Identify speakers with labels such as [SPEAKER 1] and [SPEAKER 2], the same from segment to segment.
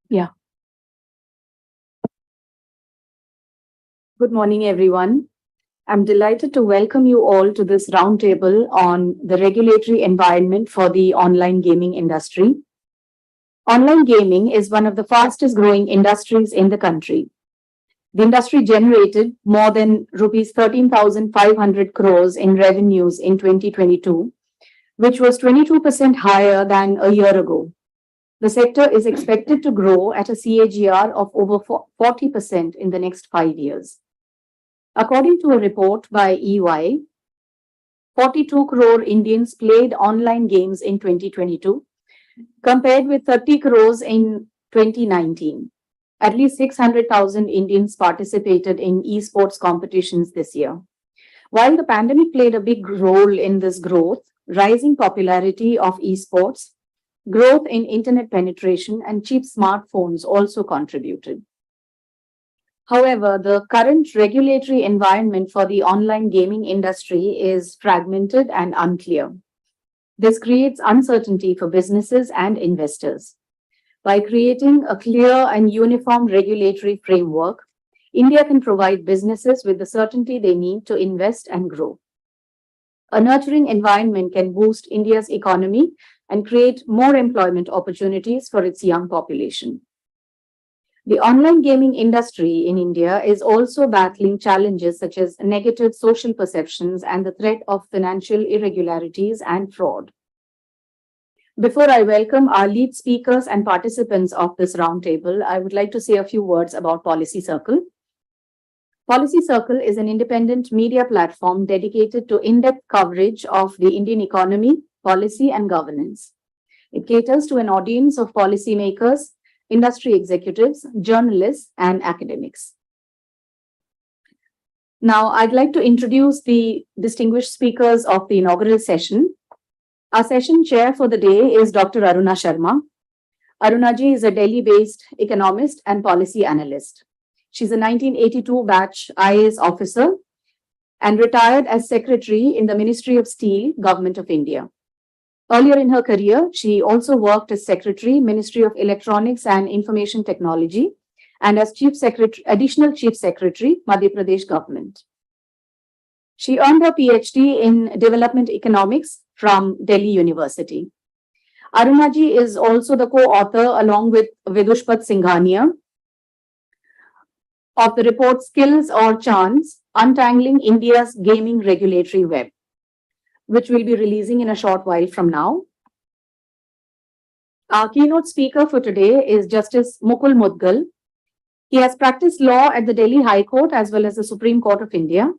[SPEAKER 1] Yeah. Good morning, everyone. I'm delighted to welcome you all to this roundtable on the regulatory environment for the online gaming industry. Online gaming is one of the fastest growing industries in the country. The industry generated more than rupees 13,500 crores in revenues in 2022, which was 22% higher than a year ago. The sector is expected to grow at a CAGR of over 40% in the next 5 years. According to a report by EY, 42 crore Indians played online games in 2022, compared with 30 crores in 2019. At least 600,000 Indians participated in esports competitions this year. While the pandemic played a big role in this growth, rising popularity of esports, growth in internet penetration, and cheap smartphones also contributed. However, the current regulatory environment for the online gaming industry is fragmented and unclear. This creates uncertainty for businesses and investors. By creating a clear and uniform regulatory framework, India can provide businesses with the certainty they need to invest and grow. A nurturing environment can boost India's economy and create more employment opportunities for its young population. The online gaming industry in India is also battling challenges such as negative social perceptions and the threat of financial irregularities and fraud. Before I welcome our lead speakers and participants of this roundtable, I would like to say a few words about Policy Circle. Policy Circle is an independent media platform dedicated to in-depth coverage of the Indian economy, policy, and governance. It caters to an audience of policymakers, industry executives, journalists, and academics. Now, I'd like to introduce the distinguished speakers of the inaugural session. Our session chair for the day is Dr. Aruna Sharma. Arunaji is a Delhi-based economist and policy analyst. She's a 1982 batch IAS officer and retired as secretary in the Ministry of Steel, Government of India. Earlier in her career, she also worked as secretary, Ministry of Electronics and Information Technology, and as additional chief secretary, Madhya Pradesh government. She earned her PhD in development economics from Delhi University. Arunaji is also the co-author, along with Vidushpat Singhania, of the report Skills or Chance, Untangling India's Gaming Regulatory Web, which we'll be releasing in a short while from now. Our keynote speaker for today is Justice Mukul Mudgal. He has practiced law at the Delhi High Court as well as the Supreme Court of India.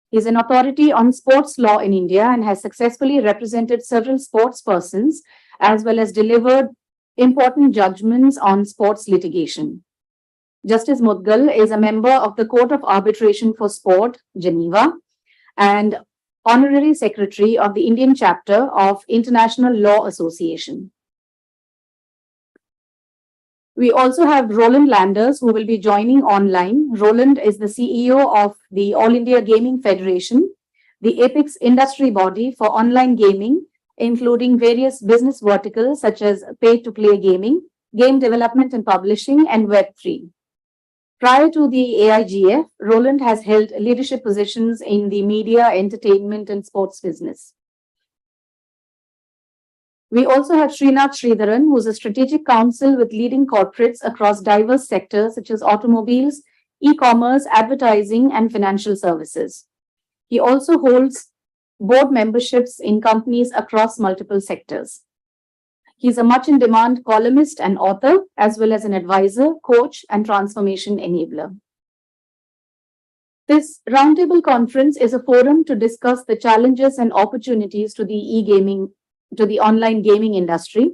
[SPEAKER 1] He is an authority on sports law in India and has successfully represented several sports persons as well as delivered important judgments on sports litigation. Justice Mudgal is a member of the Court of Arbitration for Sport, Geneva, and Honorary Secretary of the Indian Chapter of International Law Association. We also have Roland Landers, who will be joining online. Roland is the CEO of the All India Gaming Federation, the apex industry body for online gaming, including various business verticals such as pay-to-play gaming, game development and publishing, and Web3. Prior to the AIGF, Roland has held leadership positions in the media, entertainment, and sports business. We also have Srinath Sridharan, who is a strategic counsel with leading corporates across diverse sectors such as automobiles, e-commerce, advertising, and financial services. He also holds board memberships in companies across multiple sectors. He's a much in demand columnist and author, as well as an advisor, coach, and transformation enabler. This roundtable conference is a forum to discuss the challenges and opportunities to the online gaming industry.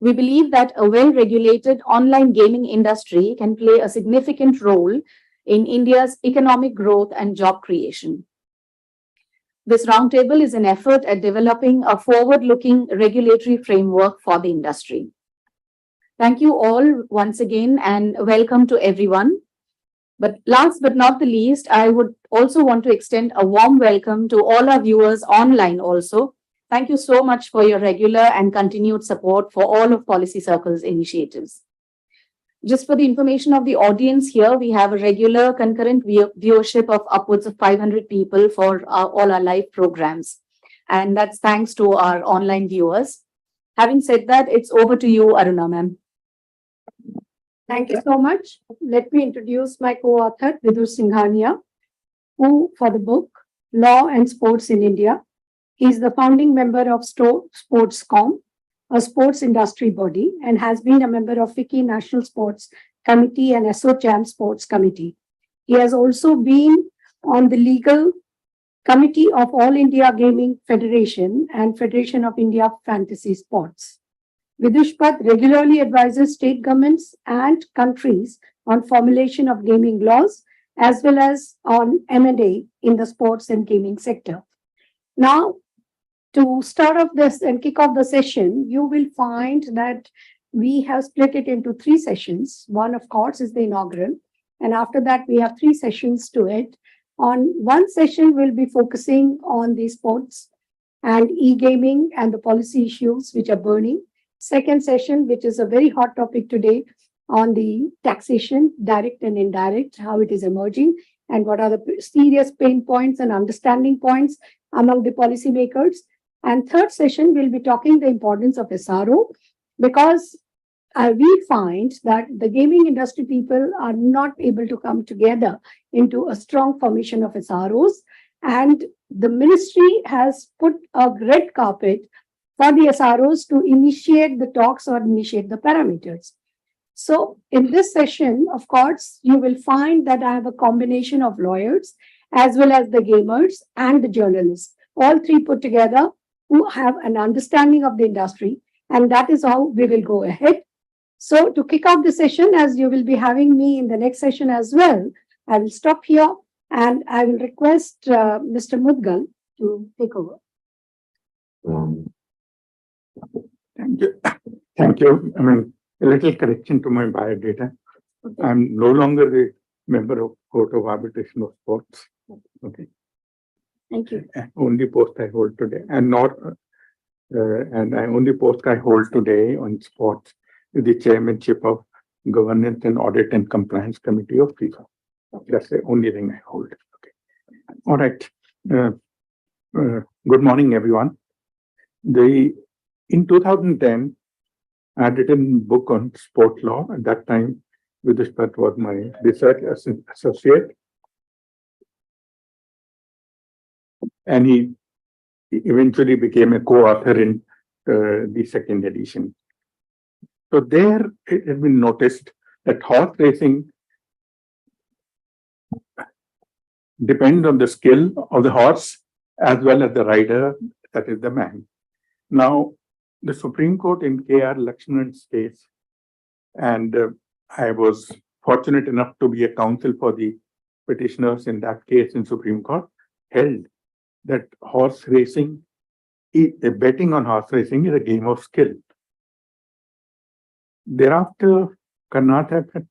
[SPEAKER 1] We believe that a well-regulated online gaming industry can play a significant role in India's economic growth and job creation. This roundtable is an effort at developing a forward-looking regulatory framework for the industry. Thank you all once again and welcome to everyone. But last but not the least, I would also want to extend a warm welcome to all our viewers online also. Thank you so much for your regular and continued support for all of Policy Circle's initiatives. Just for the information of the audience here, we have a regular concurrent viewership of upwards of 500 people for all our live programs. And that's thanks to our online viewers. Having said that, it's over to you, Aruna ma'am.
[SPEAKER 2] Thank you so much. Let me introduce my co-author, Vidur Singhania, who for the book, Law and Sports in India. He is the founding member of Sportscom, a sports industry body, and has been a member of FICCI National Sports Committee and ASSOCHAM Sports Committee. He has also been on the legal committee of All India Gaming Federation and Federation of India Fantasy Sports. Vidushpat regularly advises state governments and countries on formulation of gaming laws, as well as on M&A in the sports and gaming sector. Now, to start off this and kick off the session, you will find that we have split it into 3 sessions. One, of course, is the inaugural. And after that, we have 3 sessions to it. On one session, we'll be focusing on the sports and e-gaming and the policy issues which are burning. Second session, which is a very hot topic today, on the taxation, direct and indirect, how it is emerging, and what are the serious pain points and understanding points among the policymakers. And third session, we'll be talking the importance of SRO, because we find that the gaming industry people are not able to come together into a strong formation of SROs. And the ministry has put a red carpet for the SROs to initiate the talks or initiate the parameters. So in this session, of course, you will find that I have a combination of lawyers as well as the gamers and the journalists, all 3 put together, who have an understanding of the industry, and that is how we will go ahead. So to kick off the session, as you will be having me in the next session as well, I will stop here and I will request Mr. Mudgal to take over.
[SPEAKER 3] Thank you. Thank you. I mean, a little correction to my biodata. Okay. I'm no longer a member of Court of Arbitration of Sports. Okay.
[SPEAKER 2] Thank you.
[SPEAKER 3] Only post I hold today, and only post I hold today on sports is the chairmanship of Governance and Audit and Compliance Committee of FIFA. Okay. That's the only thing I hold. Okay. All right. Good morning, everyone. In 2010, I had written a book on sport law. At that time, Vidushpat was my research associate. And he eventually became a co-author in the second edition. So there it has been noticed that horse racing depends on the skill of the horse as well as the rider, that is the man. Now, the Supreme Court in K.R. Lakshmanan's case, and I was fortunate enough to be a counsel for the petitioners in that case in Supreme Court, held that horse racing, betting on horse racing is a game of skill. Thereafter, Karnataka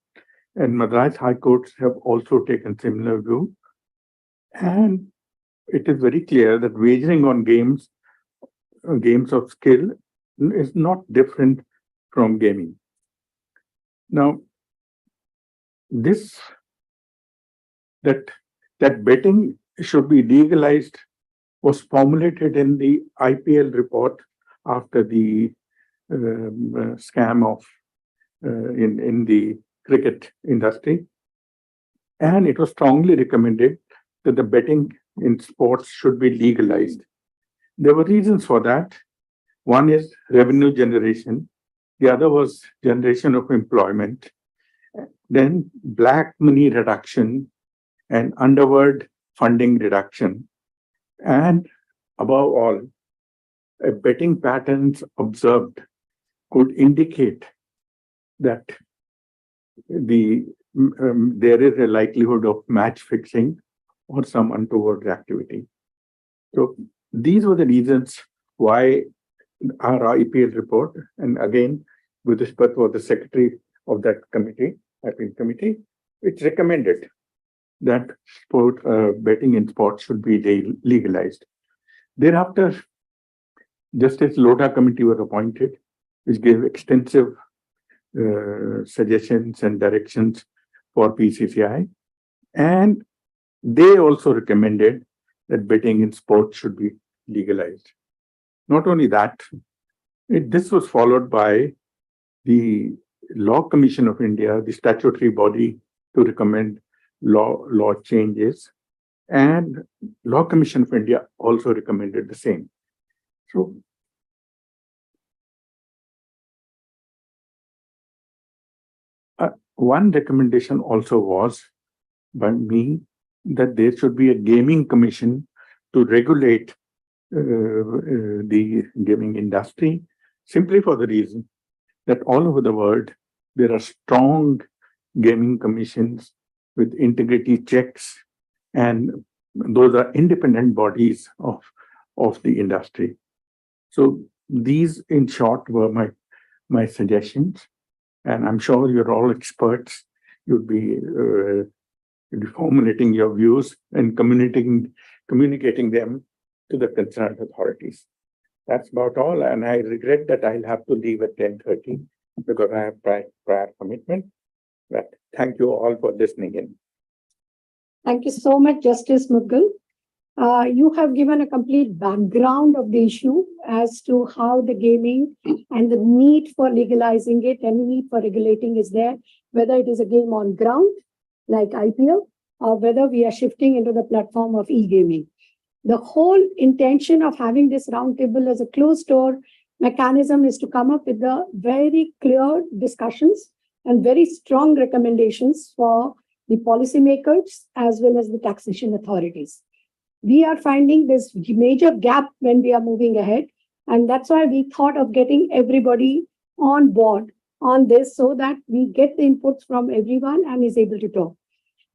[SPEAKER 3] and Madras High Courts have also taken similar view. And it is very clear that wagering on games of skill is not different from gaming. Now, that betting should be legalized was formulated in the IPL report after the scam of in the cricket industry, and it was strongly recommended that the betting in sports should be legalized. There were reasons for that. One is revenue generation. The other was generation of employment. Then black money reduction and underworld funding reduction. And above all, betting patterns observed could indicate that there is a likelihood of match fixing or some untoward activity. So these were the reasons why our IPL report, and again, Budhishpat was the secretary of that committee, IPL committee, which recommended that betting in sports should be legalized. Thereafter, Justice Lodha committee was appointed, which gave extensive suggestions and directions for PCCI. And they also recommended that betting in sports should be legalized. Not only that, this was followed by the Law Commission of India, the statutory body to recommend law changes, and Law Commission of India also recommended the same. So one recommendation also was by me that there should be a gaming commission to regulate the gaming industry, simply for the reason that all over the world there are strong gaming commissions with integrity checks, and those are independent bodies of the industry. So these, in short, were my suggestions, and I'm sure you're all experts. You'd be formulating your views and communicating them to the concerned authorities. That's about all, and I regret that I'll have to leave at 10:30 because I have prior commitment. But thank you all for listening in.
[SPEAKER 2] Thank you so much, Justice Mudgal. You have given a complete background of the issue as to how the gaming and the need for legalizing it and the need for regulating is there, whether it is a game on ground like IPL or whether we are shifting into the platform of e-gaming. The whole intention of having this roundtable as a closed door mechanism is to come up with the very clear discussions and very strong recommendations for the policymakers as well as the taxation authorities. We are finding this major gap when we are moving ahead. And that's why we thought of getting everybody on board on this so that we get the inputs from everyone and is able to talk.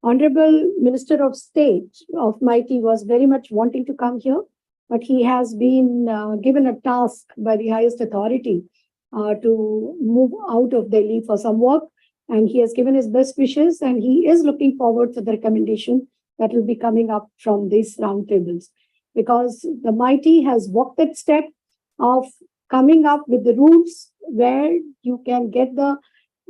[SPEAKER 2] Honorable Minister of State of Mighty was very much wanting to come here, but he has been given a task by the highest authority to move out of Delhi for some work. And he has given his best wishes, and he is looking forward to the recommendation that will be coming up from these roundtables. Because the Mighty has walked that step of coming up with the rules where you can get the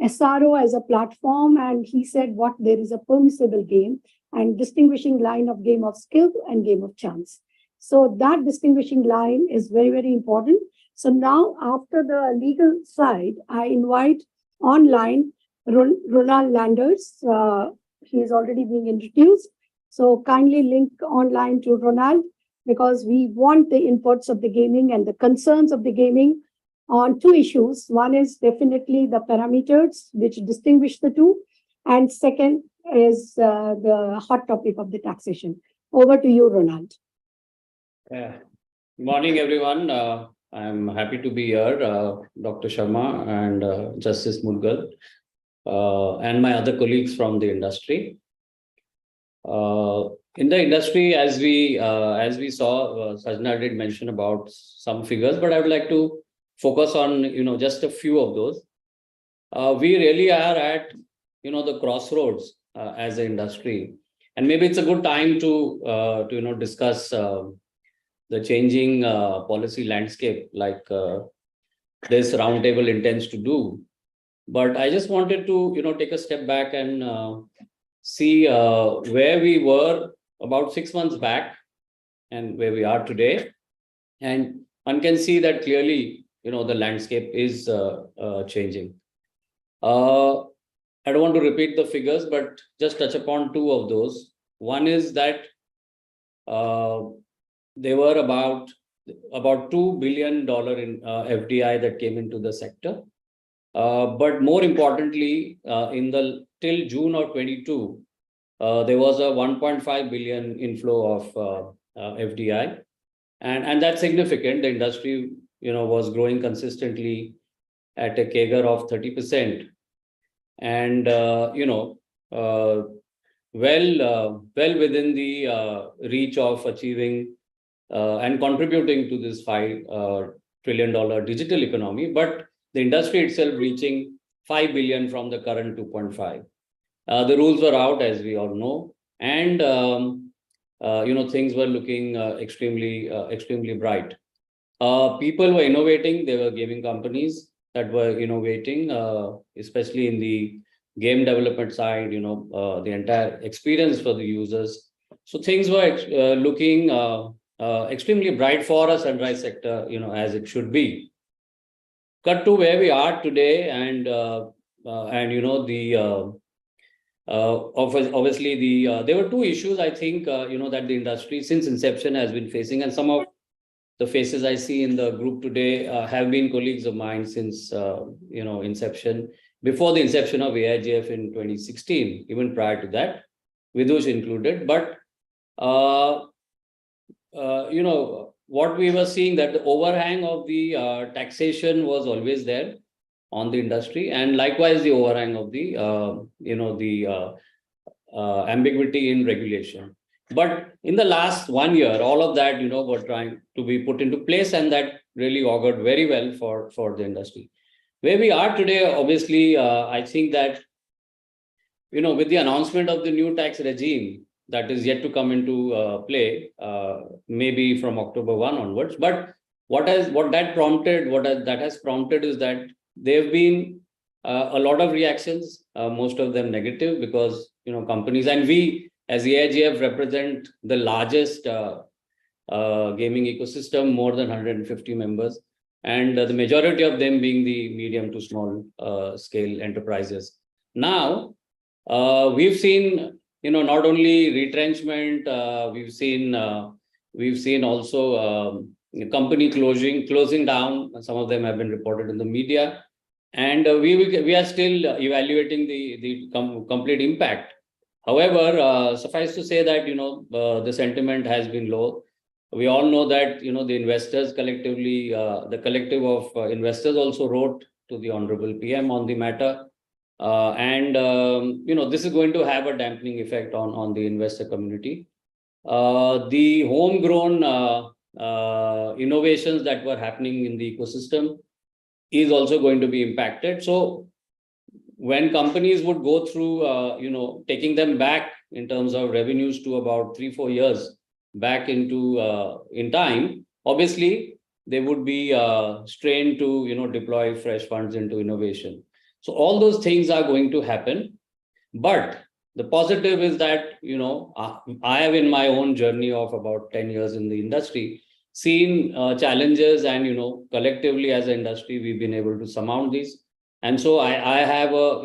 [SPEAKER 2] SRO as a platform, and he said what there is a permissible game and distinguishing line of game of skill and game of chance. So that distinguishing line is very, very important. So now after the legal side, I invite online Ronald Landers. He is already being introduced. So kindly link online to Ronald because we want the inputs of the gaming and the concerns of the gaming on two issues. One is definitely the parameters which distinguish the two. And second is the hot topic of the taxation. Over to you, Ronald.
[SPEAKER 4] Good morning, everyone. I'm happy to be here, Dr. Sharma and Justice Mudgal, and my other colleagues from the industry. In the industry, as we saw, Sajna did mention about some figures, but I would like to focus on just a few of those. we really are at, the crossroads as an industry. And maybe it's a good time to discuss the changing policy landscape like this roundtable intends to do. But I just wanted to, take a step back and see where we were about 6 months back and where we are today. And one can see that clearly, the landscape is changing. I don't want to repeat the figures, but just touch upon two of those. One is that there were about $2 billion in FDI that came into the sector. But more importantly, till June of 22, there was a 1.5 billion inflow of FDI, and that's significant. The industry, was growing consistently at a CAGR of 30%, and well within the reach of achieving and contributing to this $5 trillion digital economy, but the industry itself reaching 5 billion from the current 2.5. The rules were out, as we all know, and things were looking extremely bright. People were innovating. There were gaming companies that were innovating, especially in the game development side. The entire experience for the users. So things were looking extremely bright for a sunrise sector, as it should be. Cut to where we are today, and obviously there were two issues, I think, that the industry since inception has been facing, and some of the faces I see in the group today have been colleagues of mine since inception, before the inception of AIGF in 2016, even prior to that, Vidush included. But what we were seeing, that the overhang of the taxation was always there on the industry, and likewise the overhang of the ambiguity in regulation. But in the last 1 year, all of that were trying to be put into place, and that really augured very well for the industry. Where we are today, obviously, I think that with the announcement of the new tax regime that is yet to come into play, maybe from October 1 onwards. But what that has prompted is that there have been a lot of reactions, most of them negative, because companies, and we as AIGF represent the largest gaming ecosystem, more than 150 members, and the majority of them being the medium to small scale enterprises. Now, we've seen not only retrenchment, we've seen also company closing down. Some of them have been reported in the media, and we are still evaluating the complete impact. However, suffice to say that the sentiment has been low. We all know that the investors collectively, the collective of investors also wrote to the Honorable PM on the matter. This is going to have a dampening effect on the investor community. The homegrown innovations that were happening in the ecosystem is also going to be impacted. So when companies would go through, taking them back in terms of revenues to about 3-4 years back into in time, obviously they would be strained to deploy fresh funds into innovation. So all those things are going to happen. But the positive is that, I have in my own journey of about 10 years in the industry, seen challenges, and, collectively as an industry, we've been able to surmount these. And so I have a,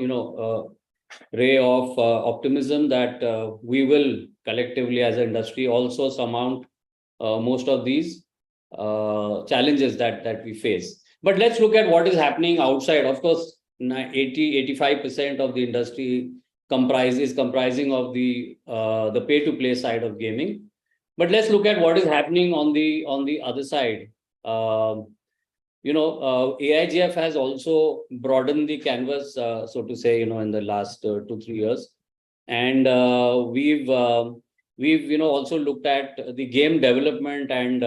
[SPEAKER 4] ray of optimism that we will collectively as an industry also surmount most of these challenges that we face. But let's look at what is happening outside. Of course, 85% of the industry comprising of the pay-to-play side of gaming. But let's look at what is happening on the other side. AIGF has also broadened the canvas, so to say, in the last 2-3 years, and we've also looked at the game development and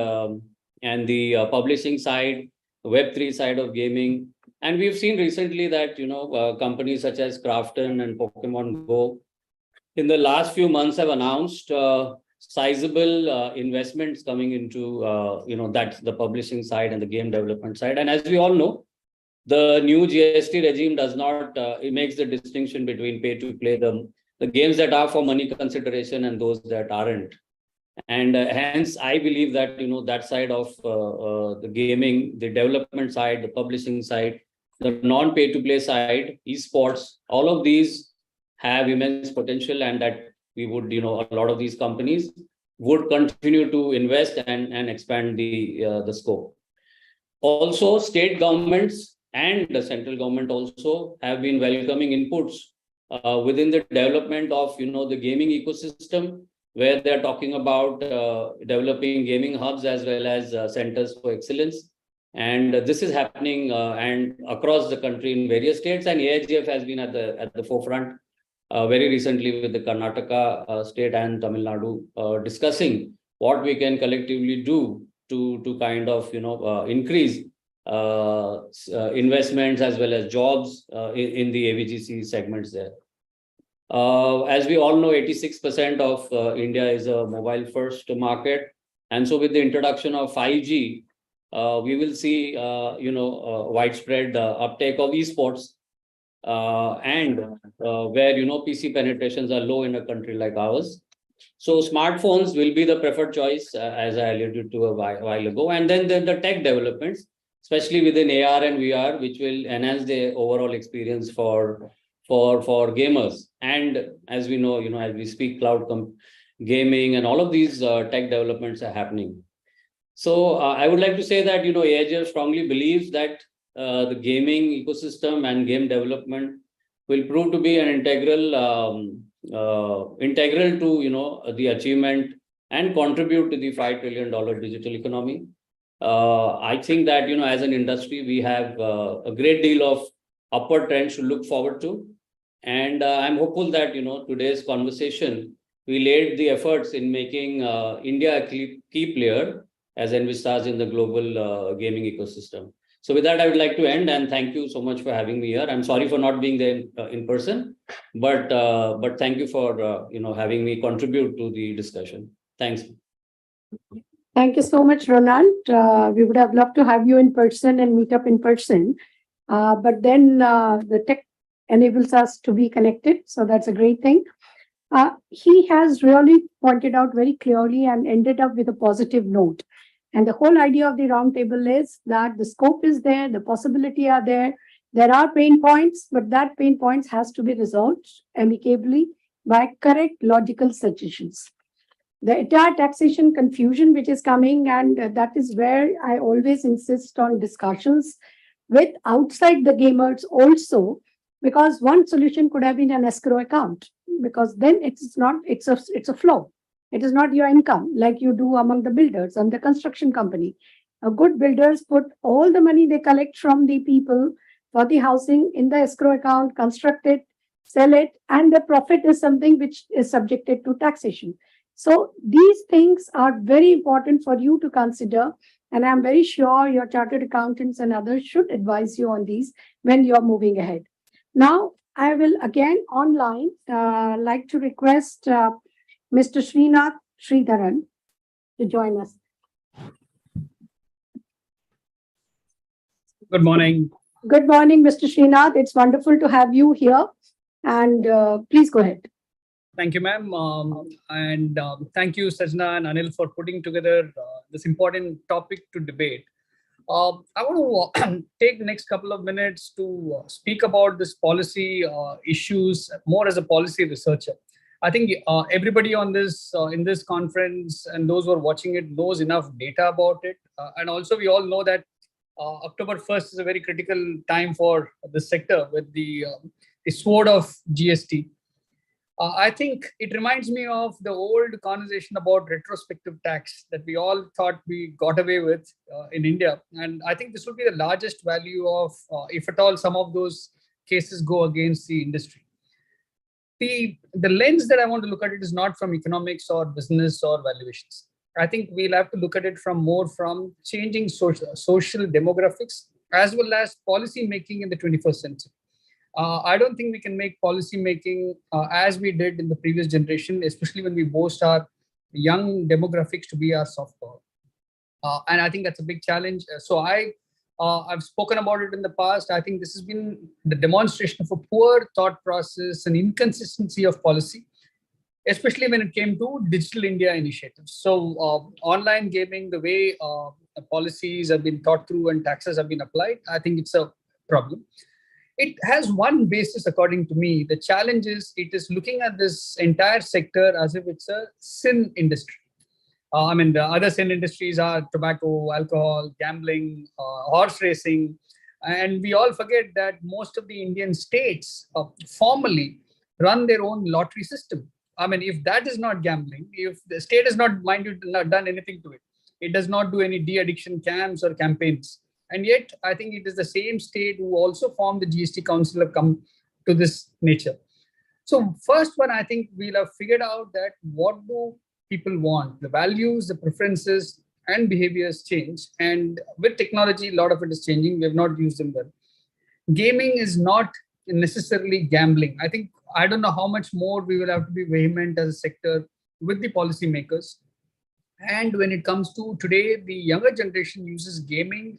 [SPEAKER 4] the publishing side, Web3 side of gaming. And we've seen recently that, companies such as Krafton and Pokemon Go in the last few months have announced sizable investments coming into, that's the publishing side and the game development side. And as we all know, the new GST regime does not, it makes the distinction between pay to play, the games that are for money consideration and those that aren't. And hence, I believe that, that side of the gaming, the development side, the publishing side, the non-pay to play side, esports, all of these have immense potential, and that we would, a lot of these companies would continue to invest and expand the scope. Also, state governments and the central government also have been welcoming inputs within the development of, the gaming ecosystem, where they're talking about developing gaming hubs as well as centers for excellence. And this is happening and across the country in various states, and AIGF has been at the forefront very recently with the Karnataka state and Tamil Nadu discussing what we can collectively do to kind of increase investments as well as jobs in the AVGC segments there. As we all know, 86% of India is a mobile first market, and so with the introduction of 5G, we will see widespread uptake of esports, and where PC penetrations are low in a country like ours. So smartphones will be the preferred choice, as I alluded to a while ago. And then the tech developments, especially within AR and VR, which will enhance the overall experience for gamers. And as we know, as we speak, cloud gaming and all of these tech developments are happening. So I would like to say that, AIGF strongly believes that the gaming ecosystem and game development will prove to be an integral to, the achievement and contribute to the $5 trillion digital economy. I think that, as an industry, we have a great deal of upward trends to look forward to. And I'm hopeful that, today's conversation, we laid the efforts in making India a key player as envisaged in the global gaming ecosystem. So with that, I would like to end, and thank you so much for having me here. I'm sorry for not being there in person, but thank you for having me contribute to the discussion. Thanks.
[SPEAKER 2] Thank you so much, Ronald. We would have loved to have you in person and meet up in person, but then the tech enables us to be connected, so that's a great thing. He has really pointed out very clearly and ended up with a positive note. And the whole idea of the roundtable is that the scope is there, the possibility are there. There are pain points, but that pain points has to be resolved amicably by correct logical suggestions. The entire taxation confusion which is coming, and that is where I always insist on discussions with outside the gamers also, because one solution could have been an escrow account, because then it's a flow. It is not your income like you do among the builders and the construction company. Good builders put all the money they collect from the people for the housing in the escrow account, construct it, sell it, and the profit is something which is subjected to taxation. So these things are very important for you to consider. And I'm very sure your chartered accountants and others should advise you on these when you're moving ahead. Now, I will again online like to request Mr. Srinath Sridharan to join us.
[SPEAKER 5] Good morning.
[SPEAKER 2] Good morning, Mr. Srinath. It's wonderful to have you here. And please go ahead.
[SPEAKER 5] Thank you, ma'am. And thank you, Sajna and Anil, for putting together this important topic to debate. I want to take the next couple of minutes to speak about this policy issues more as a policy researcher. I think everybody on this in this conference and those who are watching it knows enough data about it. And also we all know that October 1st is a very critical time for the sector with the sword of GST. I think it reminds me of the old conversation about retrospective tax that we all thought we got away with in India. And I think this would be the largest value of, if at all, some of those cases go against the industry. The lens that I want to look at it is not from economics or business or valuations. I think we'll have to look at it from changing social demographics as well as policy making in the 21st century. I don't think we can make policy making as we did in the previous generation, especially when we boast our young demographics to be our soft power. And I think that's a big challenge. I've spoken about it in the past. I think this has been the demonstration of a poor thought process and inconsistency of policy, especially when it came to Digital India initiatives. So online gaming, the way policies have been thought through and taxes have been applied, I think it's a problem. It has one basis, according to me. The challenge is it is looking at this entire sector as if it's a sin industry. The other sin industries are tobacco, alcohol, gambling, horse racing. And we all forget that most of the Indian states formally run their own lottery system. If that is not gambling, if the state has not, mind you, not done anything to it, it does not do any de-addiction camps or campaigns. And yet, I think it is the same state who also formed the GST Council have come to this nature. So first one, I think we'll have figured out that what do people want, the values, the preferences, and behaviors change. And with technology, a lot of it is changing. We have not used them well. Gaming is not necessarily gambling. I don't know how much more we will have to be vehement as a sector with the policymakers. And when it comes to today, the younger generation uses gaming.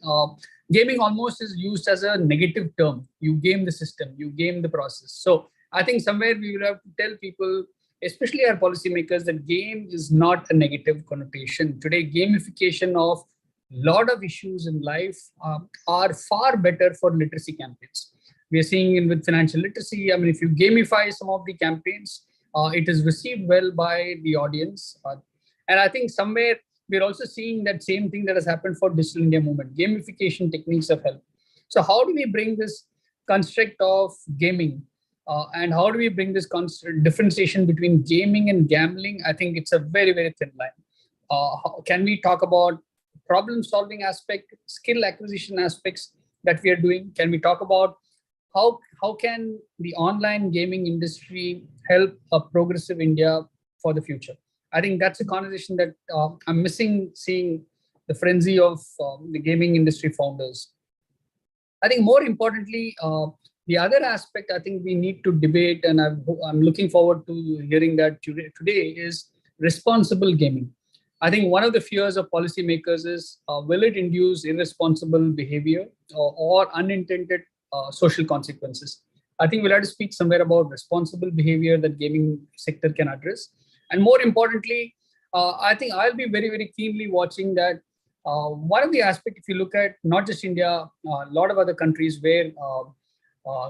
[SPEAKER 5] Gaming almost is used as a negative term. You game the system, you game the process. So I think somewhere we will have to tell people, especially our policymakers, that game is not a negative connotation. Today, gamification of a lot of issues in life are far better for literacy campaigns. We are seeing it with financial literacy. If you gamify some of the campaigns, it is received well by the audience. And I think somewhere we're also seeing that same thing that has happened for Digital India movement. Gamification techniques have helped. So how do we bring this construct of gaming and how do we bring this differentiation between gaming and gambling? I think it's a very, very thin line. Can we talk about problem solving aspect, skill acquisition aspects that we are doing? Can we talk about how can the online gaming industry help a progressive India for the future? I think that's a conversation that I'm missing, seeing the frenzy of the gaming industry founders. I think more importantly, the other aspect I think we need to debate, and I'm looking forward to hearing that today, is responsible gaming. I think one of the fears of policymakers is, will it induce irresponsible behavior or unintended social consequences? I think we'll have to speak somewhere about responsible behavior that gaming sector can address. And more importantly, I think I'll be very, very keenly watching that. One of the aspects, if you look at not just India, a lot of other countries where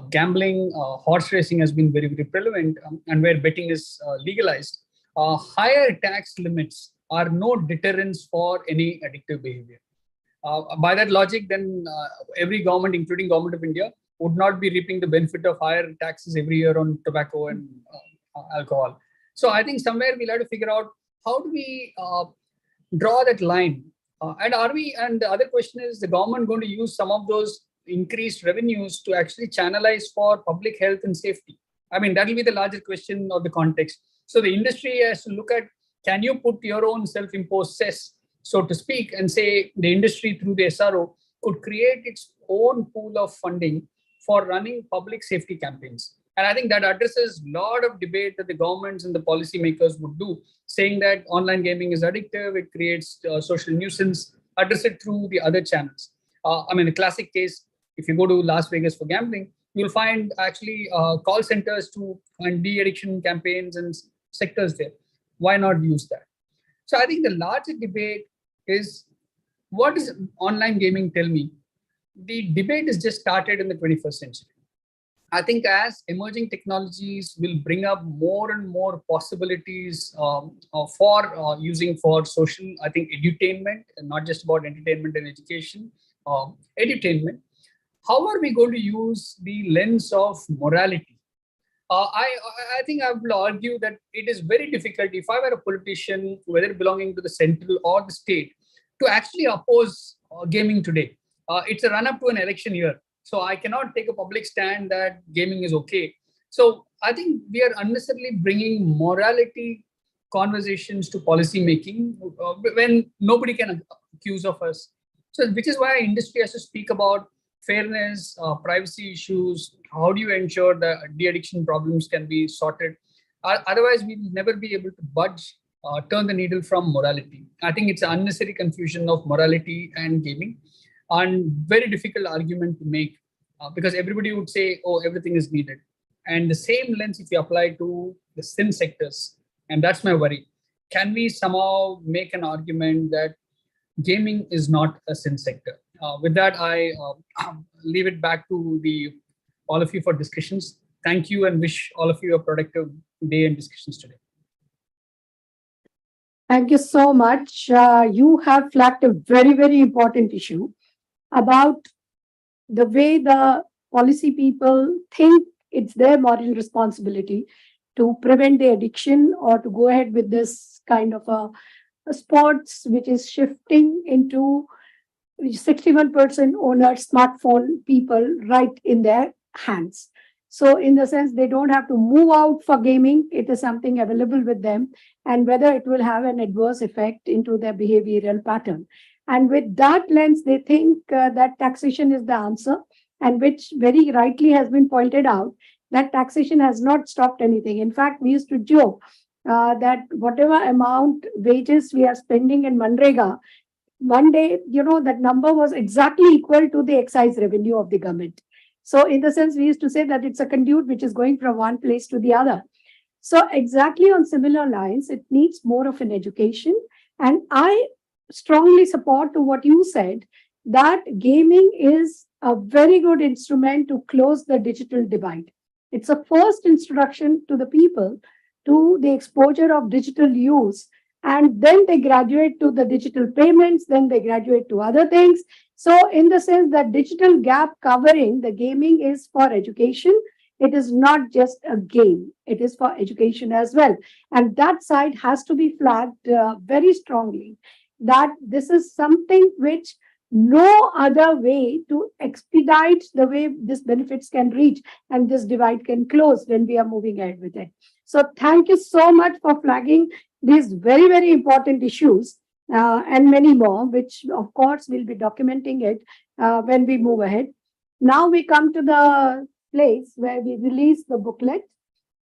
[SPEAKER 5] gambling, horse racing has been very, very prevalent, and where betting is legalized, higher tax limits are no deterrents for any addictive behavior. By that logic, then every government, including Government of India, would not be reaping the benefit of higher taxes every year on tobacco and alcohol. So I think somewhere we'll have to figure out how do we draw that line. And the other question is, the government going to use some of those increased revenues to actually channelize for public health and safety? That will be the larger question of the context. So the industry has to look at, can you put your own self-imposed cess, so to speak, and say the industry through the SRO could create its own pool of funding for running public safety campaigns. And I think that addresses a lot of debate that the governments and the policymakers would do, saying that online gaming is addictive, it creates social nuisance, address it through the other channels. A classic case, if you go to Las Vegas for gambling, you'll find actually call centers to fund de-addiction campaigns and sectors there. Why not use that? So I think the larger debate is, what does online gaming tell me? The debate is just started in the 21st century. I think as emerging technologies will bring up more and more possibilities for using for social, I think, edutainment, and not just about entertainment and education, edutainment. How are we going to use the lens of morality? I think I will argue that it is very difficult, if I were a politician, whether belonging to the central or the state, to actually oppose gaming today. It's a run-up to an election year. So I cannot take a public stand that gaming is okay. So I think we are unnecessarily bringing morality conversations to policy making when nobody can accuse of us. So which is why industry has to speak about fairness, privacy issues. How do you ensure that de-addiction problems can be sorted? Otherwise, we will never be able to budge, turn the needle from morality. I think it's an unnecessary confusion of morality and gaming, and very difficult argument to make because everybody would say, oh, everything is needed. And the same lens, if you apply to the sin sectors, and that's my worry, can we somehow make an argument that gaming is not a sin sector? With that, I leave it back to all of you for discussions. Thank you and wish all of you a productive day and discussions today.
[SPEAKER 2] Thank you so much. You have flagged a very, very important issue about the way the policy people think it's their moral responsibility to prevent the addiction or to go ahead with this kind of a sports which is shifting into 61% owner smartphone people right in their hands. So in the sense, they don't have to move out for gaming. It is something available with them, and whether it will have an adverse effect into their behavioral pattern. And with that lens, they think that taxation is the answer, and which very rightly has been pointed out, that taxation has not stopped anything. In fact, we used to joke that whatever amount wages we are spending in Manrega, one day, that number was exactly equal to the excise revenue of the government. So in the sense, we used to say that it's a conduit which is going from one place to the other. So exactly on similar lines, it needs more of an education. And I strongly support to what you said, that gaming is a very good instrument to close the digital divide. It's a first introduction to the people to the exposure of digital use, and then they graduate to the digital payments, then they graduate to other things. So in the sense that digital gap covering the gaming is for education, it is not just a game, it is for education as well. And that side has to be flagged very strongly, that this is something which no other way to expedite the way this benefits can reach and this divide can close when we are moving ahead with it. So thank you so much for flagging these very, very important issues and many more, which of course we'll be documenting it when we move ahead. Now we come to the place where we release the booklet,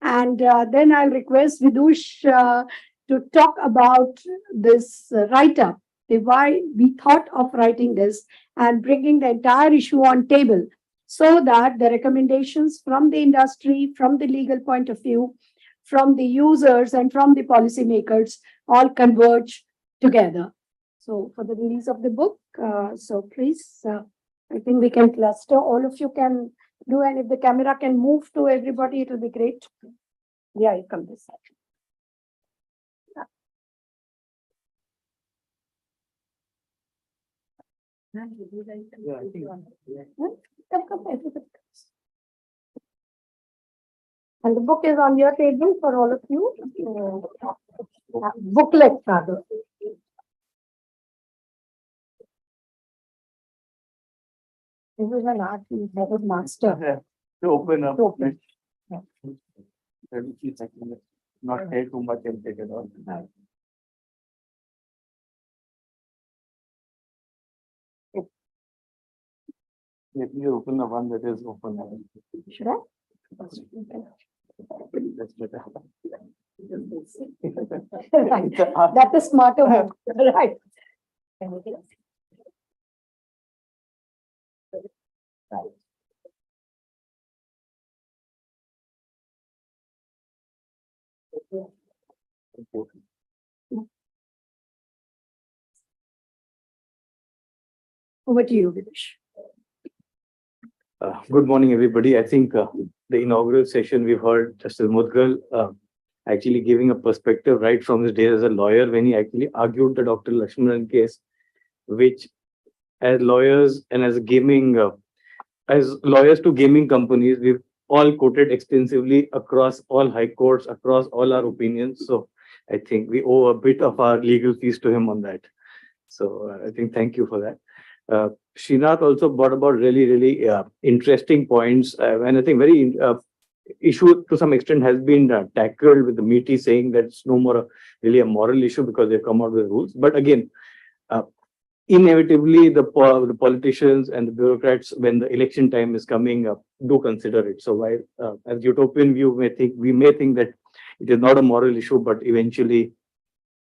[SPEAKER 2] and then I'll request Vidush to talk about this write-up, why we thought of writing this and bringing the entire issue on table, so that the recommendations from the industry, from the legal point of view, from the users and from the policymakers all converge together. So for the release of the book, so please, I think we can cluster, all of you can do, and if the camera can move to everybody, it will be great. Yeah, you come this side. Yeah, I think, come, everybody. And the book is on your table for all of you. Booklet, rather. This is an art master.
[SPEAKER 3] To open up.
[SPEAKER 2] To open.
[SPEAKER 3] Yeah. Not take too much and take it out.
[SPEAKER 2] Right.
[SPEAKER 3] Let me open the one that is open.
[SPEAKER 2] Should I?
[SPEAKER 3] That's better.
[SPEAKER 2] Right. That is smarter one. Right. Right. Over to you, Vidush.
[SPEAKER 6] Good morning, everybody. I think the inaugural session we've heard Justice Mudgal actually giving a perspective right from his days as a lawyer when he actually argued the Dr. Lakshmanan case, which as lawyers and as lawyers to gaming companies, we've all quoted extensively across all high courts, across all our opinions. So I think we owe a bit of our legal fees to him on that. So I think thank you for that. Srinath also brought about really interesting points, and I think very issue to some extent has been tackled with the meaty saying that it's no more really a moral issue because they've come out with rules. But again, inevitably the politicians and the bureaucrats, when the election time is coming up, do consider it. So while as utopian view we may think that it is not a moral issue, but eventually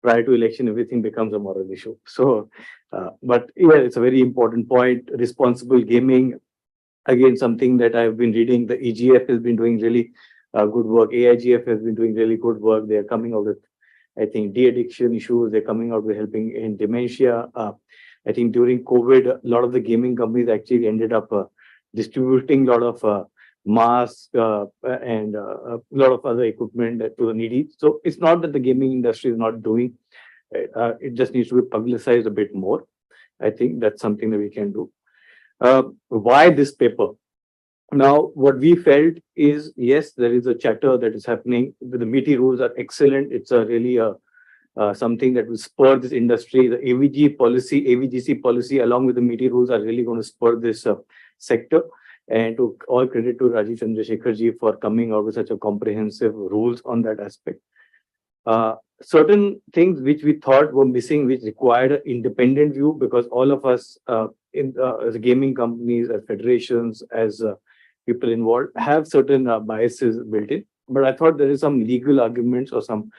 [SPEAKER 6] prior to election everything becomes a moral issue. So but yeah, it's a very important point. Responsible gaming, again, something that I've been reading. The EGF has been doing really good work. AIGF has been doing really good work. They are coming out with, I think, de-addiction issues. They're coming out with helping in dementia. I think during COVID, a lot of the gaming companies actually ended up distributing a lot of masks and a lot of other equipment to the needy. So it's not that the gaming industry is not doing. It just needs to be publicized a bit more. I think that's something that we can do. Why this paper? Now, what we felt is, yes, there is a chatter that is happening. The meaty rules are excellent. It's a really something that will spur this industry. The AVGC policy, along with the meaty rules, are really going to spur this sector. And to all credit to Rajiv Chandrasekhar ji for coming out with such a comprehensive rules on that aspect. Certain things which we thought were missing, which required an independent view, because all of us as gaming companies, as federations, as people involved, have certain biases built in. But I thought there is some legal arguments or some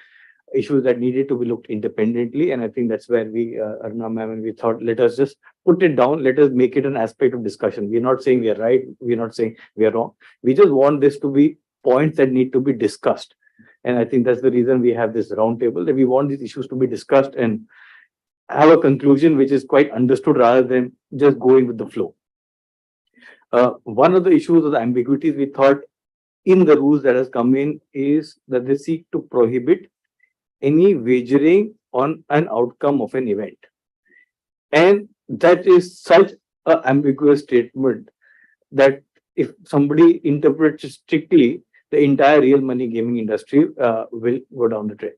[SPEAKER 6] issues that needed to be looked independently. And I think that's where we, Aruna ma'am, and we thought, let us just put it down. Let us make it an aspect of discussion. We're not saying we are right. We're not saying we are wrong. We just want this to be points that need to be discussed. And I think that's the reason we have this roundtable, that we want these issues to be discussed and have a conclusion which is quite understood rather than just going with the flow. One of the issues or the ambiguities we thought in the rules that has come in is that they seek to prohibit any wagering on an outcome of an event. And that is such an ambiguous statement that if somebody interprets it strictly, the entire real money gaming industry will go down the drain.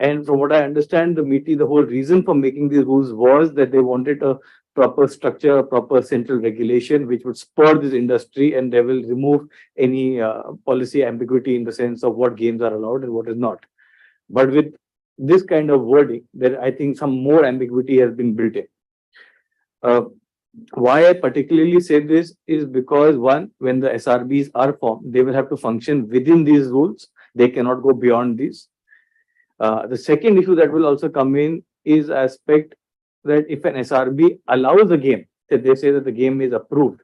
[SPEAKER 6] And from what I understand, the whole reason for making these rules was that they wanted a proper structure, a proper central regulation, which would spur this industry, and they will remove any policy ambiguity in the sense of what games are allowed and what is not. But with this kind of wording, there I think some more ambiguity has been built in. Why I particularly say this is because, one, when the SRBs are formed, they will have to function within these rules. They cannot go beyond these. The second issue that will also come in is aspect that if an SRB allows a game, that they say that the game is approved.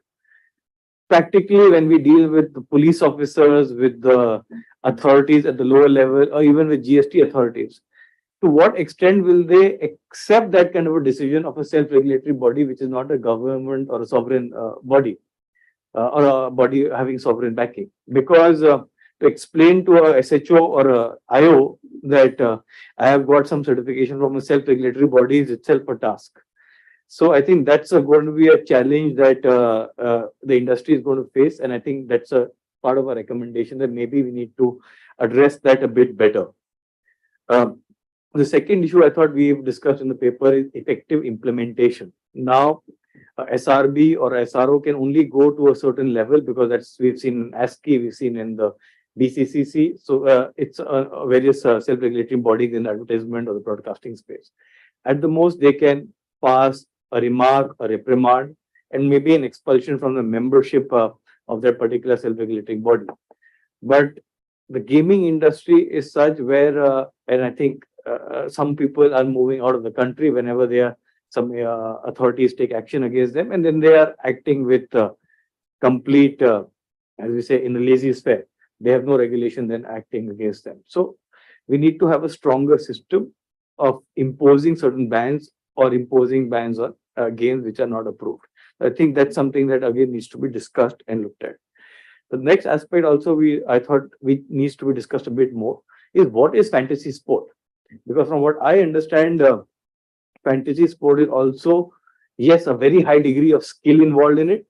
[SPEAKER 6] Practically, when we deal with the police officers, with the authorities at the lower level, or even with GST authorities, to what extent will they accept that kind of a decision of a self-regulatory body, which is not a government or a sovereign body, or a body having sovereign backing? Because to explain to a SHO or a IO that I have got some certification from a self-regulatory body is itself a task. So I think that's going to be a challenge that the industry is going to face. And I think that's a part of our recommendation that maybe we need to address that a bit better. The second issue I thought we've discussed in the paper is effective implementation. Now, SRB or SRO can only go to a certain level, because that's we've seen in ASCII, we've seen in the BCCC. So it's various self-regulatory bodies in the advertisement or the broadcasting space. At the most, they can pass a remark, a reprimand, and maybe an expulsion from the membership of that particular self-regulating body. But the gaming industry is such where, and I think some people are moving out of the country whenever they are some authorities take action against them, and then they are acting with complete, as we say, in the lazy sphere. They have no regulation then acting against them. So we need to have a stronger system of imposing certain bans or imposing bans on games which are not approved. I think that's something that again needs to be discussed and looked at. The next aspect also I thought needs to be discussed a bit more is what is fantasy sport? Because from what I understand, fantasy sport is also, yes, a very high degree of skill involved in it,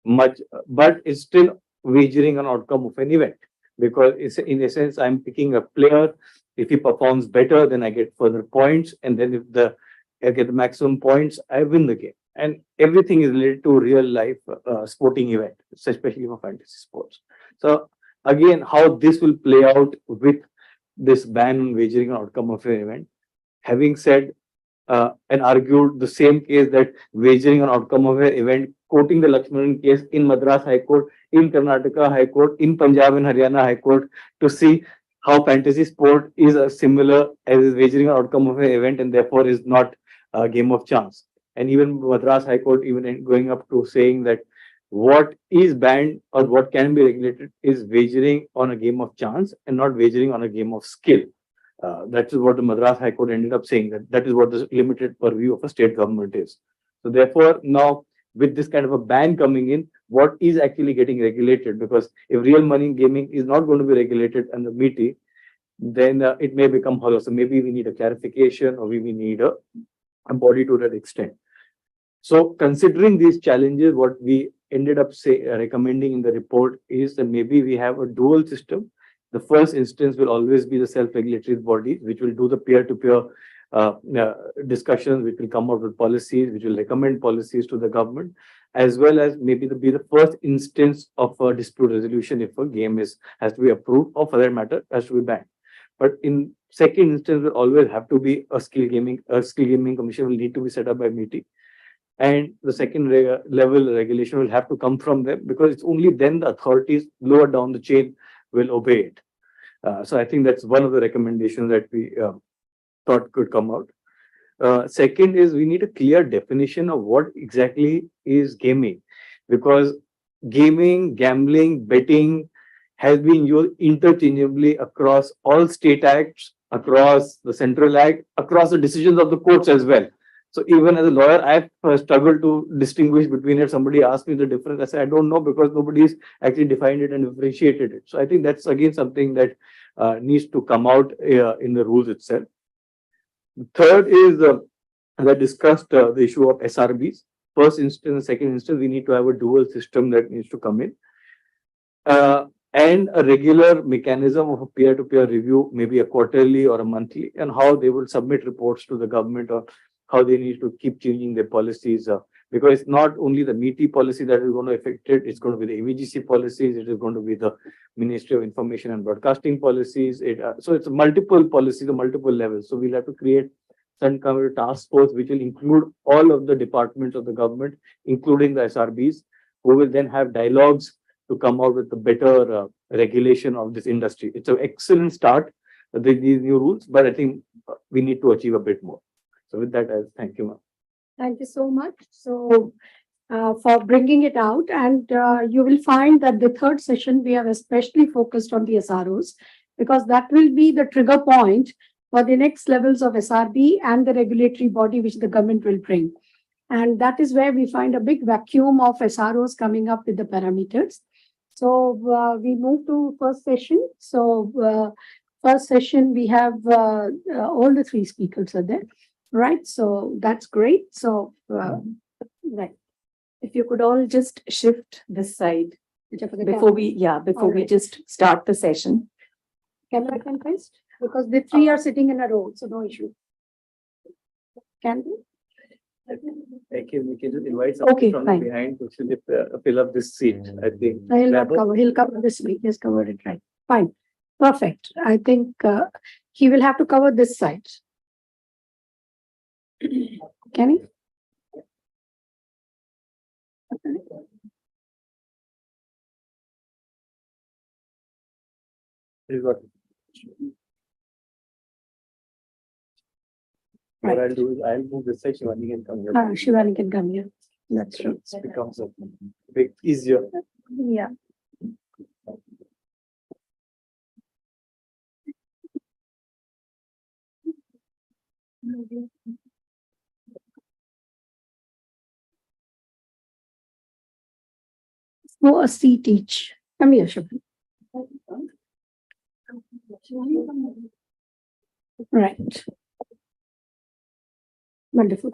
[SPEAKER 6] but it's still wagering on outcome of an event, because it's, in essence, I'm picking a player. If he performs better, then I get further points, and then if I get the maximum points, I win the game. And everything is related to real life sporting event, especially for fantasy sports. So again, how this will play out with this ban on wagering on outcome of an event. Having said, and argued the same case, that wagering on outcome of an event, quoting the Lakshmanan case in Madras High Court, in Karnataka High Court, in Punjab and Haryana High Court, to see how fantasy sport is similar as wagering on outcome of an event and therefore is not a game of chance. And even Madras High Court even going up to saying that what is banned or what can be regulated is wagering on a game of chance and not wagering on a game of skill. That is what the Madras High Court ended up saying, that is what the limited purview of a state government is. So therefore, now with this kind of a ban coming in, what is actually getting regulated? Because if real money gaming is not going to be regulated under MITI, then it may become hollow. So maybe we need a clarification, or we need a body to that extent. So considering these challenges, what we ended up recommending in the report is that maybe we have a dual system. The first instance will always be the self-regulatory body, which will do the peer-to-peer discussions, which will come out with policies, which will recommend policies to the government, as well as maybe be the first instance of a dispute resolution if a game has to be approved, or for that matter, has to be banned. But in second instance, will always have to be a skill gaming commission will need to be set up by MITI. And the second level regulation will have to come from them, because it's only then the authorities lower down the chain will obey it. So I think that's one of the recommendations that we thought could come out. Second is we need a clear definition of what exactly is gaming, because gaming, gambling, betting has been used interchangeably across all state acts, across the central act, across the decisions of the courts as well. So even as a lawyer, I've struggled to distinguish between it. Somebody asked me the difference. I said, I don't know, because nobody's actually defined it and differentiated it. So I think that's again something that needs to come out in the rules itself. The third is, as I discussed, the issue of SRBs. First instance, second instance, we need to have a dual system that needs to come in. And a regular mechanism of a peer-to-peer review, maybe a quarterly or a monthly, and how they will submit reports to the government, or how they need to keep changing their policies. Because it's not only the MITI policy that is going to affect it, it's going to be the AVGC policies, it is going to be the Ministry of Information and Broadcasting policies. So it's multiple policies, multiple levels. So we'll have to create some kind of task force which will include all of the departments of the government, including the SRBs, who will then have dialogues to come out with a better regulation of this industry. It's an excellent start, these new rules, but I think we need to achieve a bit more. So with that, I thank you, ma'am.
[SPEAKER 2] Thank you so much. So for bringing it out, and you will find that the third session, we have especially focused on the SROs, because that will be the trigger point for the next levels of SRB and the regulatory body which the government will bring. And that is where we find a big vacuum of SROs coming up with the parameters. So we move to first session. So first session, we have all the three speakers are there, right? So that's great. So right,
[SPEAKER 1] If you could all just shift this side before we
[SPEAKER 2] Alright.
[SPEAKER 1] just start the session.
[SPEAKER 2] camera can first, because the three are sitting in a row, so no issue. Can we?
[SPEAKER 6] We can just invite somebody
[SPEAKER 1] Okay,
[SPEAKER 6] from
[SPEAKER 1] fine.
[SPEAKER 6] behind to fill up this seat, I think.
[SPEAKER 2] He'll not
[SPEAKER 6] Labor?
[SPEAKER 2] cover. He'll cover this week. He's covered it right. Fine, perfect. I think he will have to cover this side. Can he?
[SPEAKER 6] He's got it.
[SPEAKER 2] Right.
[SPEAKER 6] What I'll do is I'll move this section and you can come here.
[SPEAKER 2] Shivani can come here. That's true.
[SPEAKER 6] It becomes a bit easier.
[SPEAKER 2] Yeah. So a seat each. Come here, Shivani. Right. Wonderful.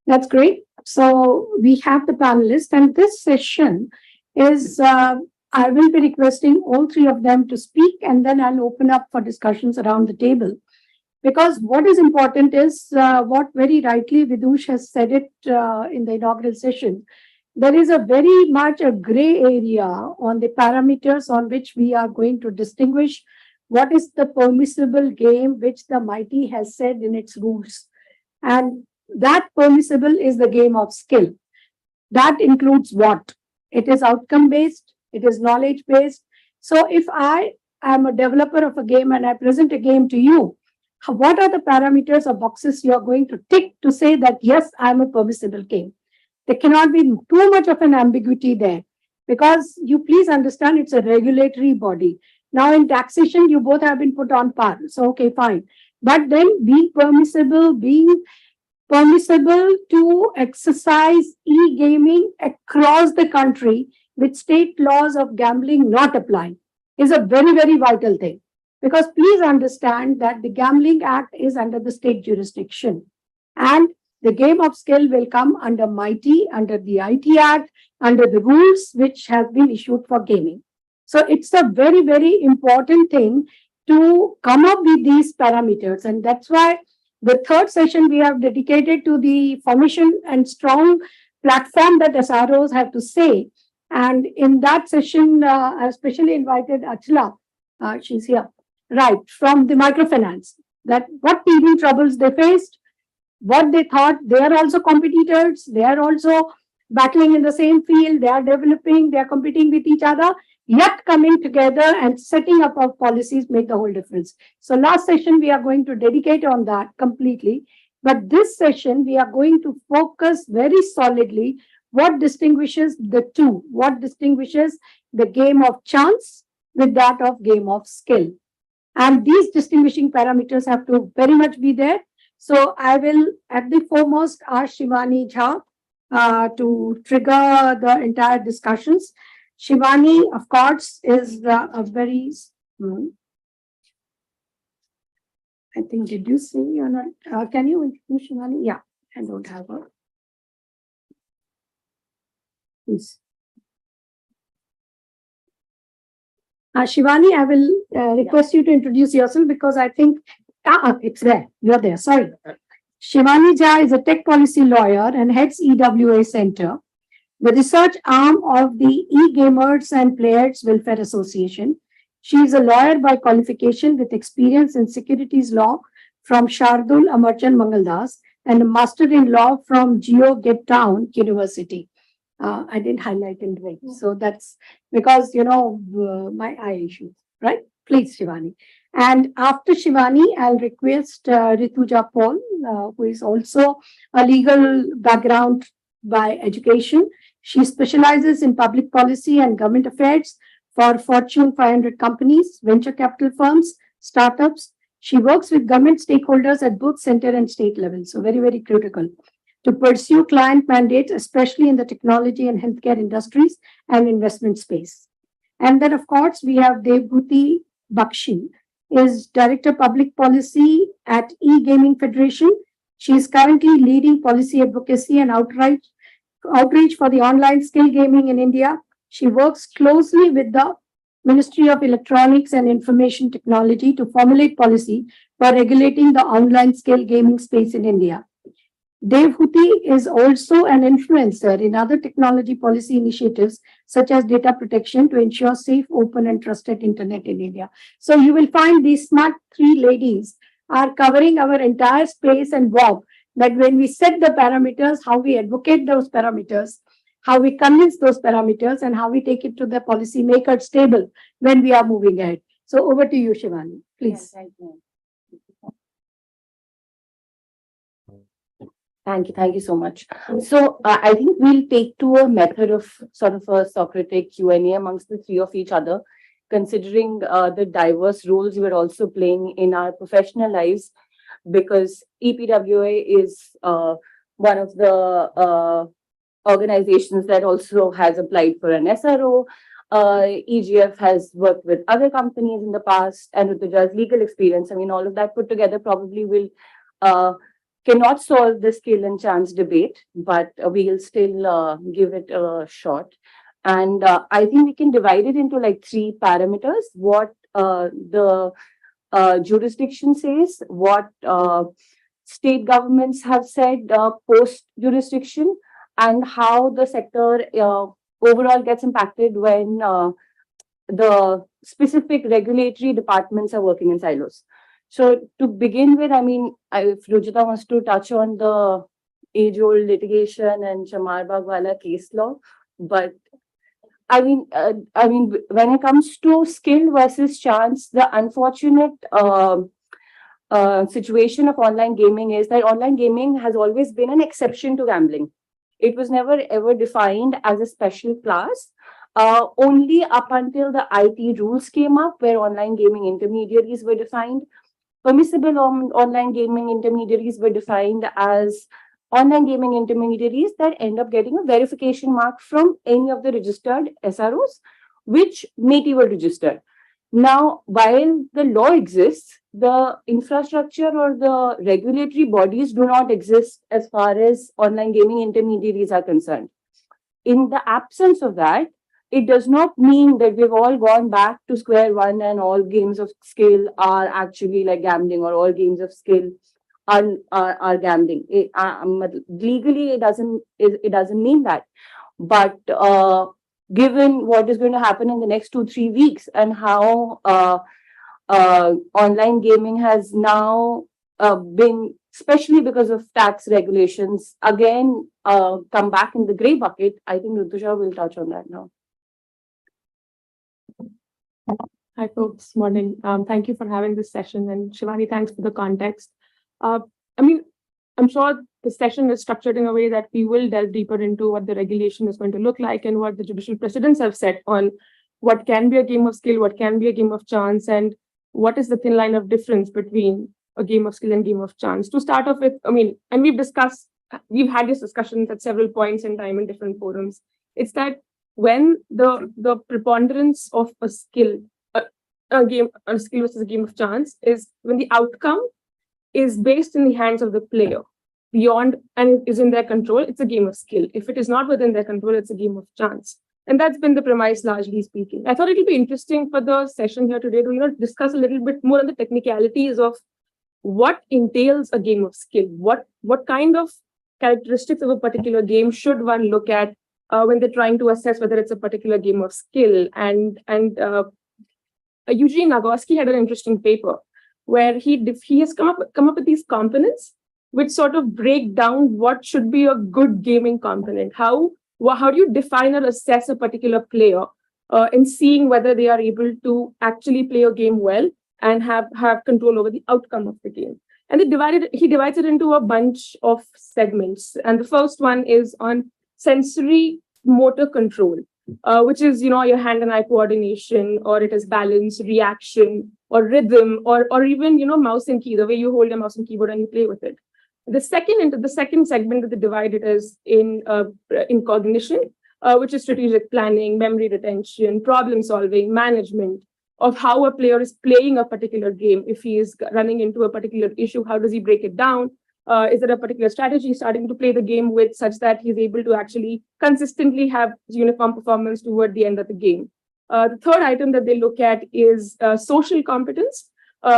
[SPEAKER 2] That's great. So we have the panelists, and this session is, I will be requesting all three of them to speak, and then I'll open up for discussions around the table. Because what is important is what very rightly Vidush has said it in the inaugural session. There is a very much a gray area on the parameters on which we are going to distinguish what is the permissible game which the MITI has said in its rules. And that permissible is the game of skill. That includes what? It is outcome based, it is knowledge based. So if I am a developer of a game and I present a game to you, what are the parameters or boxes you are going to tick to say that, yes, I'm a permissible game? There cannot be too much of an ambiguity there, because you please understand it's a regulatory body. Now in taxation, you both have been put on par. So, okay, fine. But then being permissible to exercise e-gaming across the country with state laws of gambling not applying is a very, very vital thing. Because please understand that the Gambling Act is under the state jurisdiction. And the game of skill will come under MITI, under the IT Act, under the rules which have been issued for gaming. So it's a very, very important thing to come up with these parameters. And that's why the third session we have dedicated to the formation and strong platform that SROs have to say. And in that session, I especially invited Achla, she's here, right, from the microfinance, that what teething troubles they faced, what they thought, they are also competitors, they are also battling in the same field, they are developing, they are competing with each other, yet coming together and setting up of policies make the whole difference. So last session, we are going to dedicate on that completely. But this session, we are going to focus very solidly what distinguishes the two, what distinguishes the game of chance with that of game of skill. And these distinguishing parameters have to very much be there. So I will at the foremost ask Shivani Jha to trigger the entire discussions. Shivani, of course, is a very, I think, did you see or not? Can you introduce Shivani? Yeah, I don't have her. Please. Shivani, I will request you to introduce yourself, because I think, it's there, you're there, sorry. Shivani Jha is a tech policy lawyer and heads EWA Center, the research arm of the E-Gamers and Players Welfare Association. She is a lawyer by qualification with experience in securities law from Shardul Amarchand Mangaldas and a master in law from Geo Town University. I didn't highlight in red. So that's because, my eye issues, right? Please, Shivani. And after Shivani, I'll request Rituja Paul, who is also a legal background by education. She specializes in public policy and government affairs for Fortune 500 companies, venture capital firms, startups. She works with government stakeholders at both center and state levels. So very, very critical to pursue client mandates, especially in the technology and healthcare industries and investment space. And then, of course, we have Devbhuti Bakshi, is Director Public Policy at E-Gaming Federation. She is currently leading policy advocacy and outreach for the online skill gaming in India. She works closely with the Ministry of Electronics and Information Technology to formulate policy for regulating the online skill gaming space in India. Devbhuti is also an influencer in other technology policy initiatives such as data protection to ensure safe, open, and trusted internet in India. So you will find these smart three ladies are covering our entire space and walk, that when we set the parameters, how we advocate those parameters, how we convince those parameters, and how we take it to the policymakers table when we are moving ahead. So over to you, Shivani, please.
[SPEAKER 1] Yes, thank you. Thank you so much. So I think we'll take to a method of sort of a Socratic Q&A amongst the three of each other, considering the diverse roles we're also playing in our professional lives, because EPWA is one of the organizations that also has applied for an SRO. EGF has worked with other companies in the past, and with the legal experience, I mean, all of that put together probably will cannot solve the skill and chance debate, but we'll still give it a shot. And I think we can divide it into like three parameters: what the jurisdiction says, what state governments have said post jurisdiction, and how the sector overall gets impacted when the specific regulatory departments are working in silos. So to begin with, if Rujita wants to touch on the age-old litigation and Chamar Bagwala case law, but when it comes to skill versus chance, the unfortunate situation of online gaming is that online gaming has always been an exception to gambling. It was never ever defined as a special class. Only up until the IT rules came up, where online gaming intermediaries were defined. Permissible online gaming intermediaries were defined as online gaming intermediaries that end up getting a verification mark from any of the registered SROs, which MeitY were registered. Now, while the law exists, the infrastructure or the regulatory bodies do not exist as far as online gaming intermediaries are concerned. In the absence of that, it does not mean that we've all gone back to square one and all games of skill are actually like gambling, or all games of skill are gambling. Legally, it doesn't mean that. But given what is going to happen in the next 2-3 weeks and how online gaming has now been, especially because of tax regulations, again come back in the gray bucket, I think Rutusha will touch on that now.
[SPEAKER 7] Hi, folks. Morning. Thank you for having this session. And Shivani, thanks for the context. I'm sure the session is structured in a way that we will delve deeper into what the regulation is going to look like and what the judicial precedents have set on what can be a game of skill, what can be a game of chance, and what is the thin line of difference between a game of skill and game of chance. To start off with, and we've had these discussions at several points in time in different forums. It's that when the preponderance of a skill, a skill versus a game of chance, is when the outcome is based in the hands of the player beyond and is in their control, it's a game of skill. If it is not within their control, it's a game of chance. And that's been the premise, largely speaking. I thought it would be interesting for the session here today to discuss a little bit more on the technicalities of what entails a game of skill. What kind of characteristics of a particular game should one look at when they're trying to assess whether it's a particular game of skill? And Eugene Nagoski had an interesting paper where he has come up with these components which sort of break down what should be a good gaming component. How do you define or assess a particular player in seeing whether they are able to actually play a game well and have control over the outcome of the game? And he divides it into a bunch of segments. And the first one is on sensory motor control, which is, your hand and eye coordination, or it is balance, reaction, or rhythm, or even, mouse and key, the way you hold your mouse and keyboard and you play with it. The second segment that they divide it is in cognition, which is strategic planning, memory retention, problem solving, management of how a player is playing a particular game. If he is running into a particular issue, how does he break it down? Is there a particular strategy starting to play the game with such that he's able to actually consistently have uniform performance toward the end of the game? The third item that they look at is social competence,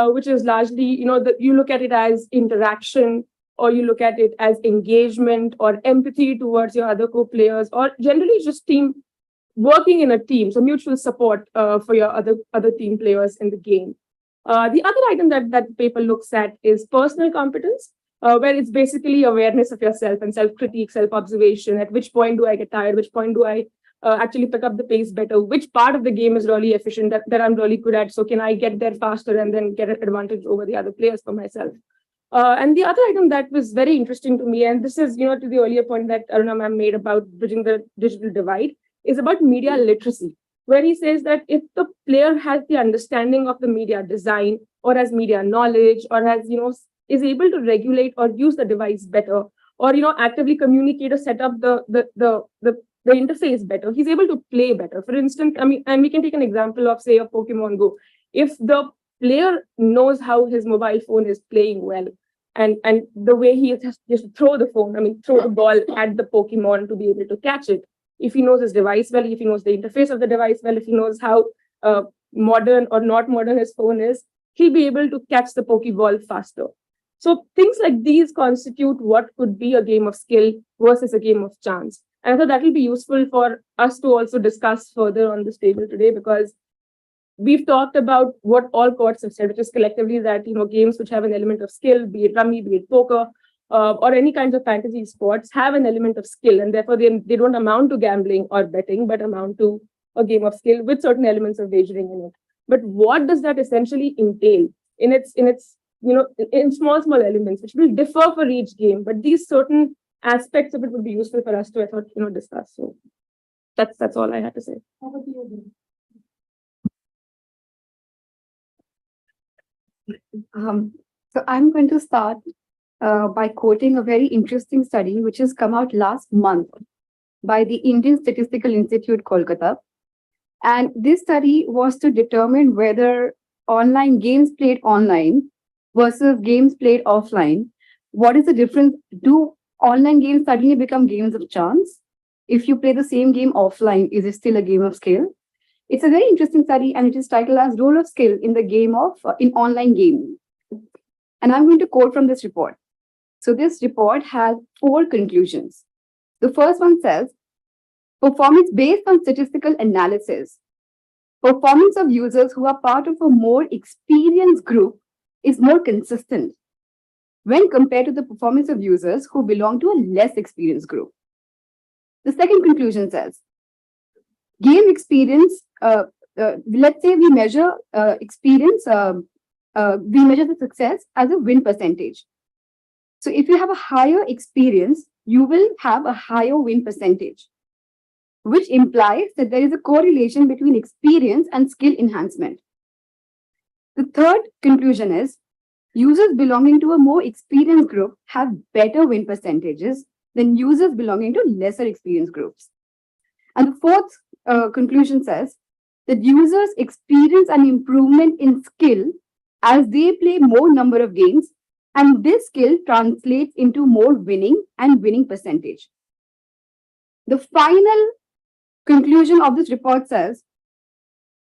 [SPEAKER 7] which is largely, you look at it as interaction, or you look at it as engagement or empathy towards your other co-players, or generally just working in a team, so mutual support for your other team players in the game. The other item that the paper looks at is personal competence, where it's basically awareness of yourself and self-critique, self-observation. At which point do I get tired? Which point do I actually pick up the pace better? Which part of the game is really efficient that I'm really good at? So can I get there faster and then get an advantage over the other players for myself? And the other item that was very interesting to me, and this is, to the earlier point that Aruna ma'am made about bridging the digital divide, is about media literacy, where he says that if the player has the understanding of the media design, or has media knowledge, or has, is able to regulate or use the device better, or, actively communicate or set up the interface better, he's able to play better. For instance, and we can take an example of, say, a Pokemon Go. If the player knows how his mobile phone is playing well, and the way he has to throw the phone, throw the ball at the Pokemon to be able to catch it. If he knows his device well, if he knows the interface of the device well, if he knows how modern or not modern his phone is, he'll be able to catch the Pokeball faster. So things like these constitute what could be a game of skill versus a game of chance. And I thought that will be useful for us to also discuss further on this table today, because we've talked about what all courts have said, which is collectively that, games which have an element of skill, be it rummy, be it poker, or any kinds of fantasy sports, have an element of skill, and therefore they don't amount to gambling or betting, but amount to a game of skill with certain elements of wagering in it. But what does that essentially entail in its in small elements, which will differ for each game, but these certain aspects of it would be useful for us to, I thought, discuss. So that's all I had to say.
[SPEAKER 1] So I'm going to start by quoting a very interesting study which has come out last month by the Indian Statistical Institute, Kolkata. And this study was to determine whether online games played online versus games played offline, what is the difference? Do online games suddenly become games of chance? If you play the same game offline, is it still a game of skill? It's a very interesting study, and it is titled as Role of Skill in the Game of in Online Gaming. And I'm going to quote from this report. So this report has 4 conclusions. The first one says, performance based on statistical analysis. Performance of users who are part of a more experienced group is more consistent when compared to the performance of users who belong to a less experienced group. The second conclusion says, game experience, let's say we measure experience, we measure the success as a win percentage. So if you have a higher experience, you will have a higher win percentage, which implies that there is a correlation between experience and skill enhancement. The third conclusion is, users belonging to a more experienced group have better win percentages than users belonging to lesser experienced groups. And the fourth conclusion says that users experience an improvement in skill as they play more number of games, and this skill translates into more winning and winning percentage. The final conclusion of this report says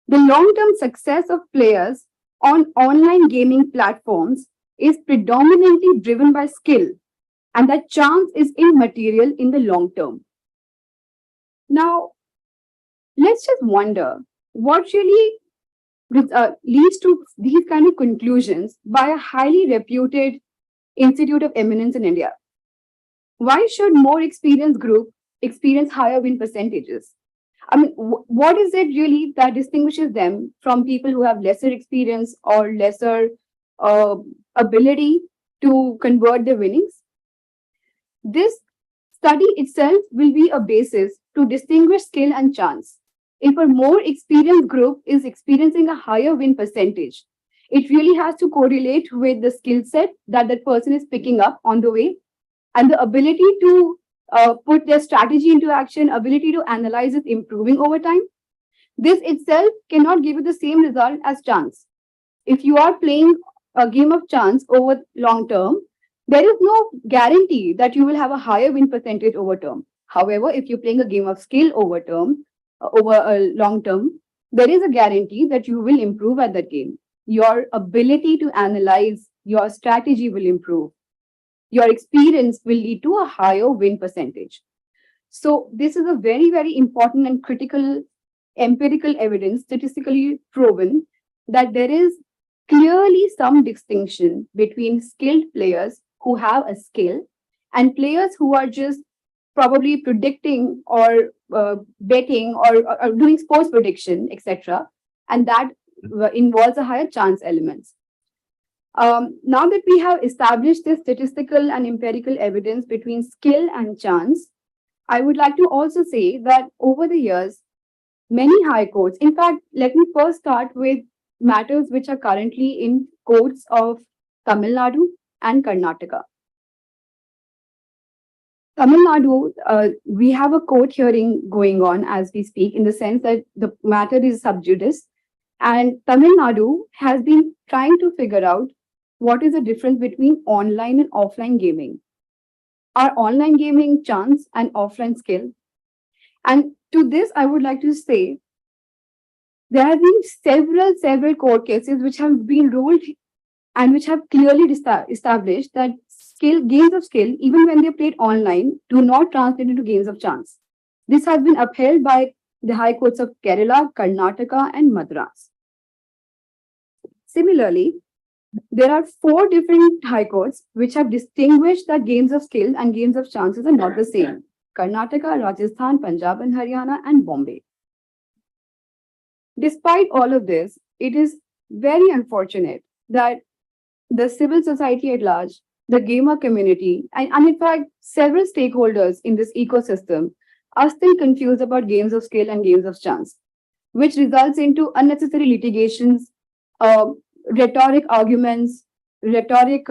[SPEAKER 1] the long-term success of players on online gaming platforms is predominantly driven by skill, and that chance is immaterial in the long term. Now, let's just wonder what really leads to these kind of conclusions by a highly reputed institute of eminence in India. Why should more experienced group experience higher win percentages? I mean, what is it really that distinguishes them from people who have lesser experience or lesser ability to convert their winnings? This study itself will be a basis to distinguish skill and chance. If a more experienced group is experiencing a higher win percentage, it really has to correlate with the skill set that that person is picking up on the way, and the ability to put their strategy into action, ability to analyze it improving over time. This itself cannot give you the same result as chance. If you are playing a game of chance over long term, there is no guarantee that you will have a higher win percentage over term. However, if you're playing a game of skill over a long term, there is a guarantee that you will improve at that game. Your ability to analyze your strategy will improve. Your experience will lead to a higher win percentage. So this is a very, very important and critical empirical evidence, statistically proven, that there is clearly some distinction between skilled players who have a skill and players who are just probably predicting or betting or doing sports prediction, etc. And that involves a higher chance elements. Now that we have established this statistical and empirical evidence between skill and chance, I would like to also say that over the years, many high courts, in fact, let me first start with matters which are currently in courts of Tamil Nadu and Karnataka. Tamil Nadu, we have a court hearing going on as we speak, in the sense that the matter is sub judice, and Tamil Nadu has been trying to figure out what is the difference between online and offline gaming. Are online gaming chance and offline skill? And to this, I would like to say, there have been several court cases which have been ruled and which have clearly established that games of skill, even when they're played online, do not translate into games of chance. This has been upheld by the high courts of Kerala, Karnataka, and Madras.
[SPEAKER 8] Similarly, there are 4 different high courts which have distinguished that games of skill and games of chances are not the same. Karnataka, Rajasthan, Punjab and Haryana, and Bombay. Despite all of this, it is very unfortunate that the civil society at large, the gamer community, and in fact, several stakeholders in this ecosystem are still confused about games of skill and games of chance, which results into unnecessary litigations, rhetoric arguments, rhetoric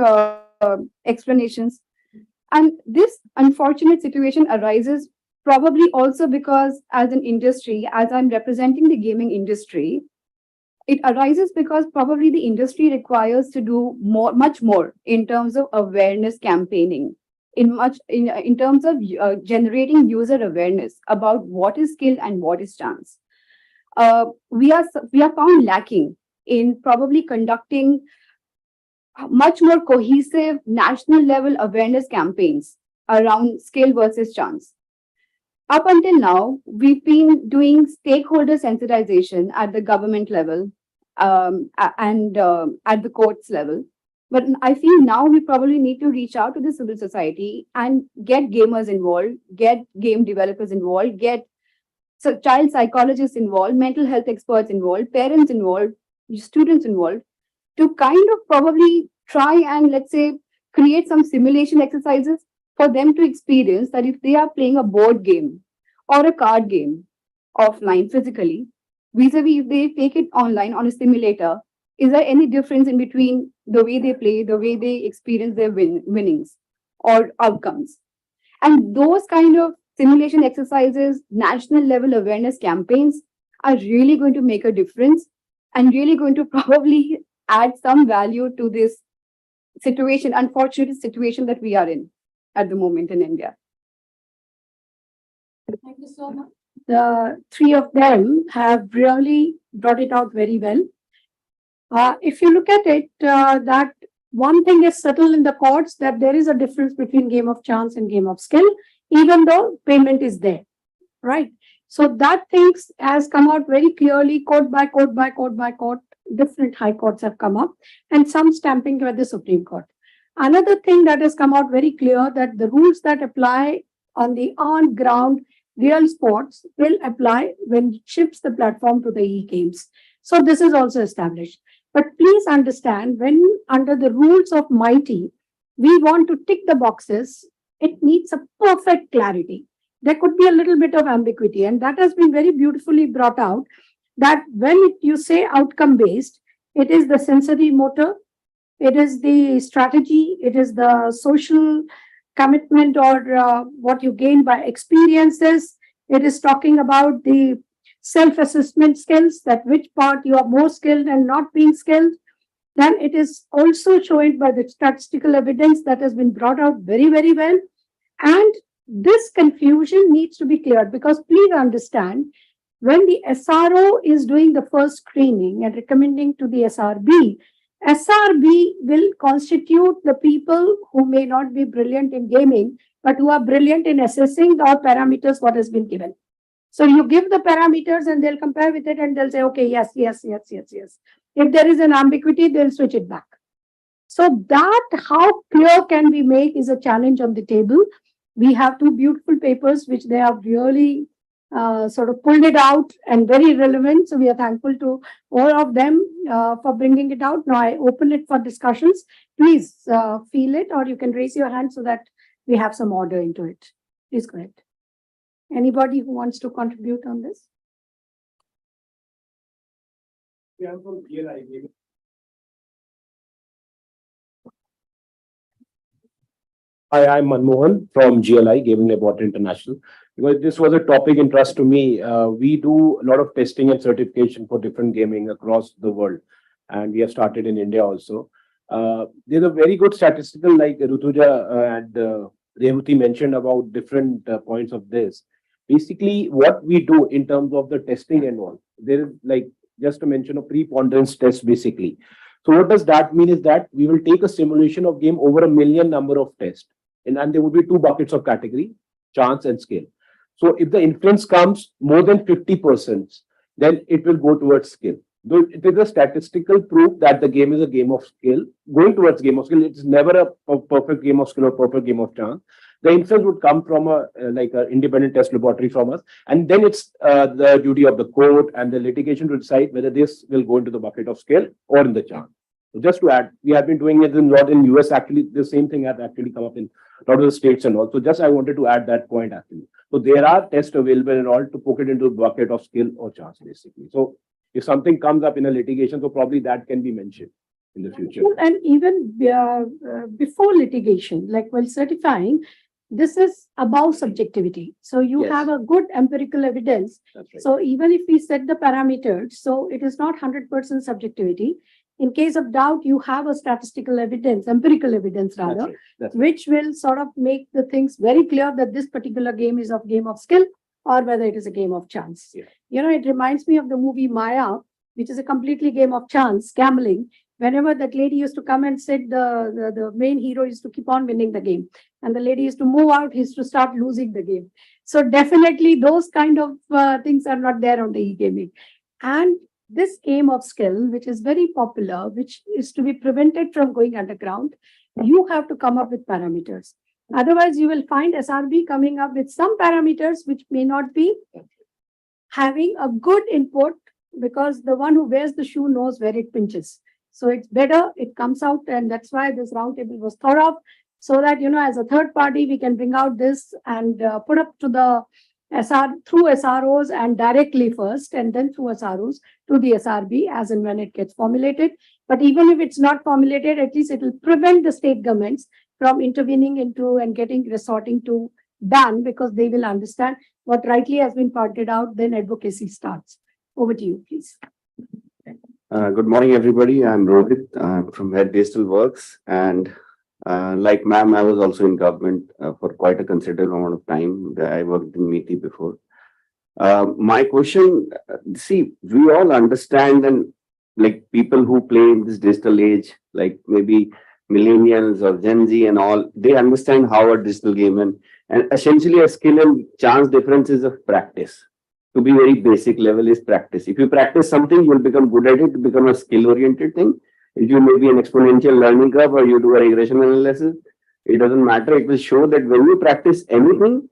[SPEAKER 8] explanations. And this unfortunate situation arises probably also because, as an industry, as I'm representing the gaming industry, it arises because probably the industry requires to do much more in terms of awareness campaigning, in terms of generating user awareness about what is skill and what is chance. We are found lacking in probably conducting much more cohesive national level awareness campaigns around skill versus chance. Up until now, we've been doing stakeholder sensitization at the government level and at the courts level. But I feel now we probably need to reach out to the civil society and get gamers involved, get game developers involved, get child psychologists involved, mental health experts involved, parents involved, students involved, to kind of probably try and, let's say, create some simulation exercises for them to experience that if they are playing a board game or a card game offline physically, vis-a-vis if they take it online on a simulator, is there any difference in between the way they play, the way they experience their winnings or outcomes? And those kind of simulation exercises, national level awareness campaigns are really going to make a difference and really going to probably add some value to this situation, unfortunate situation that we are in at the moment in India.
[SPEAKER 2] Thank you so much. The 3 of them have really brought it out very well. If you look at it, that one thing is settled in the courts, that there is a difference between game of chance and game of skill, even though payment is there, right? So that thing has come out very clearly, court by court by court by court. Different high courts have come up and some stamping by the Supreme Court. Another thing that has come out very clear, that the rules that apply on the on-ground real sports will apply when it shifts the platform to the e-games. So this is also established. But please understand, when under the rules of Mighty, we want to tick the boxes, it needs a perfect clarity. There could be a little bit of ambiguity, and that has been very beautifully brought out, that when you say outcome based, it is the sensory motor, it is the strategy, it is the social commitment or what you gain by experiences. It is talking about the self-assessment skills, that which part you are more skilled and not being skilled. Then it is also shown by the statistical evidence that has been brought out very, very well. And this confusion needs to be cleared, because please understand, when the SRO is doing the first screening and recommending to the SRB will constitute the people who may not be brilliant in gaming, but who are brilliant in assessing the parameters what has been given. So you give the parameters and they'll compare with it and they'll say, okay, yes, yes, yes, yes, yes. If there is an ambiguity, they'll switch it back. So that how clear can we make is a challenge on the table. We have 2 beautiful papers which they have really sort of pulled it out and very relevant. So we are thankful to all of them for bringing it out. Now I open it for discussions. Please feel it, or you can raise your hand so that we have some order into it. Please go ahead. Anybody who wants to contribute on this?
[SPEAKER 9] Hi, I'm Manmohan from GLI, Gaming Laboratory International. Because this was a topic interest to me. We do a lot of testing and certification for different gaming across the world. And we have started in India also. There's a very good statistical, like Rutuja and Rehuti mentioned about different points of this. Basically, what we do in terms of the testing and all, there is like just to mention a preponderance test basically. So what does that mean is that we will take a simulation of game over 1 million number of tests. And there would be 2 buckets of category, chance and skill. So if the inference comes more than 50%, then it will go towards skill. Though it is a statistical proof that the game is a game of skill, going towards game of skill, it's never a perfect game of skill or perfect game of chance. The inference would come from a like an independent test laboratory from us, and then it's the duty of the court and the litigation to decide whether this will go into the bucket of skill or in the chance. So just to add, we have been doing it in lot in US. Actually, the same thing has actually come up in a lot of the states and all. So just I wanted to add that point actually. So there are tests available and all to put it into the bucket of skill or chance basically. So if something comes up in a litigation, so probably that can be mentioned in the future.
[SPEAKER 2] And even before litigation, like while certifying, this is about subjectivity. So you
[SPEAKER 9] Yes.
[SPEAKER 2] have a good empirical evidence.
[SPEAKER 9] That's right.
[SPEAKER 2] So even if we set the parameters, so it is not 100% subjectivity. In case of doubt, you have a statistical evidence, empirical evidence
[SPEAKER 9] That's
[SPEAKER 2] rather,
[SPEAKER 9] right. That's right.
[SPEAKER 2] which will sort of make the things very clear that this particular game is a game of skill or whether it is a game of chance.
[SPEAKER 9] Yeah.
[SPEAKER 2] You know, it reminds me of the movie Maya, which is a completely game of chance, gambling. Whenever that lady used to come and sit, the main hero used to keep on winning the game. And the lady used to move out, he used to start losing the game. So definitely those kind of things are not there on the e-gaming. And this game of skill, which is very popular, which is to be prevented from going underground, you have to come up with parameters. Otherwise, you will find SRB coming up with some parameters which may not be having a good input because the one who wears the shoe knows where it pinches. So it's better, it comes out, and that's why this roundtable was thought of, so that, you know, as a third party, we can bring out this and put up to the through SROs and directly first, and then through SROs to the SRB as and when it gets formulated. But even if it's not formulated, at least it will prevent the state governments from intervening into and resorting to ban, because they will understand what rightly has been pointed out, then advocacy starts. Over to you, please.
[SPEAKER 10] Good morning, everybody. I'm Rohit from Head Digital Works, and like ma'am, I was also in government for quite a considerable amount of time. I worked in MITI before. My question, see, we all understand, and like people who play in this digital age, like maybe millennials or Gen Z and all, they understand how a digital game and essentially a skill and chance difference is of practice. To be very basic level is practice. If you practice something, you'll become good at it, become a skill-oriented thing. If you may be an exponential learning curve or you do a regression analysis, it doesn't matter. It will show that when you practice anything,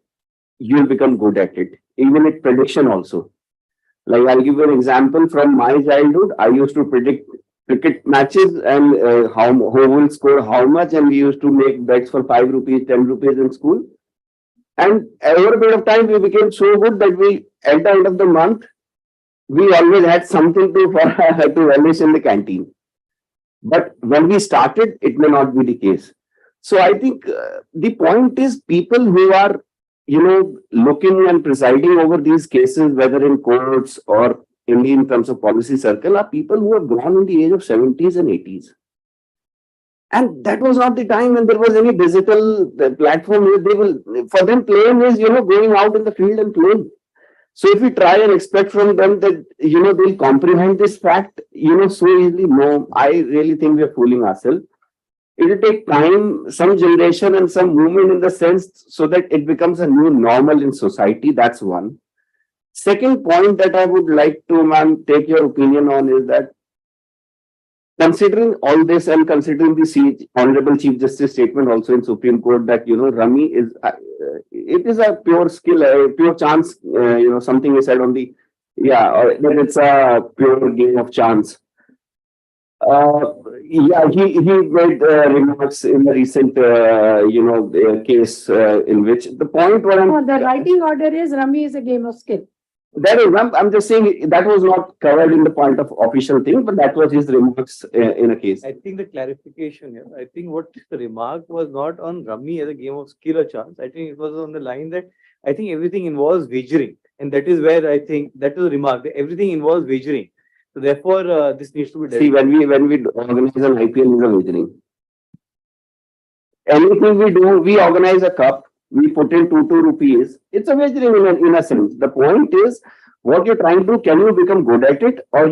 [SPEAKER 10] you'll become good at it, even at prediction also. Like I'll give you an example from my childhood. I used to predict cricket matches and who will score how much, and we used to make bets for 5 rupees, 10 rupees in school. And over a period of time, we became so good that we, at the end of the month, we always had something to relish in the canteen. But when we started, it may not be the case. So I think the point is people who are, you know, looking and presiding over these cases, whether in courts or in terms of policy circle, are people who have grown in the age of 70s and 80s. And that was not the time when there was any digital platform. They will, for them, playing is, you know, going out in the field and playing. So if we try and expect from them that, you know, they'll comprehend this fact, you know, so easily, no, I really think we're fooling ourselves. It will take time, some generation and some movement in the sense so that it becomes a new normal in society. That's one. Second point that I would like to, ma'am, take your opinion on is that considering all this and considering the Honorable Chief Justice statement also in Supreme Court that, you know, Rummy is, it is a pure skill, a pure chance, you know, something is said on the, or then it's a pure game of chance. He made remarks in the recent, case in which the point where
[SPEAKER 2] The writing order is Rummy is a game of skill.
[SPEAKER 10] That is, I'm just saying that was not covered in the point of official thing, but that was his remarks in a case.
[SPEAKER 6] I think the clarification here, I think what the remark was not on Rummy as a game of skill or chance. I think it was on the line that I think everything involves wagering. And that is where I think that is the remark, that everything involves wagering. So therefore, this needs to be done.
[SPEAKER 10] See, when we organize an IPL, is a wagering. Anything we do, we organize a cup. We put in 2 rupees. It's a wagering in a sense. The point is, what you're trying to do, can you become good at it, or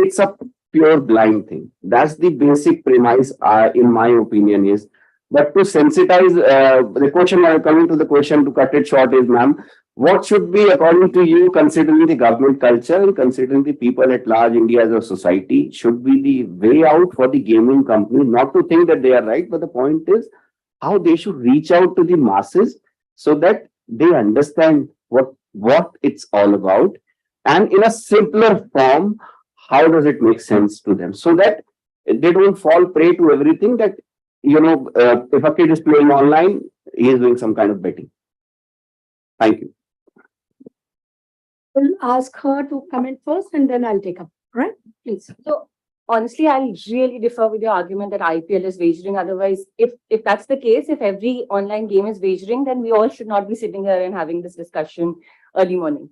[SPEAKER 10] it's a pure blind thing? That's the basic premise, in my opinion, is. But to sensitize the question, coming to the question to cut it short is, ma'am, what should be, according to you, considering the government culture and considering the people at large, India as a society, should be the way out for the gaming company? Not to think that they are right, but the point is how they should reach out to the masses so that they understand what it's all about, and in a simpler form, how does it make sense to them, so that they don't fall prey to everything that, if a kid is playing online, he is doing some kind of betting. Thank you.
[SPEAKER 2] We'll ask her to comment first and then I'll take up, right? Please.
[SPEAKER 1] So honestly, I'll really differ with your argument that IPL is wagering. Otherwise, if that's the case, if every online game is wagering, then we all should not be sitting here and having this discussion early morning.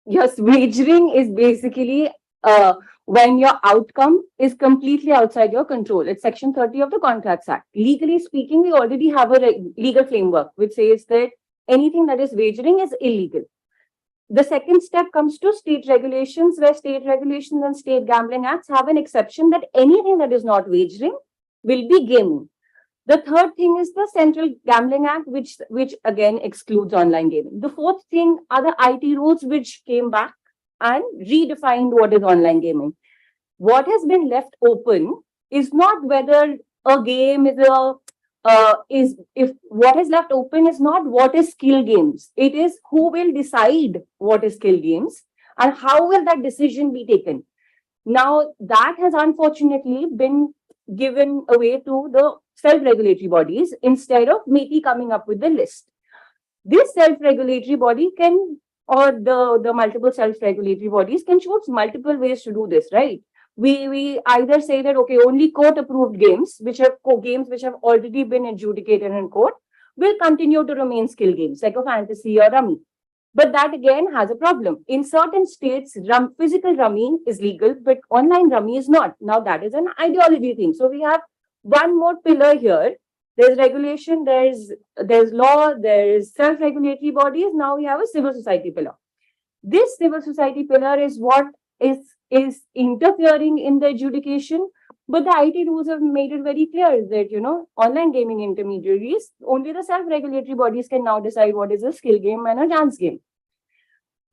[SPEAKER 1] Yes, wagering is basically when your outcome is completely outside your control. It's Section 30 of the Contracts Act. Legally speaking, we already have a legal framework which says that anything that is wagering is illegal. The second step comes to state regulations, where state regulations and state gambling acts have an exception that anything that is not wagering will be gaming. The third thing is the Central Gambling Act, which again excludes online gaming. The fourth thing are the IT rules, which came back and redefined what is online gaming. What has been left open is not whether a game is if what is left open is not what is skill games. It is who will decide what is skill games and how will that decision be taken. Now, that has unfortunately been given away to the self-regulatory bodies instead of MeitY coming up with the list. This self-regulatory body can, or the multiple self-regulatory bodies can choose multiple ways to do this, right? We either say that, okay, only court-approved games, which have already been adjudicated in court, will continue to remain skill games, like a fantasy or rummy. But that again has a problem. In certain states, physical rummy is legal, but online rummy is not. Now that is an ideology thing. So we have one more pillar here. There's regulation, there's law, there's self-regulatory bodies. Now we have a civil society pillar. This civil society pillar is what is interfering in the adjudication, but the IT rules have made it very clear that, online gaming intermediaries, only the self-regulatory bodies can now decide what is a skill game and a chance game.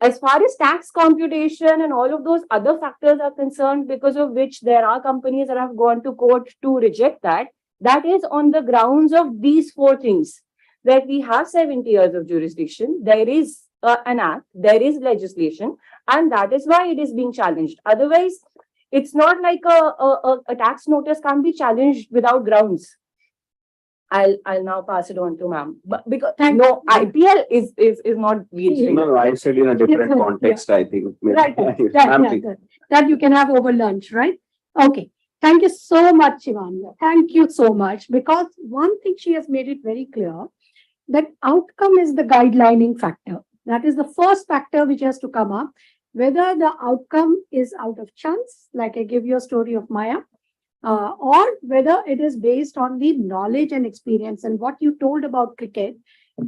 [SPEAKER 1] As far as tax computation and all of those other factors are concerned, because of which there are companies that have gone to court to reject that, that is on the grounds of these four things, that we have 70 years of jurisdiction, there is an act, there is legislation, and that is why it is being challenged. Otherwise, it's not like a tax notice can't be challenged without grounds. I'll now pass it on to ma'am. But because IPL is not wagering.
[SPEAKER 10] No, I said in a different context, I think.
[SPEAKER 2] Right. That you can have over lunch, right? Okay. Thank you so much, Shivanya. Thank you so much. Because one thing she has made it very clear, that outcome is the guidelining factor. That is the first factor which has to come up. Whether the outcome is out of chance, like I give you a story of Maya, or whether it is based on the knowledge and experience. And what you told about cricket,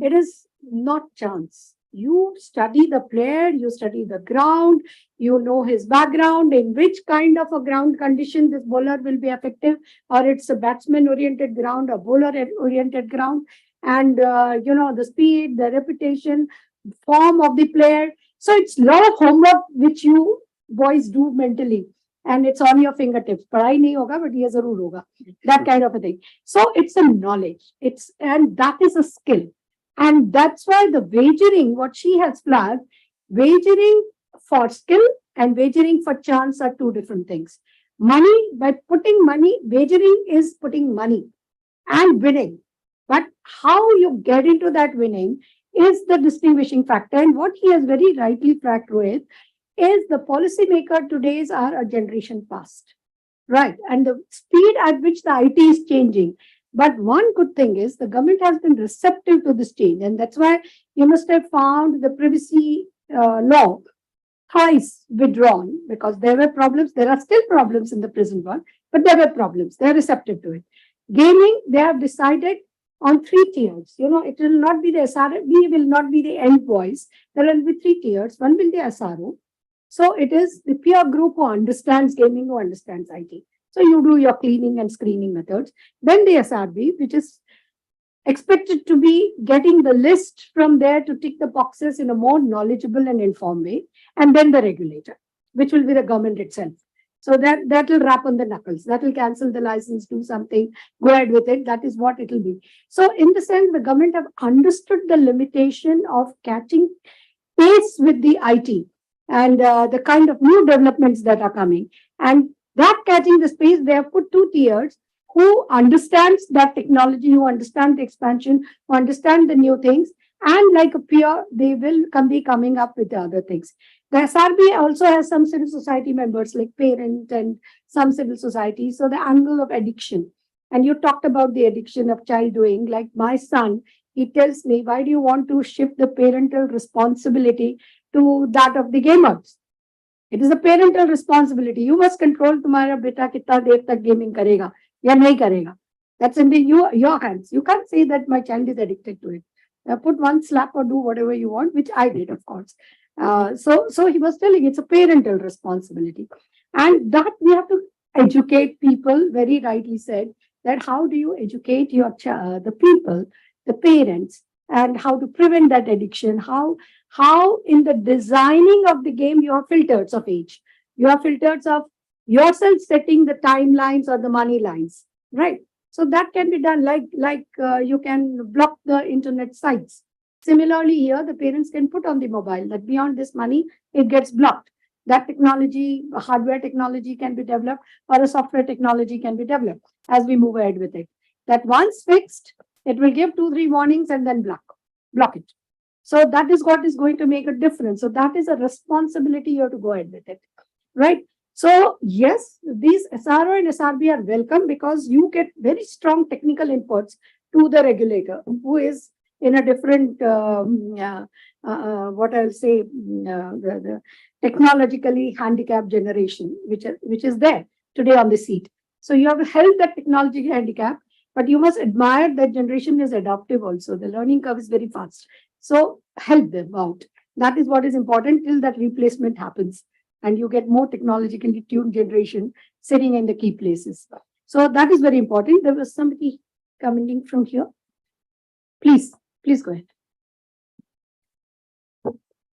[SPEAKER 2] it is not chance. You study the player, you study the ground, you know his background, in which kind of a ground condition this bowler will be effective, or it's a batsman-oriented ground, a bowler-oriented ground, and the speed, the reputation, form of the player. So it's a lot of homework which you boys do mentally, and it's on your fingertips. Padhai nahi hoga, but ye zarur hoga. That kind of a thing. So it's a knowledge. And that is a skill. And that's why the wagering, what she has flagged, wagering for skill and wagering for chance are two different things. Money, by putting money, wagering is putting money and winning. But how you get into that winning is the distinguishing factor. And what he has very rightly flagged with is the policymaker today's are a generation past, right? And the speed at which the IT is changing. But one good thing is the government has been receptive to this change. And that's why you must have found the privacy law thrice withdrawn, because there were problems. There are still problems in the present one, but there were problems. They're receptive to it. Gaming, they have decided on 3 tiers. It will not be the SRO, will not be the end voice. There will be 3 tiers. One will be SRO. So it is the peer group who understands gaming, who understands IT. So you do your cleaning and screening methods. Then the SRB, which is expected to be getting the list from there to tick the boxes in a more knowledgeable and informed way, and then the regulator, which will be the government itself. So that will rap on the knuckles, that will cancel the license, do something, go ahead with it. That is what it will be. So in the sense, the government have understood the limitation of catching pace with the IT and the kind of new developments that are coming. And that catching the space, they have put two tiers: who understands that technology, who understand the expansion, who understand the new things, and like a peer, they will be coming up with the other things. The SRB also has some civil society members like parent and some civil society. So the angle of addiction, and you talked about the addiction of child doing, like my son, he tells me, why do you want to shift the parental responsibility to that of the gamers? It is a parental responsibility. You must control तुम्हारा बेटा कितना देर तक gaming करेगा या नहीं करेगा. That's in your hands. You can't say that my child is addicted to it. Put one slap or do whatever you want, which I did, of course. So he was telling it's a parental responsibility, and that we have to educate people. Very rightly said that how do you educate your the people, the parents, and how to prevent that addiction? How in the designing of the game you have filters of age, you have filters of yourself setting the timelines or the money lines, right? So that can be done like you can block the internet sites. Similarly, here the parents can put on the mobile that beyond this money, it gets blocked. That technology, hardware technology can be developed, or a software technology can be developed as we move ahead with it. That once fixed, it will give 2-3 warnings and then block it. So that is what is going to make a difference. So that is a responsibility you have to go ahead with it, right? So yes, these SRO and SRB are welcome because you get very strong technical inputs to the regulator, who is in a different, what I'll say, the technologically handicapped generation, which is there today on the seat. So you have to help that technology handicap, but you must admire that generation is adaptive also. The learning curve is very fast. So help them out. That is what is important till that replacement happens and you get more technologically tuned generation sitting in the key places. So that is very important. There was somebody coming from here. Please go ahead.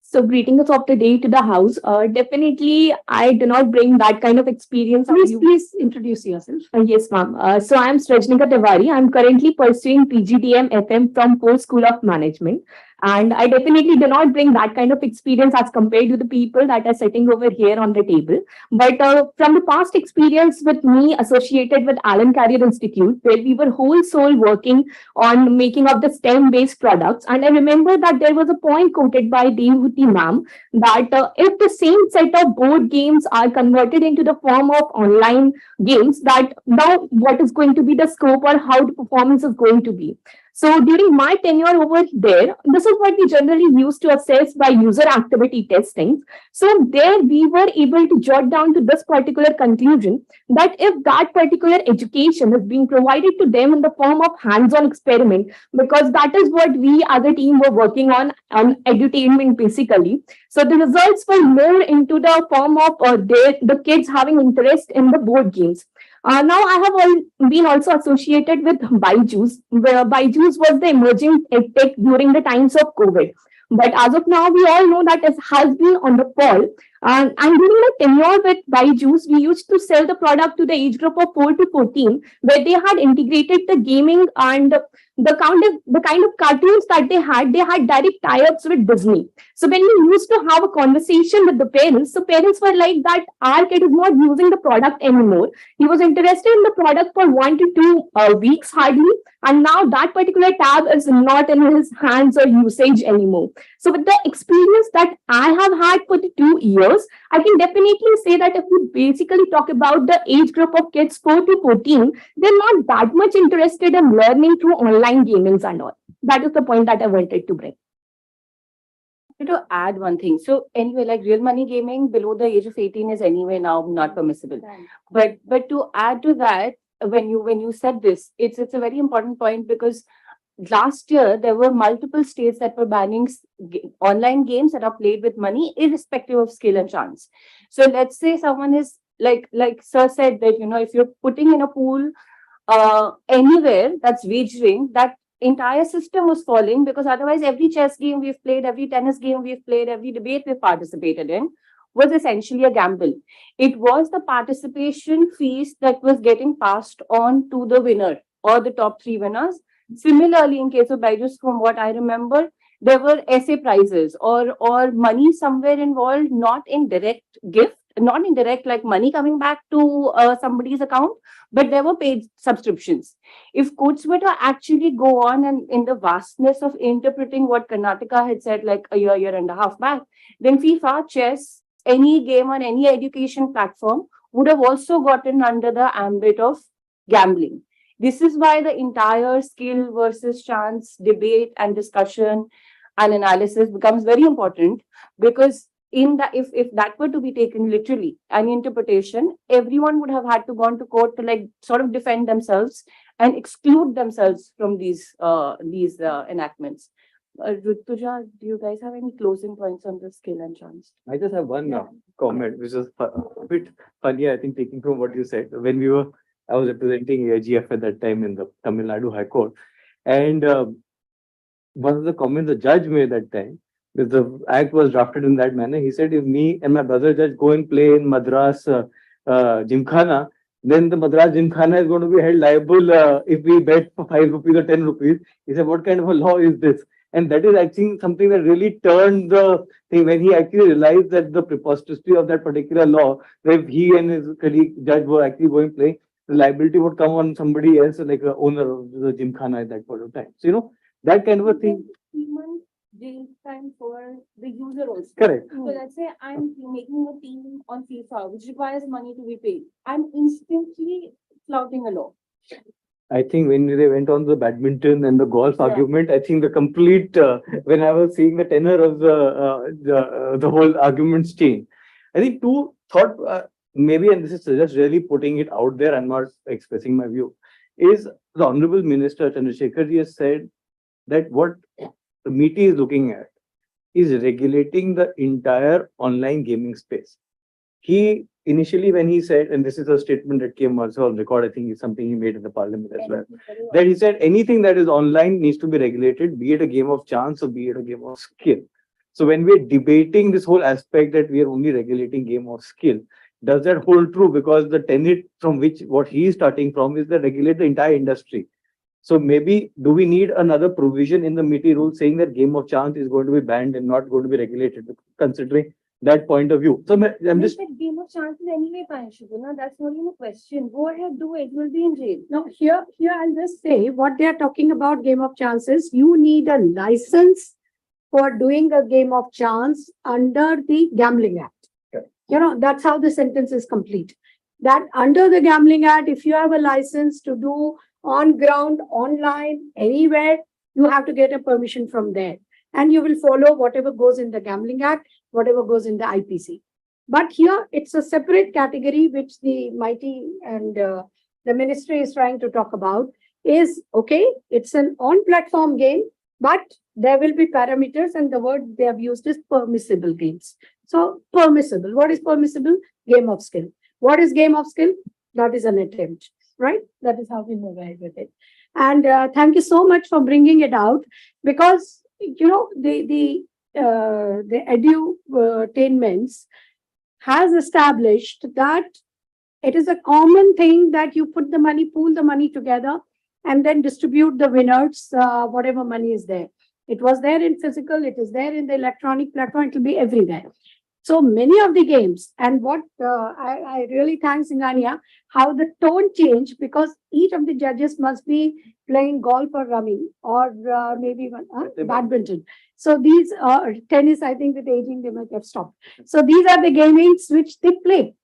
[SPEAKER 11] So greetings of the day to the house. Definitely, I do not bring that kind of experience.
[SPEAKER 2] Please introduce yourself.
[SPEAKER 11] Yes, ma'am. So I'm Srajnika Tiwari. I'm currently pursuing PGDM FM from Post School of Management. And I definitely do not bring that kind of experience as compared to the people that are sitting over here on the table. But from the past experience with me associated with Allen Carrier Institute, where we were whole soul working on making of the STEM-based products. And I remember that there was a point quoted by Devhuti ma'am that if the same set of board games are converted into the form of online games, that now what is going to be the scope or how the performance is going to be. So during my tenure over there, this is what we generally used to assess by user activity testing. So there we were able to jot down to this particular conclusion that if that particular education is being provided to them in the form of hands-on experiment, because that is what we as a team were working on edutainment basically. So the results were more into the form of the kids having interest in the board games. Now I have been also associated with Byju's, where Byju's was the emerging tech during the times of COVID. But as of now, we all know that it has been on the fall. And during the tenure with Byju's, we used to sell the product to the age group of 4 to 14, where they had integrated the gaming and the kind of cartoons that they had direct tie-ups with Disney. So when we used to have a conversation with the parents, the parents were like that our kid is not using the product anymore. He was interested in the product for 1 to 2 weeks hardly. And now that particular tab is not in his hands or usage anymore. So with the experience that I have had for the 2 years, I can definitely say that if we basically talk about the age group of kids 4 to 14, they're not that much interested in learning through online gamings and all. That is the point that I wanted to bring.
[SPEAKER 1] To add one thing. So anyway, like real money gaming below the age of 18 is anyway now not permissible. Right. But to add to that, when you said this, it's a very important point because last year there were multiple states that were banning online games that are played with money, irrespective of skill and chance. So let's say someone is like Sir said that if you're putting in a pool anywhere that's wagering, that
[SPEAKER 11] entire system was falling, because otherwise every chess game we've played, every tennis game we've played, every debate we've participated in was essentially a gamble. It was the participation fees that was getting passed on to the winner or the top three winners. Similarly, in case of Byju's, from what I remember, there were essay prizes or money somewhere involved, not in direct gift, not in direct like money coming back to somebody's account, but there were paid subscriptions. If courts were to actually go on and in the vastness of interpreting what Karnataka had said like a year and a half back, then FIFA, chess, any game on any education platform would have also gotten under the ambit of gambling. This is why the entire skill versus chance debate and discussion and analysis becomes very important, because in the if that were to be taken literally, an interpretation, everyone would have had to gone to court to like sort of defend themselves and exclude themselves from these enactments. Rutuja, do you guys have any closing points on the skill and chance?
[SPEAKER 6] I just have one comment, which is a bit funny, I think, taking from what you said. I was representing AIGF at that time in the Tamil Nadu High Court. And one of the comments the judge made that time, because the act was drafted in that manner, he said, if me and my brother judge go and play in Madras Gymkhana, then the Madras Gymkhana is going to be held liable if we bet for 5 rupees or 10 rupees. He said, what kind of a law is this? And that is actually something that really turned the thing when he actually realized that the preposterity of that particular law, where he and his colleague judge were actually going play, the liability would come on somebody else, like the owner of the Gymkhana at that point of time. So, that kind of a thing.
[SPEAKER 11] Jail time for the user also.
[SPEAKER 6] Correct.
[SPEAKER 11] So let's say I'm making a team on FIFA, which requires money to be paid. I'm instantly flouting a law.
[SPEAKER 6] I think when they went on the badminton and the golf argument, I think the complete, when I was seeing the tenor of the whole arguments change. I think two thought, maybe, and this is just really putting it out there, I'm not expressing my view, is the Honorable Minister Chandrasekhar ji has said that what the MeitY is looking at is regulating the entire online gaming space. He initially, when he said, and this is a statement that came also on record, I think it's something he made in the parliament as well, that he said anything that is online needs to be regulated, be it a game of chance or be it a game of skill. So when we're debating this whole aspect that we are only regulating game of skill, does that hold true? Because the tenet from which what he is starting from is to regulate the entire industry. So maybe do we need another provision in the MeitY rule saying that game of chance is going to be banned and not going to be regulated, considering that point of view? So I'm just
[SPEAKER 11] game of chances anyway, Panshubuna. That's not even a question. Go ahead, do it. You'll be in jail.
[SPEAKER 2] No, here I'll just say what they are talking about game of chances. You need a license for doing a game of chance under the Gambling Act. That's how the sentence is complete. That under the Gambling Act, if you have a license to do on ground, online, anywhere, you have to get a permission from there. And you will follow whatever goes in the Gambling Act, whatever goes in the IPC. But here, it's a separate category which the MeitY and the ministry is trying to talk about is, okay, it's an on-platform game, but there will be parameters, and the word they have used is permissible games. So permissible. What is permissible? Game of skill. What is game of skill? That is an attempt, right? That is how we move ahead with it. And thank you so much for bringing it out, because the edutainments has established that it is a common thing that you put the money, pool the money together, and then distribute the winners, whatever money is there. It was there in physical, it is there in the electronic platform, it will be everywhere. So many of the games, and what I really thank Singhania, how the tone changed, because each of the judges must be playing golf or rummy or maybe badminton. So these tennis, I think with aging, they might have stopped. So these are the gamings which they play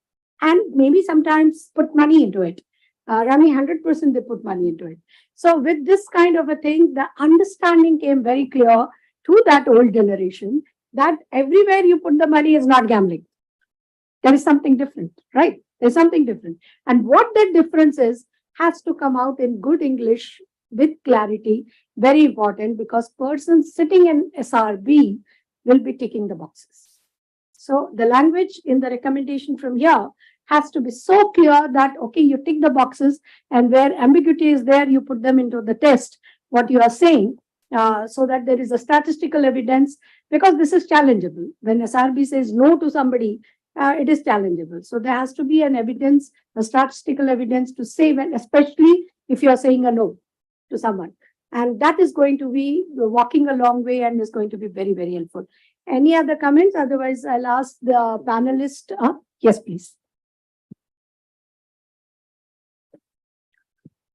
[SPEAKER 2] and maybe sometimes put money into it. Rummy, 100% they put money into it. So with this kind of a thing, the understanding came very clear to that old generation that everywhere you put the money is not gambling. There is something different, right? There's something different. And what that difference is has to come out in good English with clarity. Very important, because persons sitting in SRB will be ticking the boxes. So the language in the recommendation from here has to be so clear that, okay, you tick the boxes, and where ambiguity is there, you put them into the test what you are saying, so that there is a statistical evidence, because this is challengeable. When SRB says no to somebody, it is challengeable. So there has to be an evidence, a statistical evidence to say when, especially if you are saying a no to someone. And that is going to be walking a long way and is going to be very, very helpful. Any other comments? Otherwise, I'll ask the panelist. Yes, please.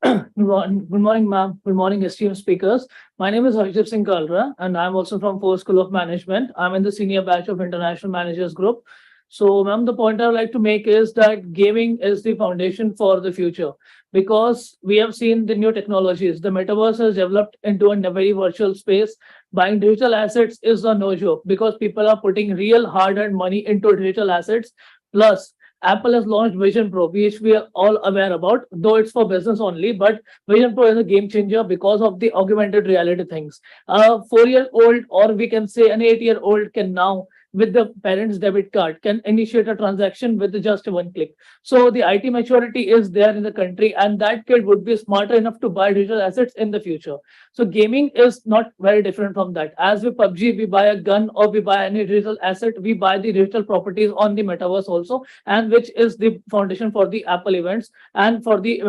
[SPEAKER 12] Good morning, ma'am. Good morning, esteemed speakers. My name is Harshdeep Singh Kalra, and I'm also from Ford School of Management. I'm in the senior batch of International Managers Group. So, ma'am, the point I would like to make is that gaming is the foundation for the future, because we have seen the new technologies. The metaverse has developed into a very virtual space. Buying digital assets is a no joke, because people are putting real hard-earned money into digital assets. Plus, Apple has launched Vision Pro, which we are all aware about, though it's for business only. But Vision Pro is a game changer because of the augmented reality things. A 4-year-old, or we can say an 8-year-old, can now, with the parent's debit card, can initiate a transaction with just one click. So the IT maturity is there in the country, and that kid would be smarter enough to buy digital assets in the future. So gaming is not very different from that. As with PUBG, we buy a gun or we buy any digital asset, we buy the digital properties on the metaverse also, and which is the foundation for the Apple events and for the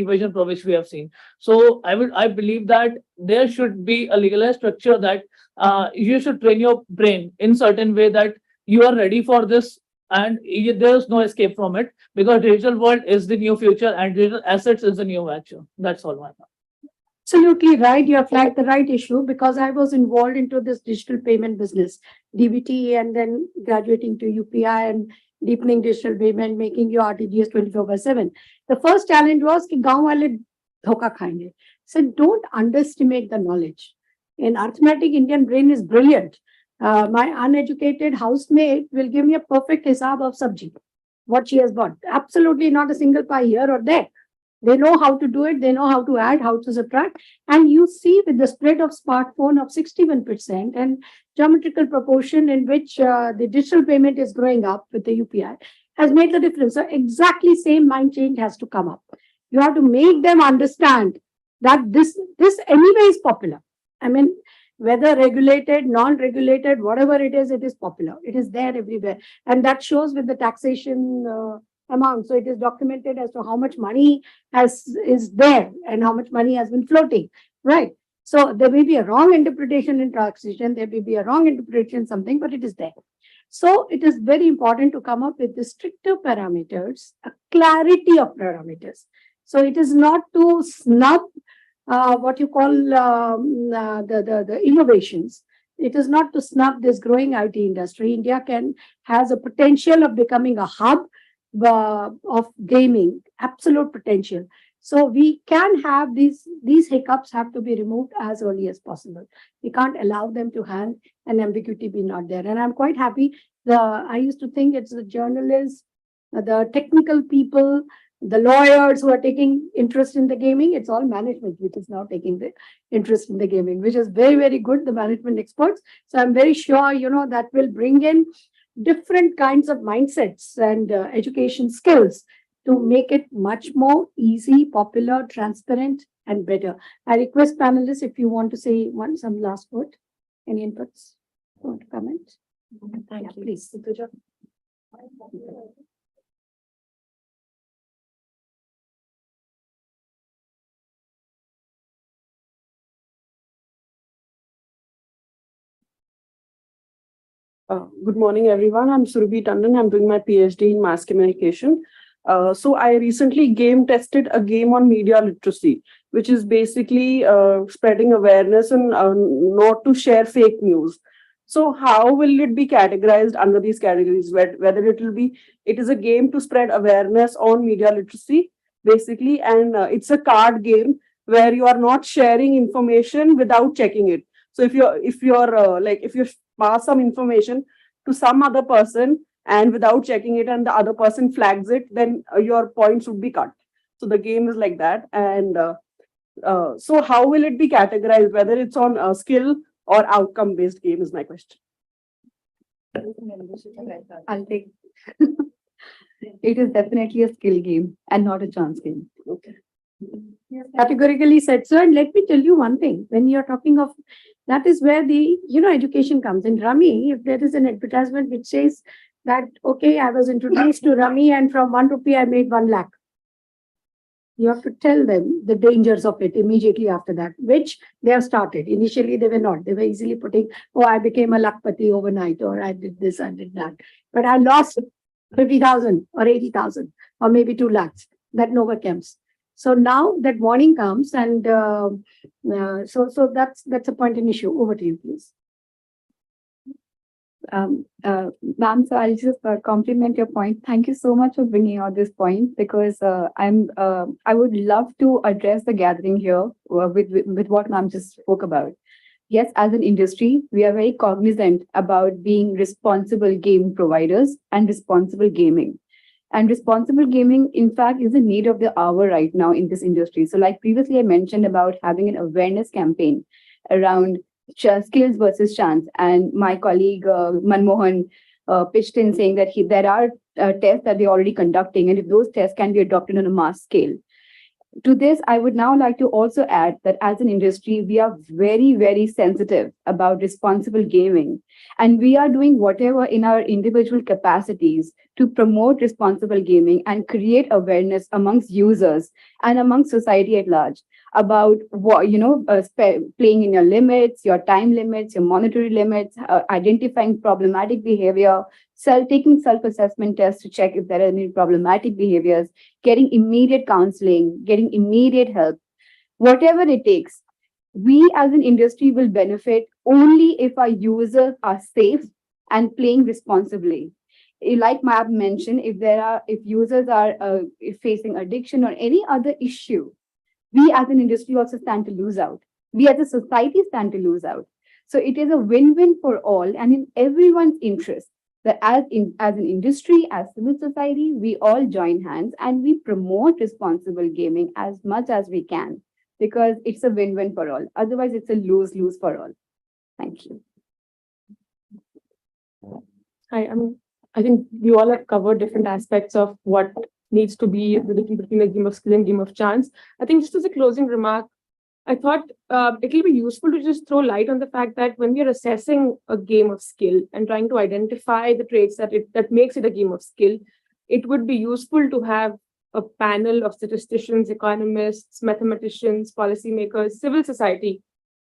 [SPEAKER 12] Vision Pro which we have seen. So I believe that there should be a legalized structure that you should train your brain in certain way that you are ready for this, and there's no escape from it, because digital world is the new future and digital assets is the new future. That's all, ma'am.
[SPEAKER 2] Absolutely right. You have flagged the right issue, because I was involved into this digital payment business, DBT, and then graduating to UPI and deepening digital payment, making your RTGS 24/7. The first challenge was कि गांव वाले धोखा खाएंगे. So don't underestimate the knowledge. In arithmetic, Indian brain is brilliant. My uneducated housemaid will give me a perfect hisab of sabji, what she has bought. Absolutely not a single pie here or there. They know how to do it. They know how to add, how to subtract. And you see with the spread of smartphone of 61% and geometrical proportion in which the digital payment is growing up with the UPI has made the difference. So exactly same mind change has to come up. You have to make them understand that this anyway is popular. I mean, whether regulated, non-regulated, whatever it is popular. It is there everywhere. And that shows with the taxation amount. So it is documented as to how much money is there and how much money has been floating, right? So there may be a wrong interpretation in taxation, there may be a wrong interpretation in something, but it is there. So it is very important to come up with the stricter parameters, a clarity of parameters. So it is not to snub what you call the innovations. It is not to snub this growing IT industry. India has a potential of becoming a hub of gaming, absolute potential. So we can have these hiccups have to be removed as early as possible. We can't allow them to hang and ambiguity be not there. And I'm quite happy. I used to think it's the journalists, the technical people, the lawyers who are taking interest in the gaming. It's all management which is now taking the interest in the gaming, which is very, very good, the management experts. So I'm very sure, that will bring in different kinds of mindsets and education skills to make it much more easy, popular, transparent, and better. I request panelists, if you want to say some last word, any inputs, want to comment?
[SPEAKER 11] Thank you.
[SPEAKER 2] Please.
[SPEAKER 7] Good morning, everyone. I'm Surabhi Tandon. I'm doing my PhD in mass communication. So I recently game tested a game on media literacy, which is basically spreading awareness and not to share fake news. So how will it be categorized under these categories? Whether it is a game to spread awareness on media literacy, basically, and it's a card game where you are not sharing information without checking it. So if you pass some information to some other person and without checking it, and the other person flags it, then your points would be cut. So the game is like that. And so how will it be categorized? Whether it's on skill or outcome based game is my question.
[SPEAKER 8] I'll take. It is definitely a skill game and not a chance game.
[SPEAKER 7] Okay.
[SPEAKER 2] Categorically said so. And let me tell you one thing, when you're talking of, that is where the, education comes in. Rummy, if there is an advertisement which says that, okay, I was introduced to Rummy and from 1 rupee I made 1 lakh. You have to tell them the dangers of it immediately after that, which they have started. Initially, they were not. They were easily putting, oh, I became a lakpati overnight, or I did this, I did that. But I lost 50,000 or 80,000 or maybe 2 lakhs. That never comes. So now that warning comes, and so that's a point in issue. Over to you, please.
[SPEAKER 8] Ma'am, so I'll just compliment your point. Thank you so much for bringing out this point, because I would love to address the gathering here with what ma'am just spoke about. Yes, as an industry, we are very cognizant about being responsible game providers and responsible gaming. And responsible gaming, in fact, is a need of the hour right now in this industry. So like previously I mentioned about having an awareness campaign around skills versus chance. And my colleague Manmohan pitched in saying that there are tests that they're already conducting, and if those tests can be adopted on a mass scale. To this, I would now like to also add that as an industry, we are very, very sensitive about responsible gaming. And we are doing whatever in our individual capacities to promote responsible gaming and create awareness amongst users and amongst society at large about what, playing in your limits, your time limits, your monetary limits, identifying problematic behavior, taking self-assessment tests to check if there are any problematic behaviors, getting immediate counseling, getting immediate help, whatever it takes. We as an industry will benefit only if our users are safe and playing responsibly. Like Mab mentioned, if users are facing addiction or any other issue, we as an industry also stand to lose out. We as a society stand to lose out. So it is a win-win for all and in everyone's interest that as an industry, as civil society, we all join hands and we promote responsible gaming as much as we can, because it's a win-win for all. Otherwise, it's a lose-lose for all. Thank you.
[SPEAKER 7] I think you all have covered different aspects of what needs to be the difference between a game of skill and game of chance. I think just as a closing remark, I thought it'll be useful to just throw light on the fact that when we are assessing a game of skill and trying to identify the traits that makes it a game of skill, it would be useful to have a panel of statisticians, economists, mathematicians, policymakers, civil society,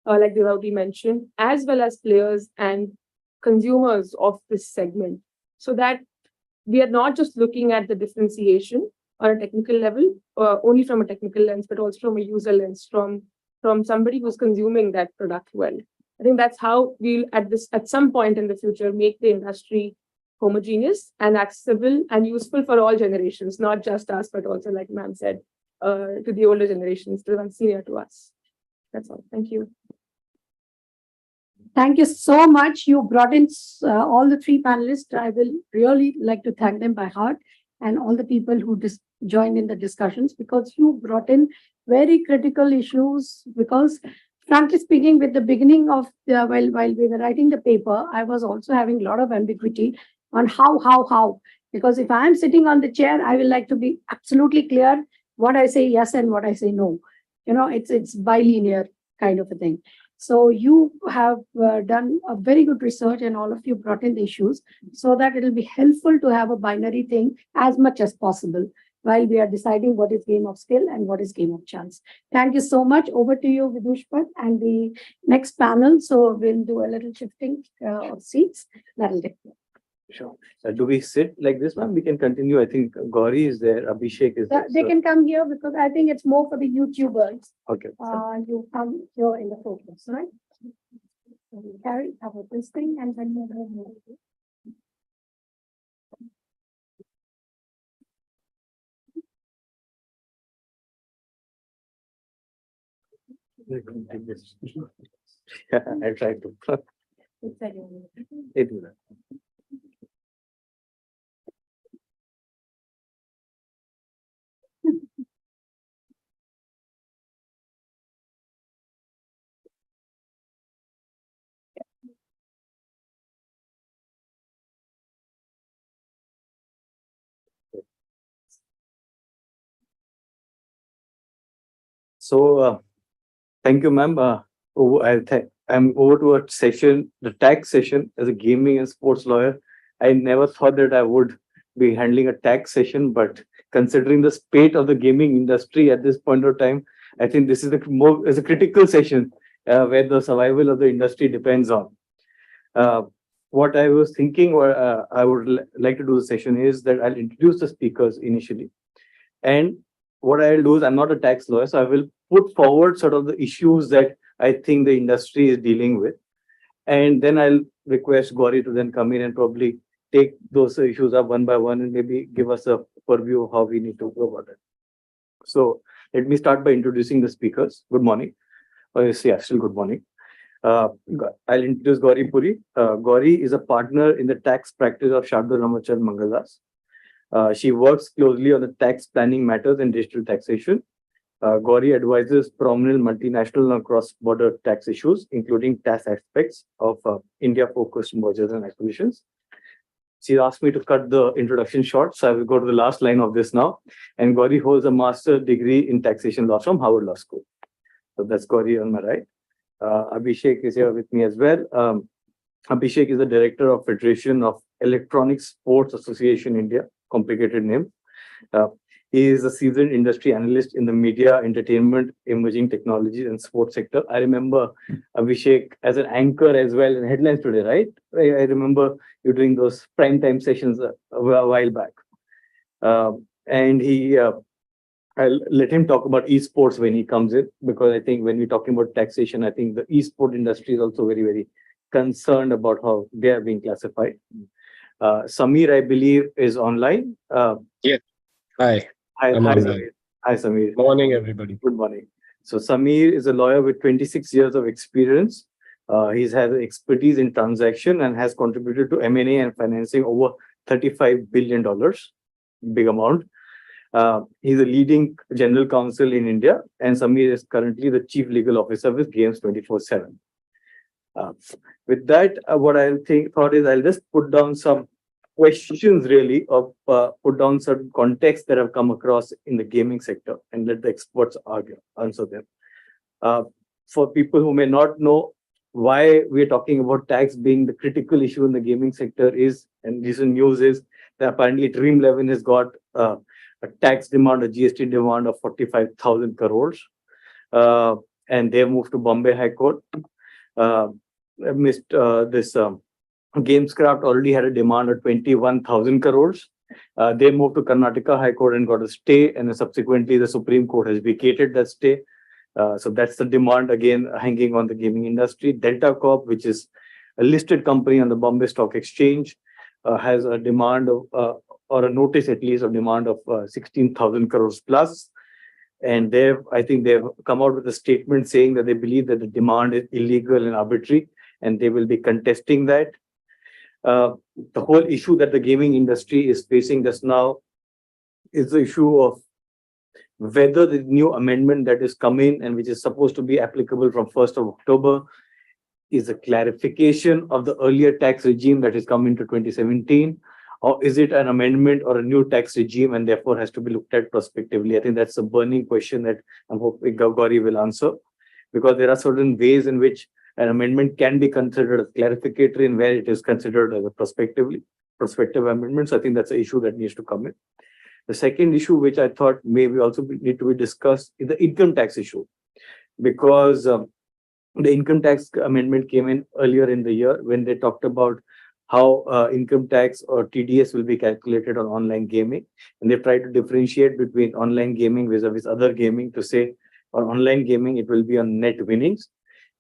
[SPEAKER 7] like Devavati mentioned, as well as players and consumers of this segment, so that we are not just looking at the differentiation on a technical level, only from a technical lens, but also from a user lens, from somebody who's consuming that product well. I think that's how we'll at some point in the future make the industry homogeneous and accessible and useful for all generations, not just us, but also, like ma'am said, to the older generations, to the ones senior to us. That's all. Thank you.
[SPEAKER 2] Thank you so much. You brought in all the 3 panelists. I will really like to thank them by heart, and all the people who joined in the discussions, because you brought in very critical issues. Because frankly speaking, with the beginning of while we were writing the paper, I was also having a lot of ambiguity on how. Because if I am sitting on the chair, I will like to be absolutely clear what I say yes and what I say no. It's bilinear kind of a thing. So you have done a very good research, and all of you brought in the issues so that it will be helpful to have a binary thing as much as possible while we are deciding what is game of skill and what is game of chance. Thank you so much. Over to you, Vidushpat, and the next panel. So we'll do a little shifting of seats. That'll take place.
[SPEAKER 6] Sure. Do we sit like this, ma'am? We can continue. I think Gauri is there. Abhishek is there.
[SPEAKER 2] They can come here because I think it's more for the YouTubers.
[SPEAKER 6] Okay.
[SPEAKER 2] You come here in the focus, right? So we carry our this thing and then we'll move.
[SPEAKER 6] Yeah, I tried to. It will. Thank you, ma'am. I'm over to a session, the tax session. As a gaming and sports lawyer, I never thought that I would be handling a tax session, but considering the state of the gaming industry at this point of time, I think this is is a critical session where the survival of the industry depends on. What I was thinking, or I would like to do the session is that I'll introduce the speakers initially. And what I'll do is, I'm not a tax lawyer, so I will put forward sort of the issues that I think the industry is dealing with. And then I'll request Gauri to then come in and probably take those issues up one by one and maybe give us a purview of how we need to go about it. So let me start by introducing the speakers. Good morning. Still good morning. I'll introduce Gauri Puri. Gauri is a partner in the tax practice of Shardul Ramachand Mangalas. She works closely on the tax planning matters and digital taxation. Gauri advises prominent multinational and cross-border tax issues, including tax aspects of India-focused mergers and acquisitions. She asked me to cut the introduction short, so I will go to the last line of this now. And Gauri holds a master's degree in taxation law from Harvard Law School. So that's Gauri on my right. Abhishek is here with me as well. Abhishek is the director of Federation of Electronic Sports Association India, complicated name. He is a seasoned industry analyst in the media, entertainment, emerging technologies, and sports sector. I remember Abhishek as an anchor as well in Headlines Today, right? I remember you doing those primetime sessions a while back. And I'll let him talk about esports when he comes in, because I think when we're talking about taxation, I think the esport industry is also very, very concerned about how they are being classified. Samir, I believe, is online.
[SPEAKER 13] Yes. Hi.
[SPEAKER 6] Hi, Samir. Hi, Samir.
[SPEAKER 13] Morning, everybody.
[SPEAKER 6] Good morning. So Samir is a lawyer with 26 years of experience. He's had expertise in transaction and has contributed to M&A and financing over $35 billion, big amount. He's a leading general counsel in India, and Samir is currently the chief legal officer with Games 24/7. With that, what thought is I'll just put down some questions really, of put down certain contexts that have come across in the gaming sector and let the experts answer them. For people who may not know why we're talking about tax being the critical issue in the gaming sector is, and recent news is that apparently Dream11 has got a tax demand, a GST demand of 45,000 crores. And they moved to Bombay High Court. Gamescraft already had a demand of 21,000 crores. They moved to Karnataka High Court and got a stay, and then subsequently the Supreme Court has vacated that stay. So that's the demand again hanging on the gaming industry. Delta Corp, which is a listed company on the Bombay Stock Exchange, has a demand of, or a notice at least of demand of 16,000 crores plus. And I think they've come out with a statement saying that they believe that the demand is illegal and arbitrary, and they will be contesting that. The whole issue that the gaming industry is facing just now is the issue of whether the new amendment that is coming and which is supposed to be applicable from 1st of October is a clarification of the earlier tax regime that is coming to 2017, or is it an amendment or a new tax regime and therefore has to be looked at prospectively? I think that's a burning question that I'm hoping Gauri will answer, because there are certain ways in which an amendment can be considered as clarificatory and where it is considered as a prospective amendment. So I think that's an issue that needs to come in. The second issue, which I thought maybe also need to be discussed, is the income tax issue, because the income tax amendment came in earlier in the year when they talked about how income tax or TDS will be calculated on online gaming. And they tried to differentiate between online gaming vis-a-vis other gaming to say on online gaming, it will be on net winnings.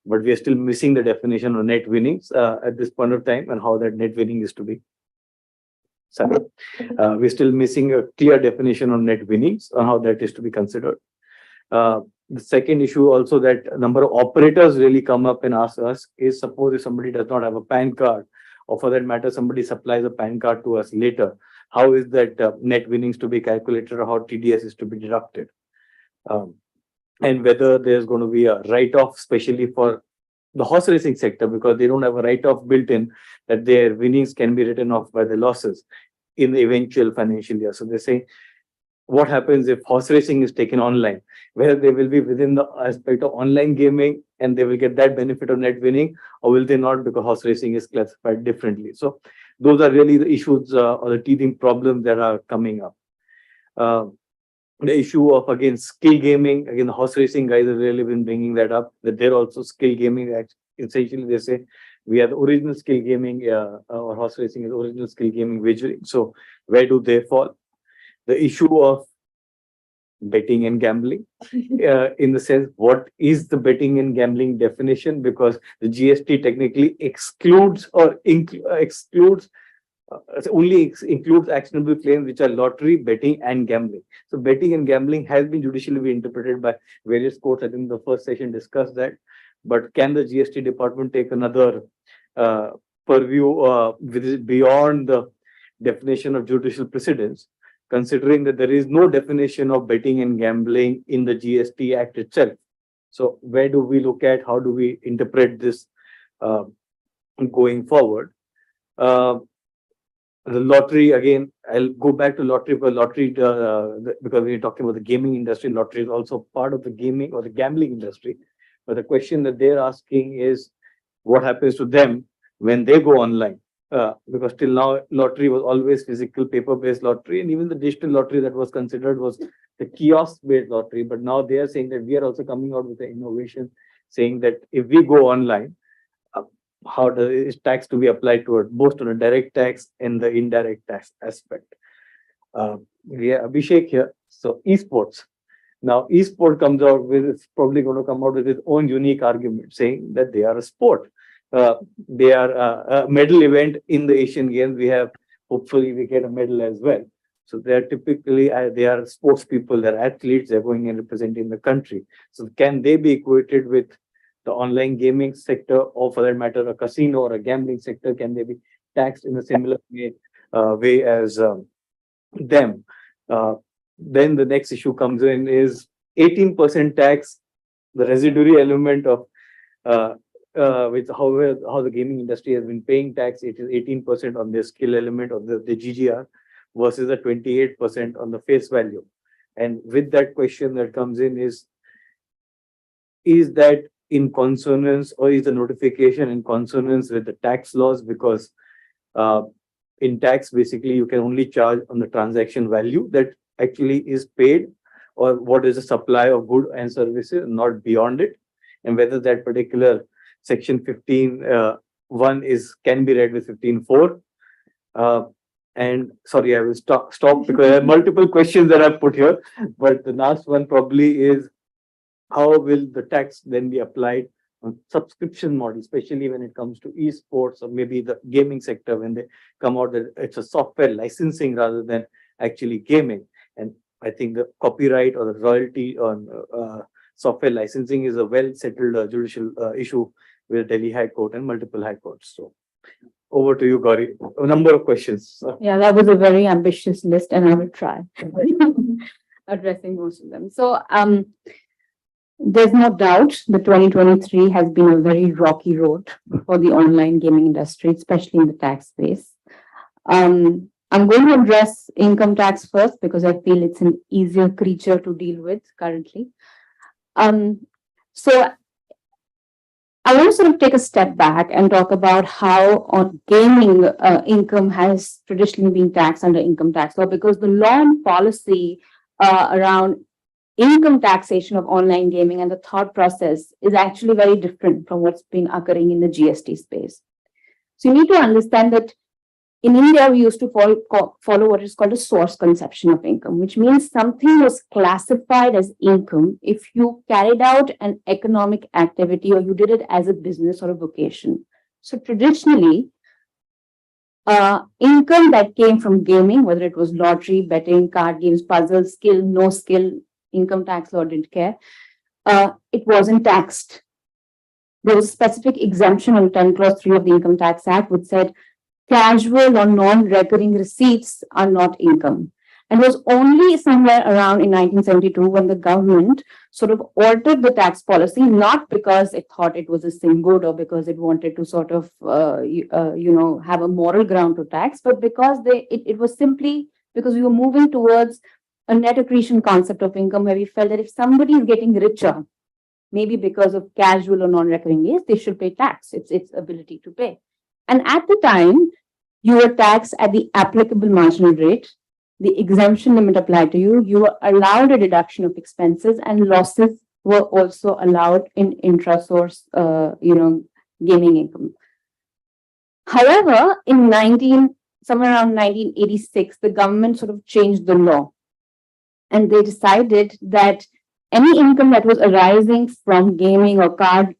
[SPEAKER 6] But we are still missing the definition of net winnings at this point of time and how that net winning is to be. We're still missing a clear definition of net winnings on how that is to be considered. The second issue also that a number of operators really come up and ask us is, suppose if somebody does not have a PAN card, or for that matter, somebody supplies a PAN card to us later, how is that net winnings to be calculated, or how TDS is to be deducted? And whether there's going to be a write-off, especially for the horse racing sector, because they don't have a write-off built in, that their winnings can be written off by the losses in the eventual financial year. So they say what happens if horse racing is taken online, whether they will be within the aspect of online gaming and they will get that benefit of net winning, or will they not, because horse racing is classified differently. So those are really the issues or the teething problems that are coming up. The issue of, again, skill gaming, again, the horse racing guys have really been bringing that up, that they're also skill gaming. Essentially, they say we are the original skill gaming, or horse racing is original skill gaming wagering. So where do they fall? The issue of betting and gambling, in the sense, what is the betting and gambling definition? Because the GST technically excludes or excludes only includes actionable claims which are lottery, betting, and gambling. So betting and gambling has been judicially been interpreted by various courts. I think the first session discussed that. But can the GST department take another purview beyond the definition of judicial precedents, considering that there is no definition of betting and gambling in the GST Act itself? So where do we look at? How do we interpret this going forward? The lottery, again, I'll go back to lottery, because lottery, because we're talking about the gaming industry, lottery is also part of the gaming or the gambling industry. But the question that they're asking is, what happens to them when they go online? Because till now, lottery was always physical, paper-based lottery, and even the digital lottery that was considered was the kiosk-based lottery. But now they are saying that we are also coming out with an innovation, saying that if we go online, how is tax to be applied to it, both on a direct tax and the indirect tax aspect. We have Abhishek here. So esports. Now esport comes out with, it's probably going to come out with its own unique argument, saying that they are a sport. They are a medal event in the Asian Games. We have, hopefully we get a medal as well. So they are typically, they are sports people, they're athletes, they're going and representing the country. So can they be equated with the online gaming sector, or for that matter, a casino or a gambling sector? Can they be taxed in a similar way as them? Then the next issue comes in is 18% tax, the residuary element of with how the gaming industry has been paying tax. It is 18% on the skill element of the GGR versus the 28% on the face value. And with that question that comes in is that in consonance, or is the notification in consonance with the tax laws? Because in tax, basically, you can only charge on the transaction value that actually is paid, or what is the supply of goods and services, not beyond it. And whether that particular section 15(1) can be read with 15(4). And sorry, I will stop because there are multiple questions that I've put here. But the last one probably is, how will the tax then be applied on subscription model, especially when it comes to esports or maybe the gaming sector, when they come out that it's a software licensing rather than actually gaming? And I think the copyright or the royalty on software licensing is a well-settled judicial issue with Delhi High Court and multiple high courts. So over to you, Gauri. A number of questions.
[SPEAKER 1] Yeah, that was a very ambitious list, and I will try addressing most of them. So, there's no doubt that 2023 has been a very rocky road for the online gaming industry, especially in the tax space. I'm going to address income tax first because I feel it's an easier creature to deal with currently. So I want to sort of take a step back and talk about how on gaming income has traditionally been taxed under income tax law, because the law and policy around income taxation of online gaming and the thought process is actually very different from what's been occurring in the GST space. So you need to understand that in India, we used to follow what is called a source conception of income, which means something was classified as income if you carried out an economic activity or you did it as a business or a vocation. So traditionally, income that came from gaming, whether it was lottery, betting, card games, puzzles, skill, no skill, income tax law didn't care, it wasn't taxed. There was a specific exemption on 10 clause 3 of the Income Tax Act, which said casual or non-recurring receipts are not income. And it was only somewhere around in 1972 when the government sort of altered the tax policy, not because it thought it was a sin good or because it wanted to sort of, have a moral ground to tax, but because it was simply because we were moving towards a net accretion concept of income where we felt that if somebody is getting richer, maybe because of casual or non-recurring gains, they should pay tax. It's its ability to pay. And at the time, you were taxed at the applicable marginal rate. The exemption limit applied to you. You were allowed a deduction of expenses, and losses were also allowed in intra-source, gaming income. However, somewhere around 1986, the government sort of changed the law, and they decided that any income that was arising from gaming or card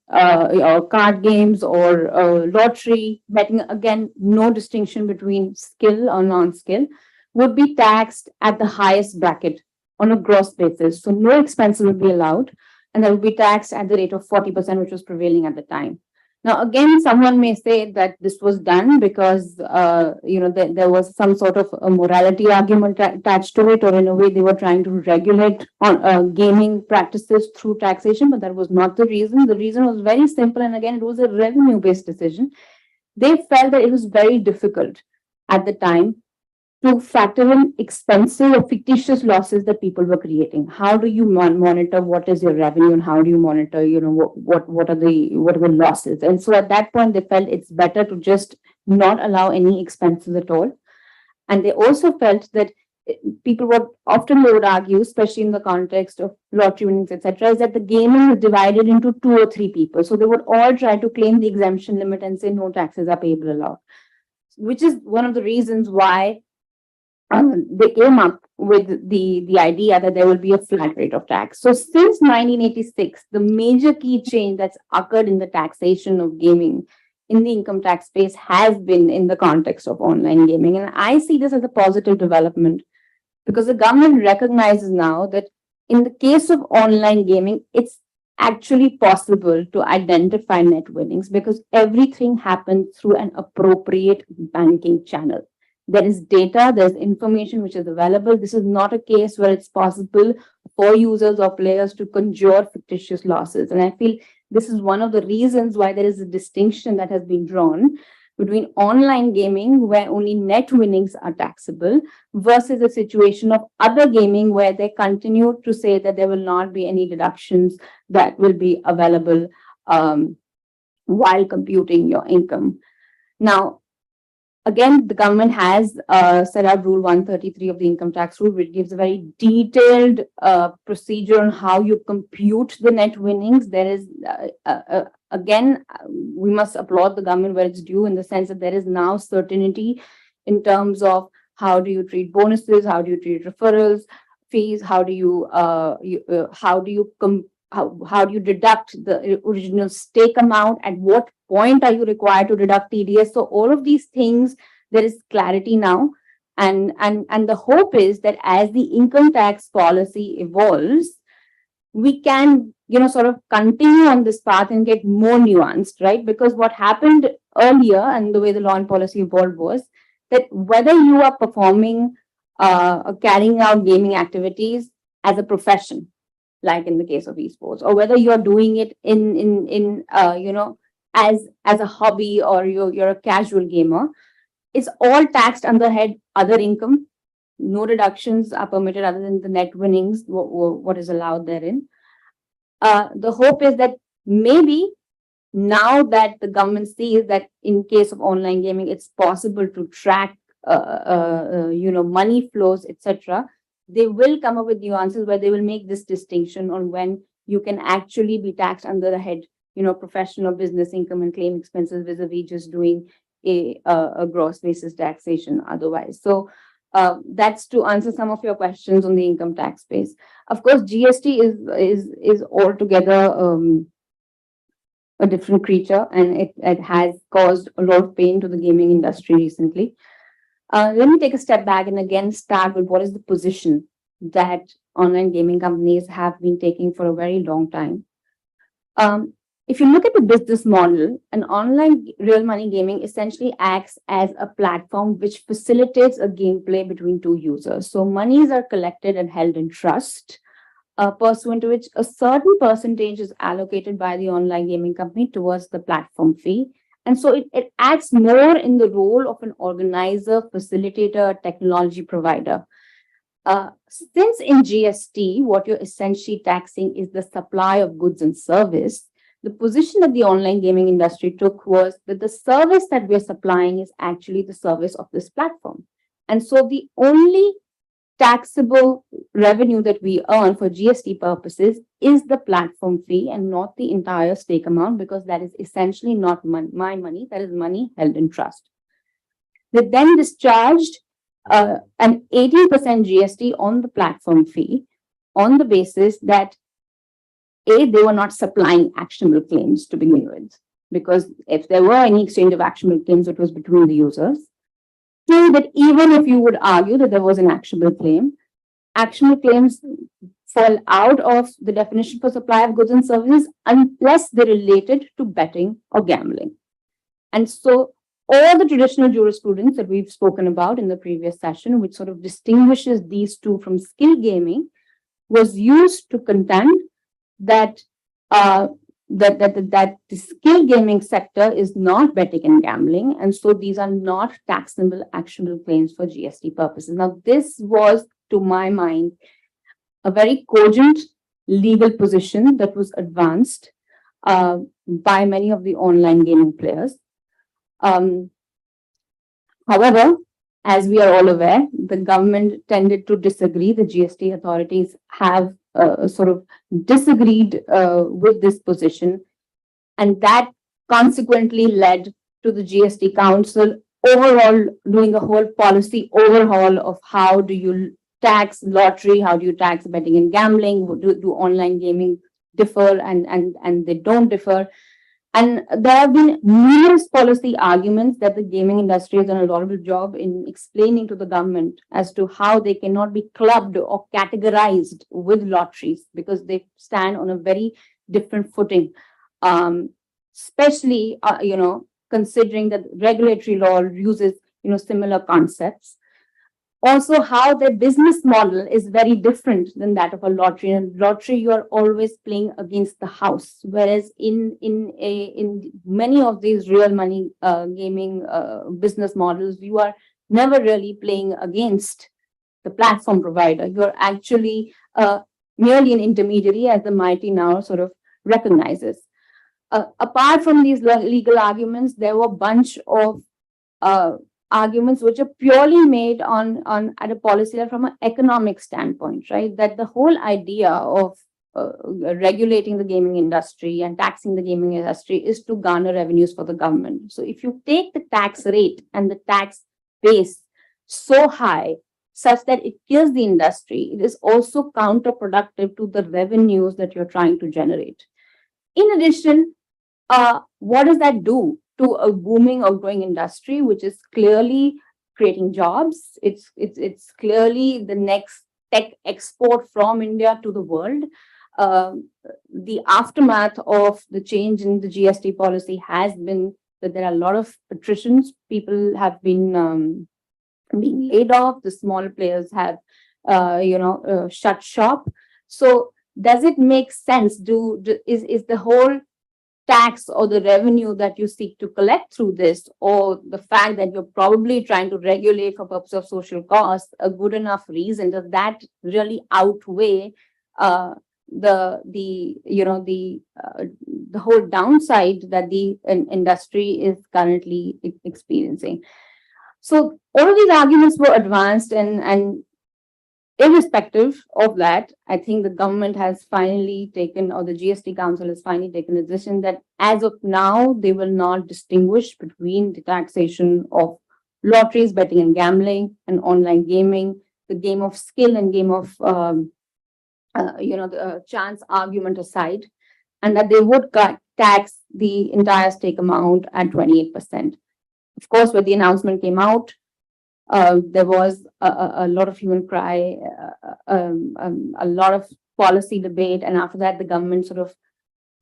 [SPEAKER 1] games or lottery betting, again, no distinction between skill or non-skill, would be taxed at the highest bracket on a gross basis. So no expenses would be allowed, and that would be taxed at the rate of 40%, which was prevailing at the time. Now, again, someone may say that this was done because, there was some sort of a morality argument attached to it, or in a way they were trying to regulate on gaming practices through taxation, but that was not the reason. The reason was very simple, and again, it was a revenue-based decision. They felt that it was very difficult at the time to factor in expensive or fictitious losses that people were creating. How do you monitor what is your revenue, and how do you monitor, what are the losses? And so at that point, they felt it's better to just not allow any expenses at all. And they also felt that people they would argue, especially in the context of lottery winnings, etc., is that the gaming is divided into 2 or 3 people. So they would all try to claim the exemption limit and say no taxes are payable allowed, which is one of the reasons why they came up with the idea that there will be a flat rate of tax. So since 1986, the major key change that's occurred in the taxation of gaming in the income tax space has been in the context of online gaming. And I see this as a positive development because the government recognizes now that in the case of online gaming, it's actually possible to identify net winnings because everything happens through an appropriate banking channel. There is data, there's information which is available. This is not a case where it's possible for users or players to conjure fictitious losses. And I feel this is one of the reasons why there is a distinction that has been drawn between online gaming, where only net winnings are taxable, versus a situation of other gaming where they continue to say that there will not be any deductions that will be available while computing your income. Now, again, the government has set out Rule 133 of the income tax rule, which gives a very detailed procedure on how you compute the net winnings. There is, again, we must applaud the government where it's due in the sense that there is now certainty in terms of how do you treat bonuses, how do you treat referrals, fees, how do you deduct the original stake amount, at what point are you required to deduct TDS. So all of these things, there is clarity now. And the hope is that as the income tax policy evolves, we can, sort of continue on this path and get more nuanced, right? Because what happened earlier and the way the law and policy evolved was that whether you are performing or carrying out gaming activities as a profession, like in the case of esports, or whether you're doing it as a hobby or you're a casual gamer, it's all taxed under head other income. No deductions are permitted other than the net winnings, what is allowed therein. The hope is that maybe now that the government sees that in case of online gaming, it's possible to track, money flows, etc., they will come up with nuances where they will make this distinction on when you can actually be taxed under the head, professional business income and claim expenses vis-a-vis just doing a gross basis taxation otherwise. So that's to answer some of your questions on the income tax space. Of course, GST is altogether a different creature, and it has caused a lot of pain to the gaming industry recently. Let me take a step back and again start with what is the position that online gaming companies have been taking for a very long time. If you look at the business model, an online real money gaming essentially acts as a platform which facilitates a gameplay between two users. So monies are collected and held in trust, pursuant to which a certain percentage is allocated by the online gaming company towards the platform fee. And so it acts more in the role of an organizer, facilitator, technology provider. Since in GST, what you're essentially taxing is the supply of goods and service, the position that the online gaming industry took was that the service that we're supplying is actually the service of this platform. And so the only taxable revenue that we earn for GST purposes is the platform fee and not the entire stake amount, because that is essentially not my money, that is money held in trust. They then discharged an 18% GST on the platform fee on the basis that A, they were not supplying actionable claims to begin with, because if there were any exchange of actionable claims, it was between the users. Two, that even if you would argue that there was an actionable claims fall out of the definition for supply of goods and services unless they're related to betting or gambling. And so all the traditional jurisprudence that we've spoken about in the previous session, which sort of distinguishes these two from skill gaming, was used to contend that that the skill gaming sector is not betting and gambling, and so these are not taxable actionable claims for GST purposes. Now, this was, to my mind, a very cogent legal position that was advanced by many of the online gaming players. However, as we are all aware, the government tended to disagree. The GST authorities have sort of disagreed with this position, and that consequently led to the GST Council overall doing a whole policy overhaul of how do you tax lottery, how do you tax betting and gambling, do online gaming differ and they don't differ. And there have been numerous policy arguments that the gaming industry has done a laudable job in explaining to the government as to how they cannot be clubbed or categorized with lotteries because they stand on a very different footing, especially, considering that regulatory law uses, similar concepts. Also, how their business model is very different than that of a lottery. In a lottery, you are always playing against the house, whereas in many of these real money gaming business models, you are never really playing against the platform provider. You are actually merely an intermediary, as the mighty now sort of recognizes. Apart from these legal arguments, there were a bunch of arguments which are purely made on at a policy level from an economic standpoint, right? That the whole idea of regulating the gaming industry and taxing the gaming industry is to garner revenues for the government. So if you take the tax rate and the tax base so high such that it kills the industry, it is also counterproductive to the revenues that you're trying to generate. In addition, what does that do to a booming or growing industry, which is clearly creating jobs? It's clearly the next tech export from India to the world. The aftermath of the change in the GST policy has been that there are a lot of attritions. People have been being laid off. The smaller players have, shut shop. So does it make sense? Is the whole tax or the revenue that you seek to collect through this, or the fact that you're probably trying to regulate for purpose of social costs, a good enough reason? Does that really outweigh the whole downside that the industry is currently experiencing? So all of these arguments were advanced, and irrespective of that, I think the government has finally taken, or the GST Council has finally taken a decision that as of now, they will not distinguish between the taxation of lotteries, betting and gambling, and online gaming, the game of skill and game of, the chance argument aside, and that they would tax the entire stake amount at 28%. Of course, when the announcement came out, there was a lot of hue and cry, a lot of policy debate, and after that, the government sort of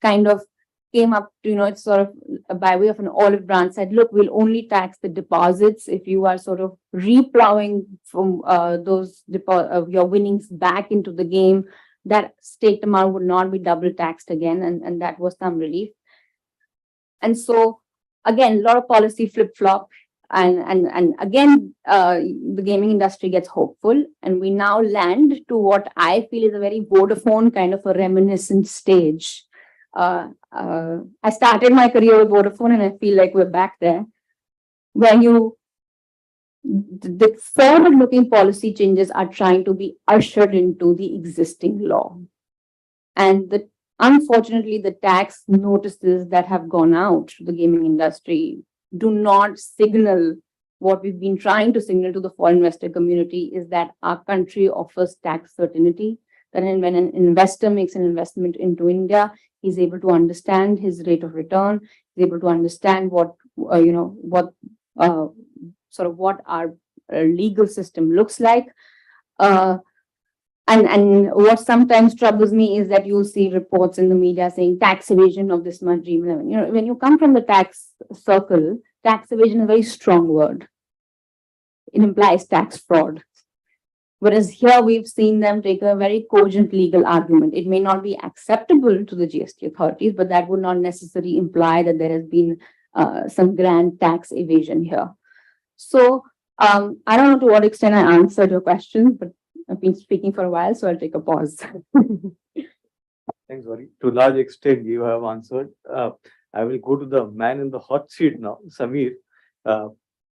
[SPEAKER 1] kind of came up to, it's sort of by way of an olive branch, said, look, we'll only tax the deposits if you are sort of replowing from your winnings back into the game. That staked amount would not be double taxed again, and that was some relief. And so, again, a lot of policy flip-flop. and again, the gaming industry gets hopeful, and we now land to what I feel is a very Vodafone kind of a reminiscent stage. I started my career with Vodafone, and I feel like we're back there, where the forward-looking policy changes are trying to be ushered into the existing law. And unfortunately, the tax notices that have gone out to the gaming industry do not signal what we've been trying to signal to the foreign investor community, is that our country offers tax certainty. That when an investor makes an investment into India, he's able to understand his rate of return, he's able to understand what our legal system looks like. And what sometimes troubles me is that you'll see reports in the media saying tax evasion of this much Dream11. When you come from the tax circle, tax evasion is a very strong word. It implies tax fraud. Whereas here we've seen them take a very cogent legal argument. It may not be acceptable to the GST authorities, but that would not necessarily imply that there has been some grand tax evasion here. So I don't know to what extent I answered your questions, but I've been speaking for a while, so I'll take a pause.
[SPEAKER 6] Thanks, Gauri. To a large extent, you have answered. I will go to the man in the hot seat now, Samir.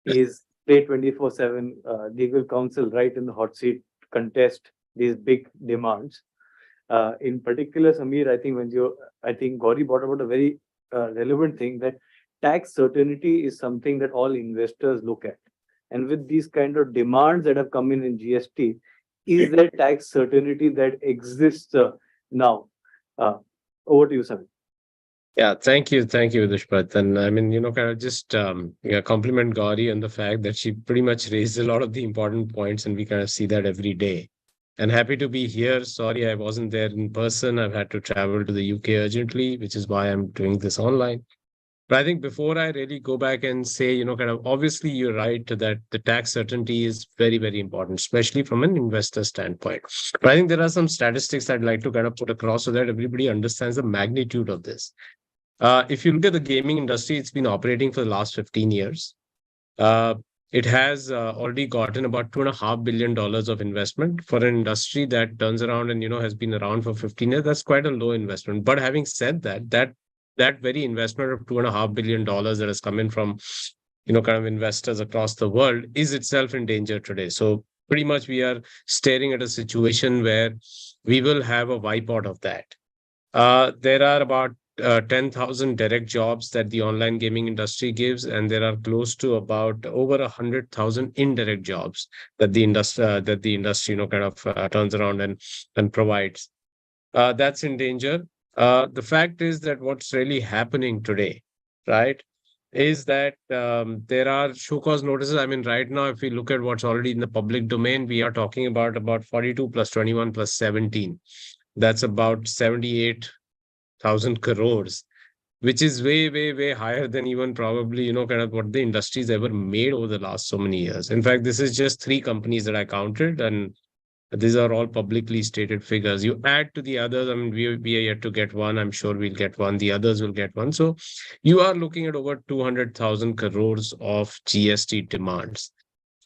[SPEAKER 6] Is play 24/7 legal counsel right in the hot seat, contest these big demands. In particular, Samir, I think Gauri brought about a very relevant thing, that tax certainty is something that all investors look at. And with these kind of demands that have come in GST, is there tax certainty that exists now? Over to you, Samir.
[SPEAKER 13] Yeah, thank you, Dushpat. And I mean, kind of just compliment Gauri on the fact that she pretty much raised a lot of the important points, and we kind of see that every day. And happy to be here. Sorry, I wasn't there in person. I've had to travel to the UK urgently, which is why I'm doing this online. But I think before I really go back and say, kind of obviously you're right that the tax certainty is very, very important, especially from an investor standpoint. But I think there are some statistics I'd like to kind of put across so that everybody understands the magnitude of this. If you look at the gaming industry, it's been operating for the last 15 years. It has already gotten about $2.5 billion of investment for an industry that turns around and, has been around for 15 years. That's quite a low investment. But having said that very investment of $2.5 billion that has come in from, kind of investors across the world is itself in danger today. So pretty much we are staring at a situation where we will have a wipeout of that. There are about 10,000 direct jobs that the online gaming industry gives, and there are close to about over 100,000 indirect jobs that the industry, kind of turns around and provides. That's in danger. The fact is that what's really happening today, right, is that there are show cause notices. I mean, right now, if we look at what's already in the public domain, we are talking about 42 plus 21 plus 17. That's about 78,000 crores, which is way, way, way higher than even probably, kind of what the industry's ever made over the last so many years. In fact, this is just 3 companies that I counted, and these are all publicly stated figures. You add to the others, I mean, we are yet to get one. I'm sure we'll get one. The others will get one. So you are looking at over 200,000 crores of GST demands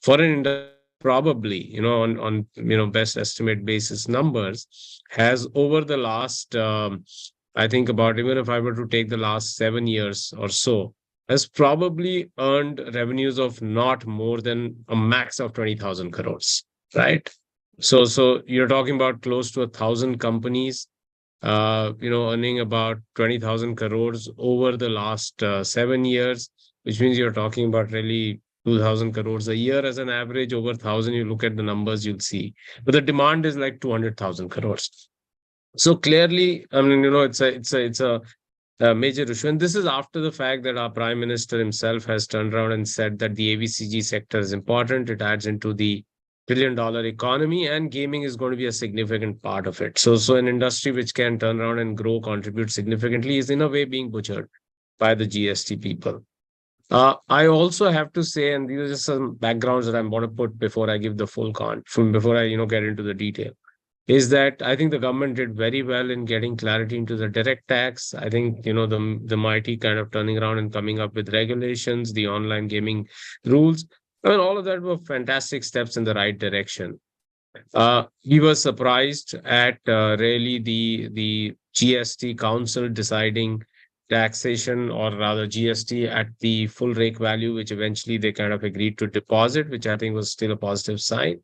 [SPEAKER 13] for an industry. Probably, on best estimate basis numbers, has over the last, I think about, even if I were to take the last 7 years or so, has probably earned revenues of not more than a max of 20,000 crores, right? So you're talking about close to 1,000 companies, earning about 20,000 crores over the last 7 years, which means you're talking about really 2,000 crores a year as an average. Over 1,000, you look at the numbers, you'll see. But the demand is like 200,000 crores. So clearly, I mean, it's a major issue. And this is after the fact that our Prime Minister himself has turned around and said that the AVCG sector is important. It adds into the billion-dollar economy, and gaming is going to be a significant part of it. So an industry which can turn around and grow, contribute significantly, is in a way being butchered by the GST people. I also have to say, and these are just some backgrounds that I'm going to put before I give the full before I, get into the detail. is that I think the government did very well in getting clarity into the direct tax. I think, the mighty kind of turning around and coming up with regulations, the online gaming rules. I mean, all of that were fantastic steps in the right direction. We were surprised at really the GST Council deciding taxation, or rather GST, at the full rake value, which eventually they kind of agreed to deposit, which I think was still a positive sign.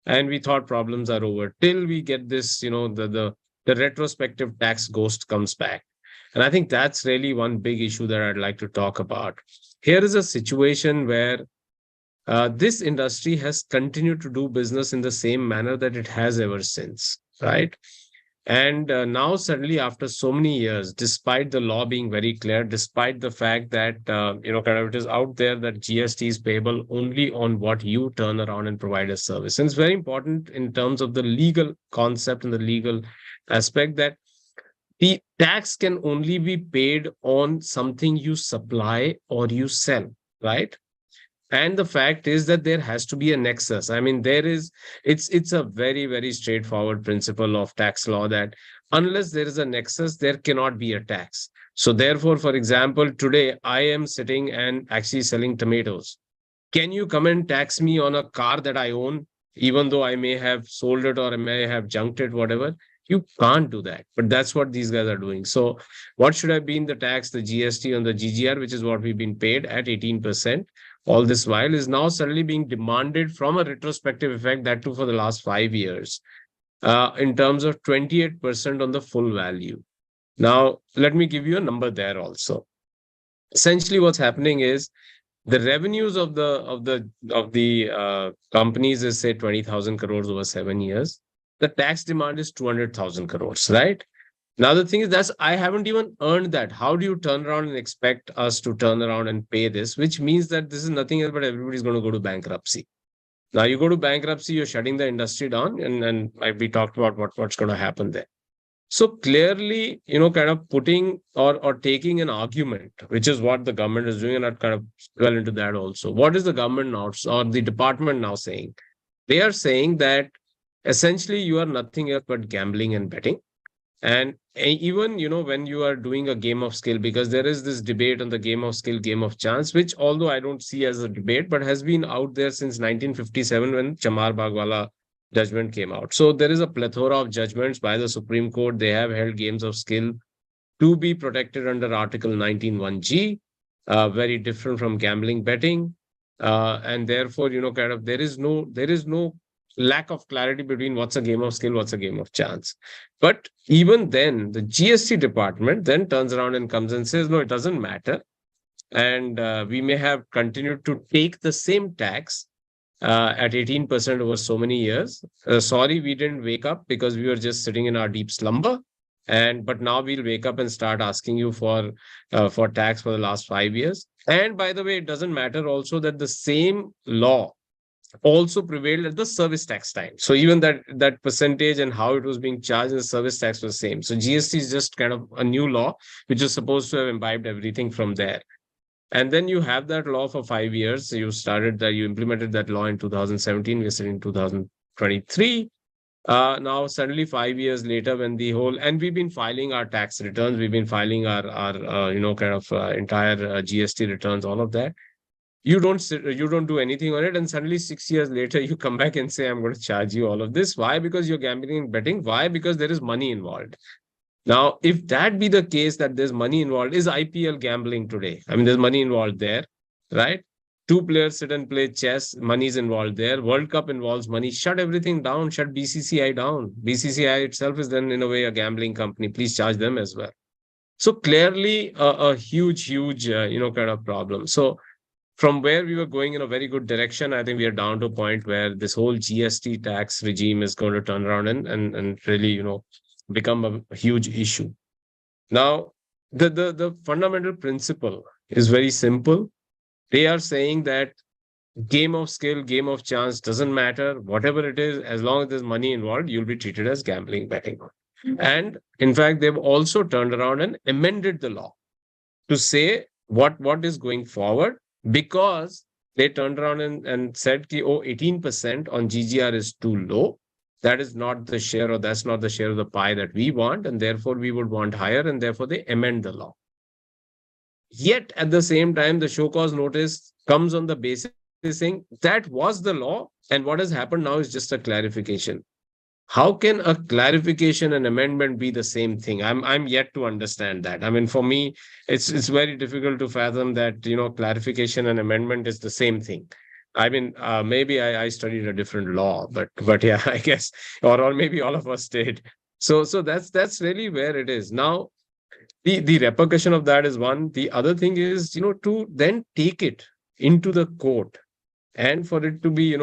[SPEAKER 13] And we thought problems are over till we get this, the retrospective tax ghost comes back. And I think that's really one big issue that I'd like to talk about. Here is a situation where this industry has continued to do business in the same manner that it has ever since, right? And now suddenly, after so many years, despite the law being very clear, despite the fact that, kind of it is out there that GST is payable only on what you turn around and provide a service. And it's very important in terms of the legal concept and the legal aspect that the tax can only be paid on something you supply or you sell, right? And the fact is that there has to be a nexus. I mean, it's a very, very straightforward principle of tax law that unless there is a nexus, there cannot be a tax. So therefore, for example, today I am sitting and actually selling tomatoes. Can you come and tax me on a car that I own, even though I may have sold it or I may have junked it, whatever? You can't do that. But that's what these guys are doing. So what should have been the tax, the GST on the GGR, which is what we've been paid at 18%, all this while, is now suddenly being demanded from a retrospective effect, that too for the last 5 years, in terms of 28% on the full value. Now, let me give you a number there also. Essentially, what's happening is the revenues of the companies is, say, 20,000 crores over 7 years. The tax demand is 200,000 crores, right? Now, the thing is that I haven't even earned that. How do you turn around and expect us to turn around and pay this? Which means that this is nothing else but everybody's going to go to bankruptcy. Now, you go to bankruptcy, you're shutting the industry down, and we talked about what's going to happen there. So clearly, kind of putting or taking an argument, which is what the government is doing, and I'd kind of dwell into that also. What is the government now, or the department now saying? They are saying that essentially you are nothing else but gambling and betting. And even, when you are doing a game of skill, because there is this debate on the game of skill, game of chance, which although I don't see as a debate, but has been out there since 1957 when Chamar Bagwala judgment came out. So there is a plethora of judgments by the Supreme Court. They have held games of skill to be protected under Article 19(1)(g), very different from gambling betting. And therefore, kind of there is no lack of clarity between what's a game of skill, what's a game of chance. But even then, the GST department then turns around and comes and says, no, it doesn't matter. And we may have continued to take the same tax at 18% over so many years. Sorry, we didn't wake up because we were just sitting in our deep slumber. But now we'll wake up and start asking you for tax for the last 5 years. And by the way, it doesn't matter also that the same law also prevailed at the service tax time. So even that percentage and how it was being charged in the service tax was the same. So GST is just kind of a new law, which is supposed to have imbibed everything from there. And then you have that law for 5 years. So you implemented that law in 2017. We're sitting in 2023. Now, suddenly 5 years later, and we've been filing our tax returns, we've been filing our entire GST returns, all of that. You don't do anything on it, and suddenly 6 years later, you come back and say, I'm going to charge you all of this. Why? Because you're gambling and betting. Why? Because there is money involved. Now, if that be the case, that there's money involved, is IPL gambling today? I mean, there's money involved there, right? Two players sit and play chess, money's involved there. World Cup involves money. Shut everything down. Shut BCCI down. BCCI itself is then, in a way, a gambling company. Please charge them as well. So clearly, a huge, kind of problem. So from where we were going in a very good direction, I think we are down to a point where this whole GST tax regime is going to turn around and really, become a huge issue. Now, the fundamental principle is very simple. They are saying that game of skill, game of chance, doesn't matter. Whatever it is, as long as there's money involved, you'll be treated as gambling, betting. And in fact, they've also turned around and amended the law to say what is going forward, because they turned around and said, 18% on GGR is too low. that is not the share, or that's not the share of the pie that we want, and therefore we would want higher, and therefore they amend the law. Yet at the same time, the show cause notice comes on the basis saying that was the law, and what has happened now is just a clarification. How can a clarification and amendment be the same thing? I'm yet to understand that. I mean, for me, it's very difficult to fathom that, clarification and amendment is the same thing. I mean, maybe I studied a different law, but yeah, I guess, or maybe all of us did. So that's really where it is now. The repercussion of that is one. The other thing is, to then take it into the court, and for it to be,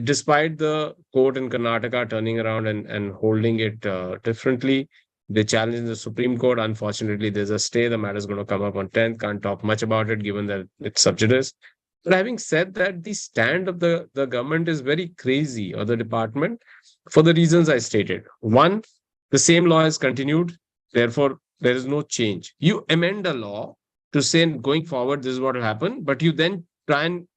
[SPEAKER 13] despite the court in Karnataka turning around and holding it differently, they challenged the Supreme Court. Unfortunately, there's a stay. The matter is going to come up on 10th. Can't talk much about it given that it's sub judice. But having said that, the stand of the government is very crazy, or the department, for the reasons I stated. One, the same law is continued. Therefore, there is no change. You amend a law to say going forward, this is what will happen, but you then try and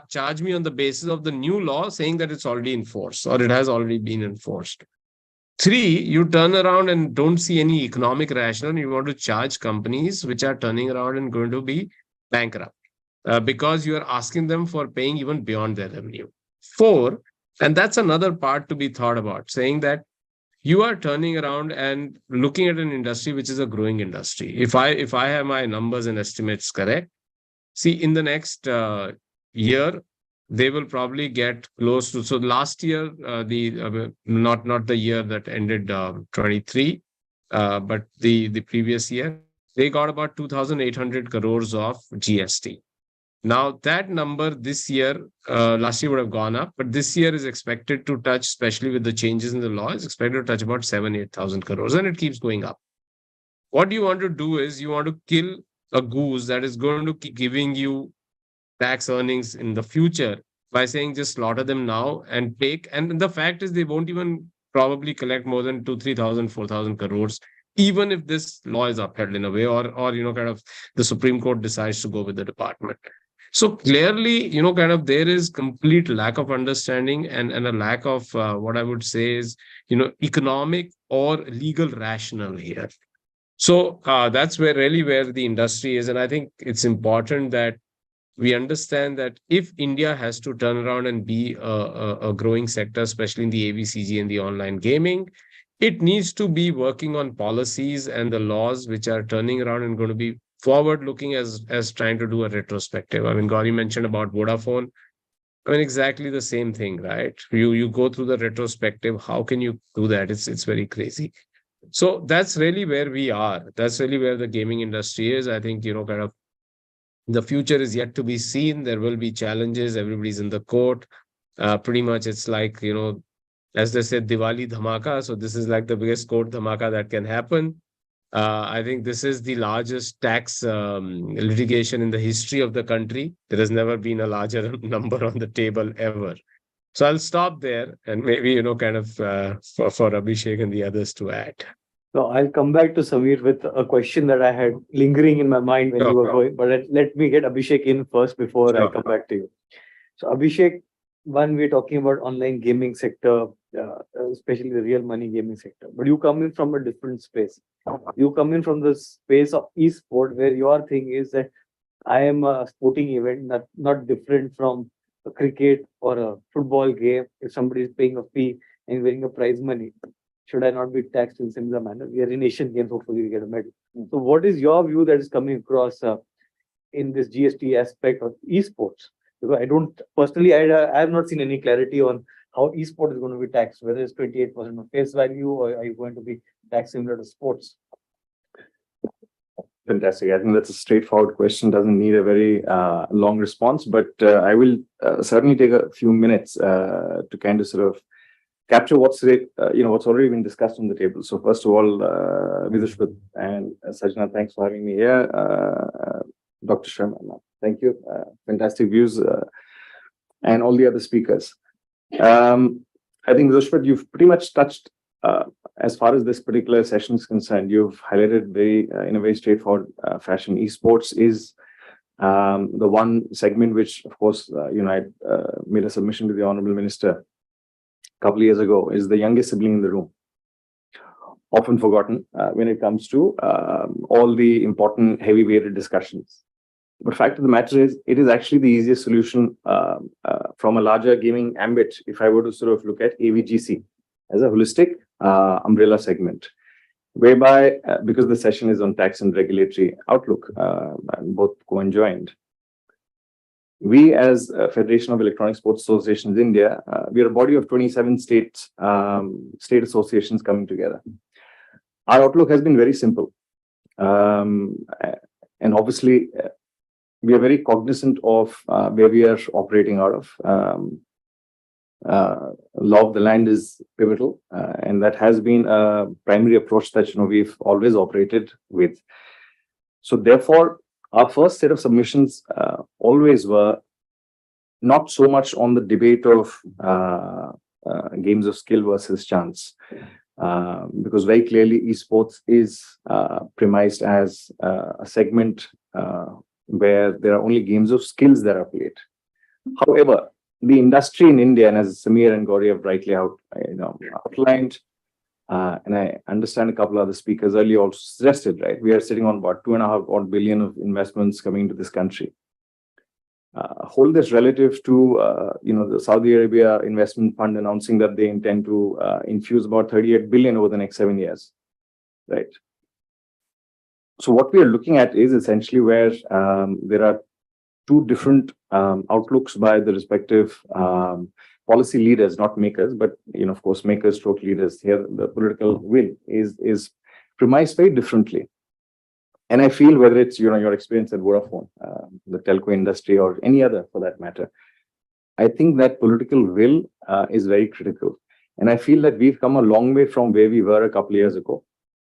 [SPEAKER 13] charge me on the basis of the new law saying that it's already enforced or it has already been enforced. Three, you turn around and don't see any economic rationale. You want to charge companies which are turning around and going to be bankrupt because you are asking them for paying even beyond their revenue. Four, and that's another part to be thought about, saying that you are turning around and looking at an industry which is a growing industry. If I have my numbers and estimates correct, see, in the next year, they will probably get close to, so last year, not the year that ended 23, but the previous year, they got about 2,800 crores of GST. Now that number this year, last year would have gone up, but this year is expected to touch, especially with the changes in the law, is expected to touch about 8,000 crores, and it keeps going up. What you want to do is you want to kill a goose that is going to keep giving you tax earnings in the future by saying just slaughter them now and take. And the fact is they won't even probably collect more than 3,000, 4,000 crores, even if this law is upheld in a way, or kind of the Supreme Court decides to go with the department. So clearly, there is complete lack of understanding and a lack of what I would say is, economic or legal rationale here. So that's where the industry is. And I think it's important that we understand that if India has to turn around and be a growing sector, especially in the AVCG and the online gaming, it needs to be working on policies and the laws which are turning around and going to be forward-looking as trying to do a retrospective. I mean, Gauri mentioned about Vodafone. I mean, exactly the same thing, right? You go through the retrospective. How can you do that? It's very crazy. So that's really where we are. That's really where the gaming industry is. I think, the future is yet to be seen. There will be challenges. Everybody's in the court. Pretty much it's like, as they said, Diwali dhamaka. So this is like the biggest court dhamaka that can happen. I think this is the largest tax litigation in the history of the country. There has never been a larger number on the table ever. So I'll stop there and maybe, for Abhishek and the others to add.
[SPEAKER 6] So I'll come back to Samir with a question that I had lingering in my mind when you were going, but let me get Abhishek in first before I come back to you. So Abhishek, when we're talking about online gaming sector, especially the real money gaming sector, but you come in from a different space. You come in from the space of e-sport, where your thing is that I am a sporting event, not different from a cricket or a football game. If somebody is paying a fee and winning a prize money, should I not be taxed in similar manner? We are in Asian Games, hopefully we get a medal. So what is your view that is coming across in this GST aspect of esports? Because I don't, personally, I have not seen any clarity on how esport is going to be taxed, whether it's 28% of face value, or are you going to be taxed similar to sports?
[SPEAKER 14] Fantastic. I think that's a straightforward question, doesn't need a very long response, but I will certainly take a few minutes to kind of sort of capture what's already been discussed on the table. So first of all, Vidushpat and Sajna, thanks for having me here. Dr. Sharma, thank you. Fantastic views, and all the other speakers. I think, Vidushpat, you've pretty much touched, as far as this particular session is concerned, you've highlighted in a very straightforward fashion. Esports is the one segment which, of course, I made a submission to the Honorable Minister couple of years ago, is the youngest sibling in the room. Often forgotten when it comes to all the important heavy-weighted discussions. But fact of the matter is, it is actually the easiest solution from a larger gaming ambit, if I were to sort of look at AVGC as a holistic umbrella segment, whereby, because the session is on tax and regulatory outlook, and both co-enjoined, we as Federation of Electronic Sports Associations India, we are a body of 27 state associations coming together. Our outlook has been very simple. And obviously, we are very cognizant of where we are operating out of. Law of the land is pivotal, and that has been a primary approach that we've always operated with. So therefore, our first set of submissions always were not so much on the debate of games of skill versus chance, because very clearly esports is premised as a segment where there are only games of skills that are played. However, the industry in India, and as Samir and Gauri have rightly outlined, and I understand a couple of other speakers earlier also suggested, right? We are sitting on about $2.5 billion of investments coming to this country. Hold this relative to the Saudi Arabia investment fund announcing that they intend to infuse about 38 billion over the next 7 years, right? So what we are looking at is essentially where there are two different outlooks by the respective policy leaders, not makers, but of course makers stroke leaders. Here the political will is premised very differently. And I feel whether it's your experience at Vodafone, the telco industry, or any other for that matter, I think that political will is very critical. And I feel that we've come a long way from where we were a couple of years ago.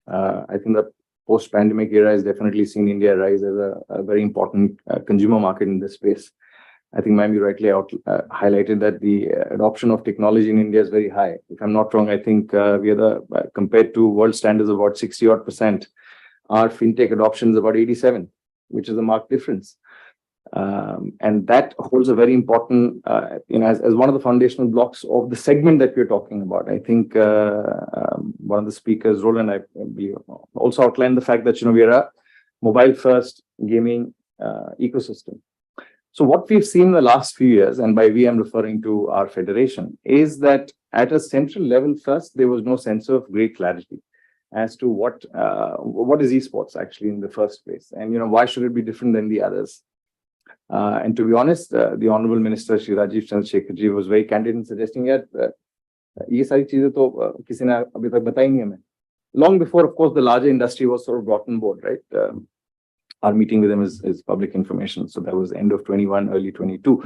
[SPEAKER 14] I think the post-pandemic era has definitely seen India rise as a very important consumer market in this space. I think, ma'am, you rightly highlighted that the adoption of technology in India is very high. If I'm not wrong, I think we are compared to world standards, about 60-odd%. Our fintech adoption is about 87, which is a marked difference. And that holds a very important, as one of the foundational blocks of the segment that we're talking about. I think one of the speakers, Roland, I believe, also outlined the fact that we are a mobile-first gaming ecosystem. So what we've seen in the last few years, and by we I'm referring to our federation, is that at a central level first, there was no sense of great clarity as to what is esports actually in the first place, and why should it be different than the others. And to be honest, the Honorable Minister Shri Rajiv Chandrasekhar ji was very candid in suggesting that ये सारी चीजें तो किसी ने अभी तक बताई नहीं हमें. Long before, of course, the larger industry was sort of brought on board, right? Our meeting with them is public information, so that was end of 21, early 22.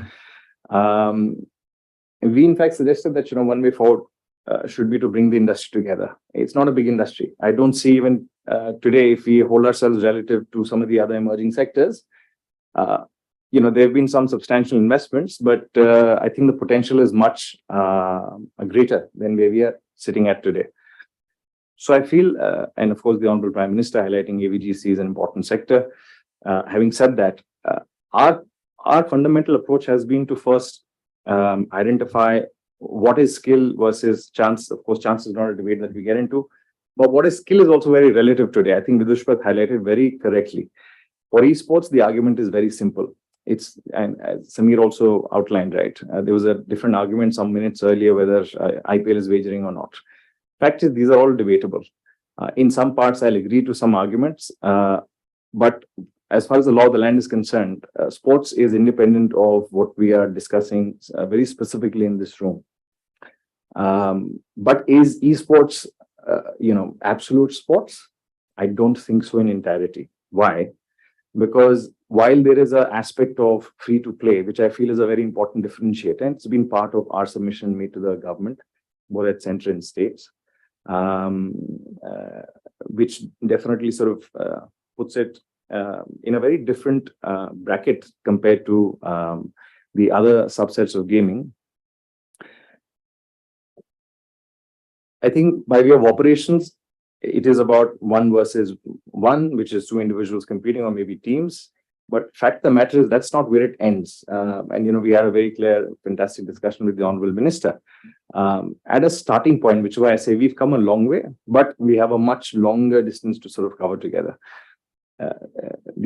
[SPEAKER 14] We in fact suggested that one way forward should be to bring the industry together. It's not a big industry. I don't see even today, if we hold ourselves relative to some of the other emerging sectors, there have been some substantial investments, but I think the potential is much greater than where we are sitting at today. So I feel, and of course, the Honorable Prime Minister highlighting AVGC is an important sector. Having said that, our fundamental approach has been to first identify what is skill versus chance. Of course, chance is not a debate that we get into, but what is skill is also very relative today. I think Vidushpat highlighted very correctly. For esports, the argument is very simple. And as Samir also outlined, right? There was a different argument some minutes earlier whether IPL is wagering or not. Fact is, these are all debatable. In some parts, I'll agree to some arguments, but as far as the law of the land is concerned, sports is independent of what we are discussing very specifically in this room. But is esports, absolute sports? I don't think so in entirety. Why? Because while there is an aspect of free to play, which I feel is a very important differentiator, and it's been part of our submission made to the government, both at center and states, which definitely sort of puts it in a very different bracket compared to the other subsets of gaming. I think by way of operations, it is about 1 versus 1, which is 2 individuals competing or maybe teams. But fact of the matter is that's not where it ends. And we had a very clear, fantastic discussion with the Honorable Minister at a starting point, which is why I say we've come a long way, but we have a much longer distance to sort of cover together.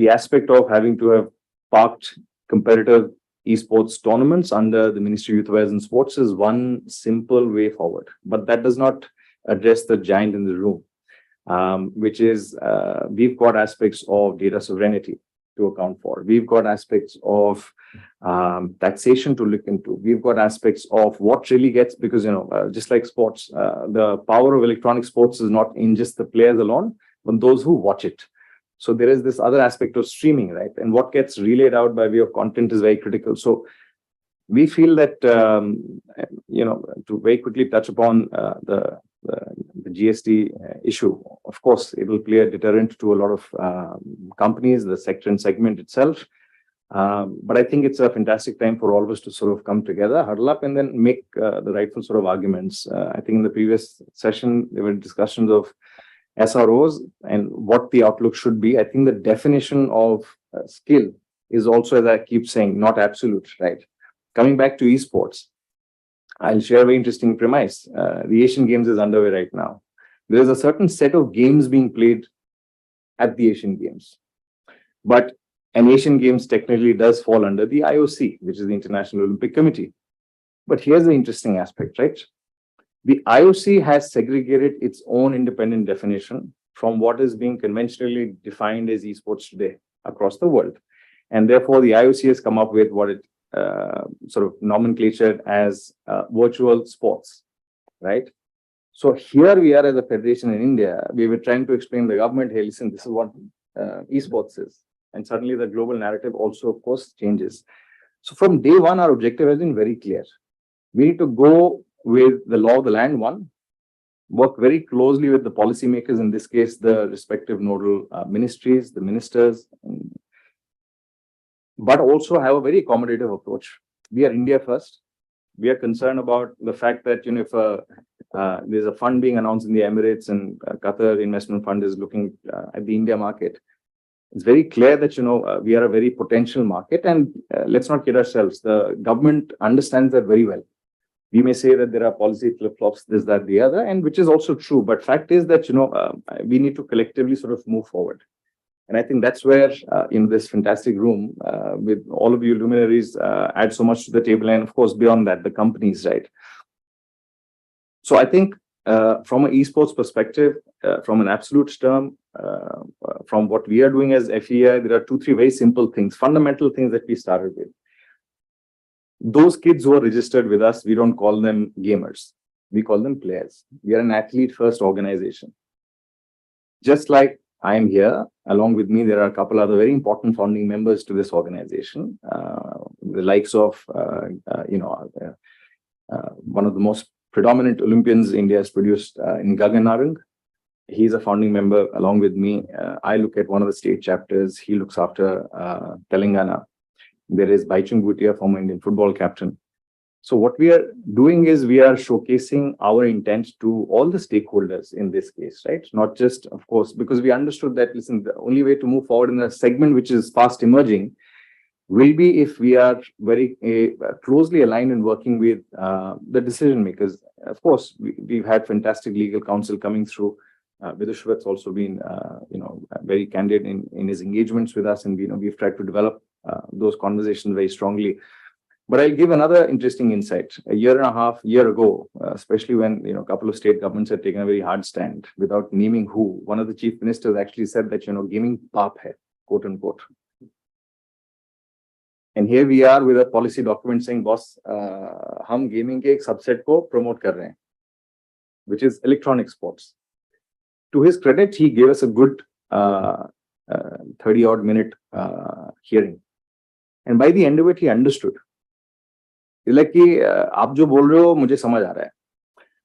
[SPEAKER 14] The aspect of having to have parked competitive esports tournaments under the Ministry of Youth Affairs and Sports is one simple way forward, but that does not address the giant in the room, which is we've got aspects of data sovereignty to account for. We've got aspects of taxation to look into. We've got aspects of what really gets, because, just like sports, the power of electronic sports is not in just the players alone, but those who watch it. So there is this other aspect of streaming, right? And what gets relayed out by way of content is very critical. So we feel that, to very quickly touch upon the GST issue, of course, it will play a deterrent to a lot of companies, the sector and segment itself. But I think it's a fantastic time for all of us to sort of come together, huddle up, and then make the rightful sort of arguments. I think in the previous session, there were discussions of SROs and what the outlook should be. I think the definition of skill is also, as I keep saying, not absolute, right? Coming back to esports, I'll share a very interesting premise. The Asian Games is underway right now. There is a certain set of games being played at the Asian Games. But an Asian Games technically does fall under the IOC, which is the International Olympic Committee. But here's the interesting aspect, right? The IOC has segregated its own independent definition from what is being conventionally defined as esports today across the world. And therefore, the IOC has come up with what it sort of nomenclatured as virtual sports, right? So here we are as a federation in India. We were trying to explain to the government, hey, listen, this is what esports is. And suddenly the global narrative also, of course, changes. So from day one, our objective has been very clear. We need to go with the law of the land, one, work very closely with the policymakers, in this case, the respective nodal ministries, the ministers, but also have a very accommodative approach. We are India first. We are concerned about the fact that, if there's a fund being announced in the Emirates and Qatar Investment Fund is looking at the India market, it's very clear that, we are a very potential market, and let's not kid ourselves. The government understands that very well. We may say that there are policy flip-flops, this, that, the other, and which is also true. But fact is that, we need to collectively sort of move forward. And I think that's where, this fantastic room with all of you luminaries add so much to the table. And of course, beyond that, the companies, right? So I think from an esports perspective, from an absolute term, from what we are doing as FEI, there are 2-3 very simple things, fundamental things that we started with. Those kids who are registered with us, we don't call them gamers. We call them players. We are an athlete-first organization. Just like I am here, along with me, there are a couple other very important founding members to this organization. The likes of, one of the most predominant Olympians India has produced in Gagan Narang. He's a founding member along with me. I look at one of the state chapters. He looks after Telangana. There is Baichung Bhutia, former Indian football captain. So what we are doing is we are showcasing our intent to all the stakeholders in this case, right? Not just, of course, because we understood that, listen, the only way to move forward in a segment which is fast emerging will be if we are very closely aligned and working with the decision makers. Of course, we've had fantastic legal counsel coming through. Vidushwat's also been, very candid in his engagements with us, and we've tried to develop those conversations very strongly. But I'll give another interesting insight. A year and a half ago, especially when a couple of state governments had taken a very hard stand without naming who, one of the chief ministers actually said that gaming paap hai, quote unquote. And here we are with a policy document saying, boss, hum gaming ke ek subset ko promote kar rahe hain, which is electronic sports. To his credit, he gave us a good 30-odd minute hearing. And by the end of it, he understood. Like कि आप जो बोल रहे हो मुझे समझ आ रहा है.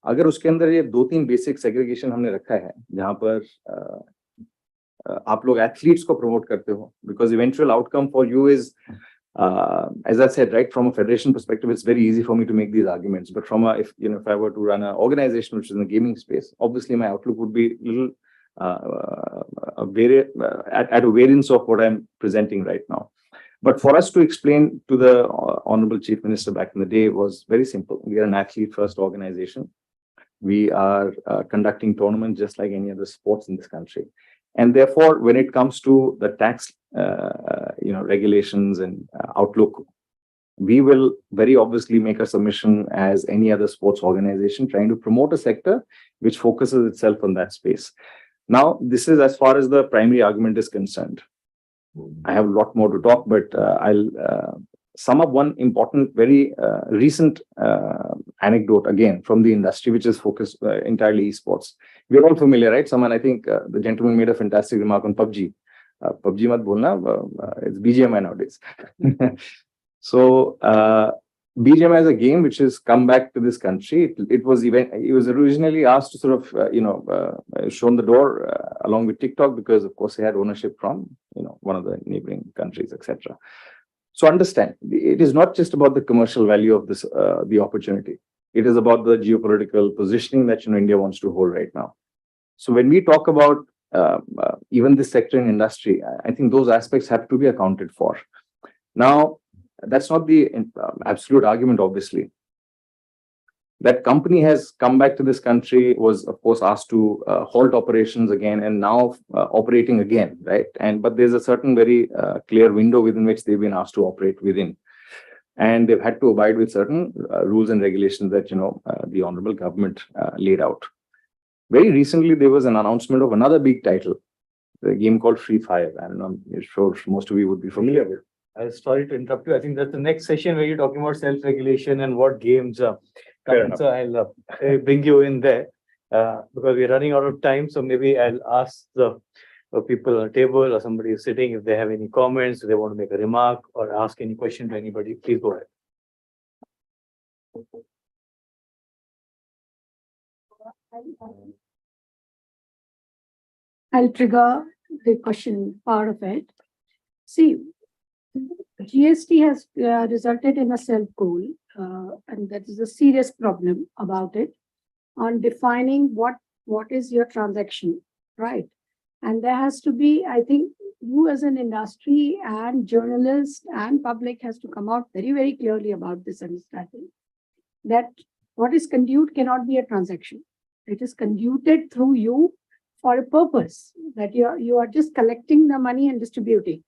[SPEAKER 14] अगर उसके अंदर ये 2-3 बेसिक सेग्रीगेशन हमने रखा है, जहां पर आप लोग एथलीट्स को प्रमोट करते हो, because eventual outcome for you is, as I said, right, from a federation perspective, it's very easy for me to make these arguments. But from if I were to run an organization which is in the gaming space, obviously my outlook would be a little at a variance of what I'm presenting right now. But for us to explain to the Honorable Chief Minister back in the day was very simple. We are an athlete-first organization. We are conducting tournaments just like any other sports in this country. And therefore, when it comes to the tax regulations and outlook, we will very obviously make a submission as any other sports organization trying to promote a sector which focuses itself on that space. Now, this is as far as the primary argument is concerned. I have a lot more to talk, but I'll sum up one important, very recent anecdote again from the industry, which is focused entirely esports. We're all familiar, right? Someone, I think the gentleman made a fantastic remark on PUBG. PUBG mat bolna, it's BGMI nowadays. So BGMI is a game which has come back to this country. It was originally asked to sort of shown the door along with TikTok, because of course they had ownership from one of the neighboring countries, etc. So understand, it is not just about the commercial value of this the opportunity. It is about the geopolitical positioning that India wants to hold right now. So when we talk about even this sector in industry, I think those aspects have to be accounted for. Now, that's not the absolute argument, obviously. That company has come back to this country, was of course asked to halt operations again, and now operating again, right? But there's a certain very clear window within which they've been asked to operate within. And they've had to abide with certain rules and regulations that, the honorable government laid out. Very recently, there was an announcement of another big title, the game called Free Fire. I don't know, I'm sure most of you would be familiar with.
[SPEAKER 6] Sorry to interrupt you. I think that's the next session where you're talking about self-regulation and what games come in. So I'll bring you in there because we're running out of time. So maybe I'll ask the people on the table or somebody who's sitting if they have any comments, if they want to make a remark or ask any question to anybody. Please go ahead.
[SPEAKER 2] I'll trigger the question part of it. See, GST has resulted in a self-goal, and that is a serious problem about it, on defining what is your transaction, right? And there has to be, I think, you as an industry and journalists and public has to come out very, very clearly about this understanding that what is condued cannot be a transaction. It is conduted through you for a purpose, that you are just collecting the money and distributing.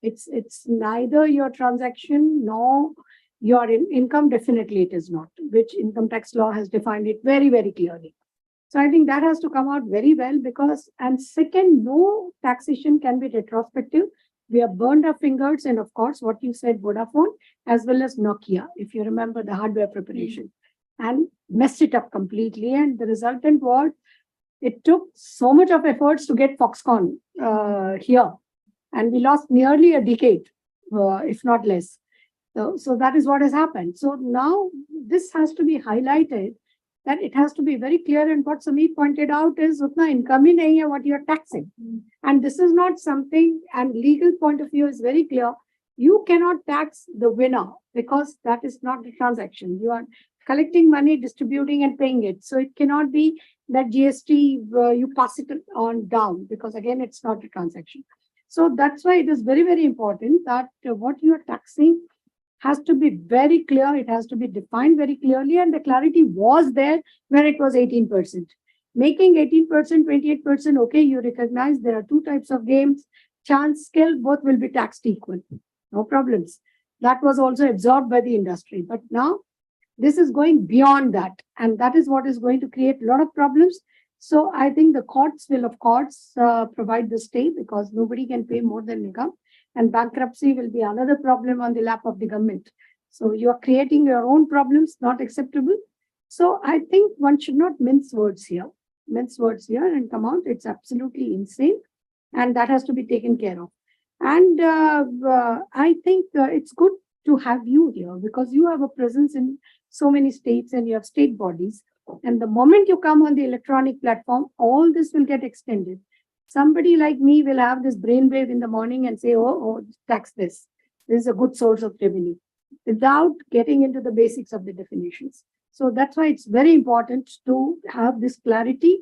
[SPEAKER 2] It's neither your transaction nor your income. Definitely it is not, which income tax law has defined it very, very clearly. So I think that has to come out very well, because, and second, no taxation can be retrospective. We have burned our fingers, and of course, what you said, Vodafone, as well as Nokia, if you remember the hardware preparation, and messed it up completely. And the resultant was, it took so much of efforts to get Foxconn here. And we lost nearly a decade, if not less. So that is what has happened. So now this has to be highlighted, that it has to be very clear. And what Sameer pointed out is, utna income hi nahi hai what you're taxing. And this is not something, and legal point of view is very clear. You cannot tax the winner because that is not the transaction. You are collecting money, distributing and paying it. So it cannot be that GST, you pass it on down, because again, it's not a transaction. So that's why it is very, very important that what you are taxing has to be very clear. It has to be defined very clearly. And the clarity was there when it was 18%. Making 18%, 28%, okay, you recognize there are two types of games, chance, skill, both will be taxed equal. No problems. That was also absorbed by the industry. But now this is going beyond that. And that is what is going to create a lot of problems. So I think the courts will, of course, provide the stay, because nobody can pay more than income. And bankruptcy will be another problem on the lap of the government. So you are creating your own problems, not acceptable. So I think one should not mince words here. Mince words here and come out. It's absolutely insane. And that has to be taken care of. And I think it's good to have you here, because you have a presence in so many states and you have state bodies. And the moment you come on the electronic platform, all this will get extended. Somebody like me will have this brainwave in the morning and say, oh, tax this. This is a good source of revenue, without getting into the basics of the definitions. So that's why it's very important to have this clarity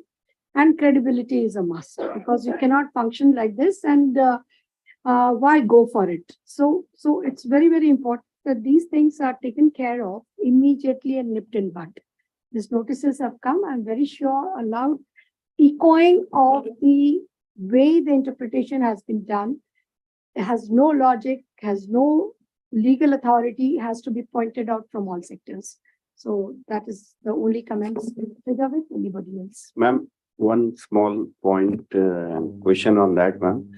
[SPEAKER 2] and credibility is a must, because you cannot function like this, and why go for it? So it's very, very important that these things are taken care of immediately and nipped in bud. These notices have come, I'm very sure, allowed echoing of the way the interpretation has been done. It has no logic, has no legal authority, has to be pointed out from all sectors. So that is the only comments with anybody else.
[SPEAKER 10] Ma'am, one small point question on that, ma'am.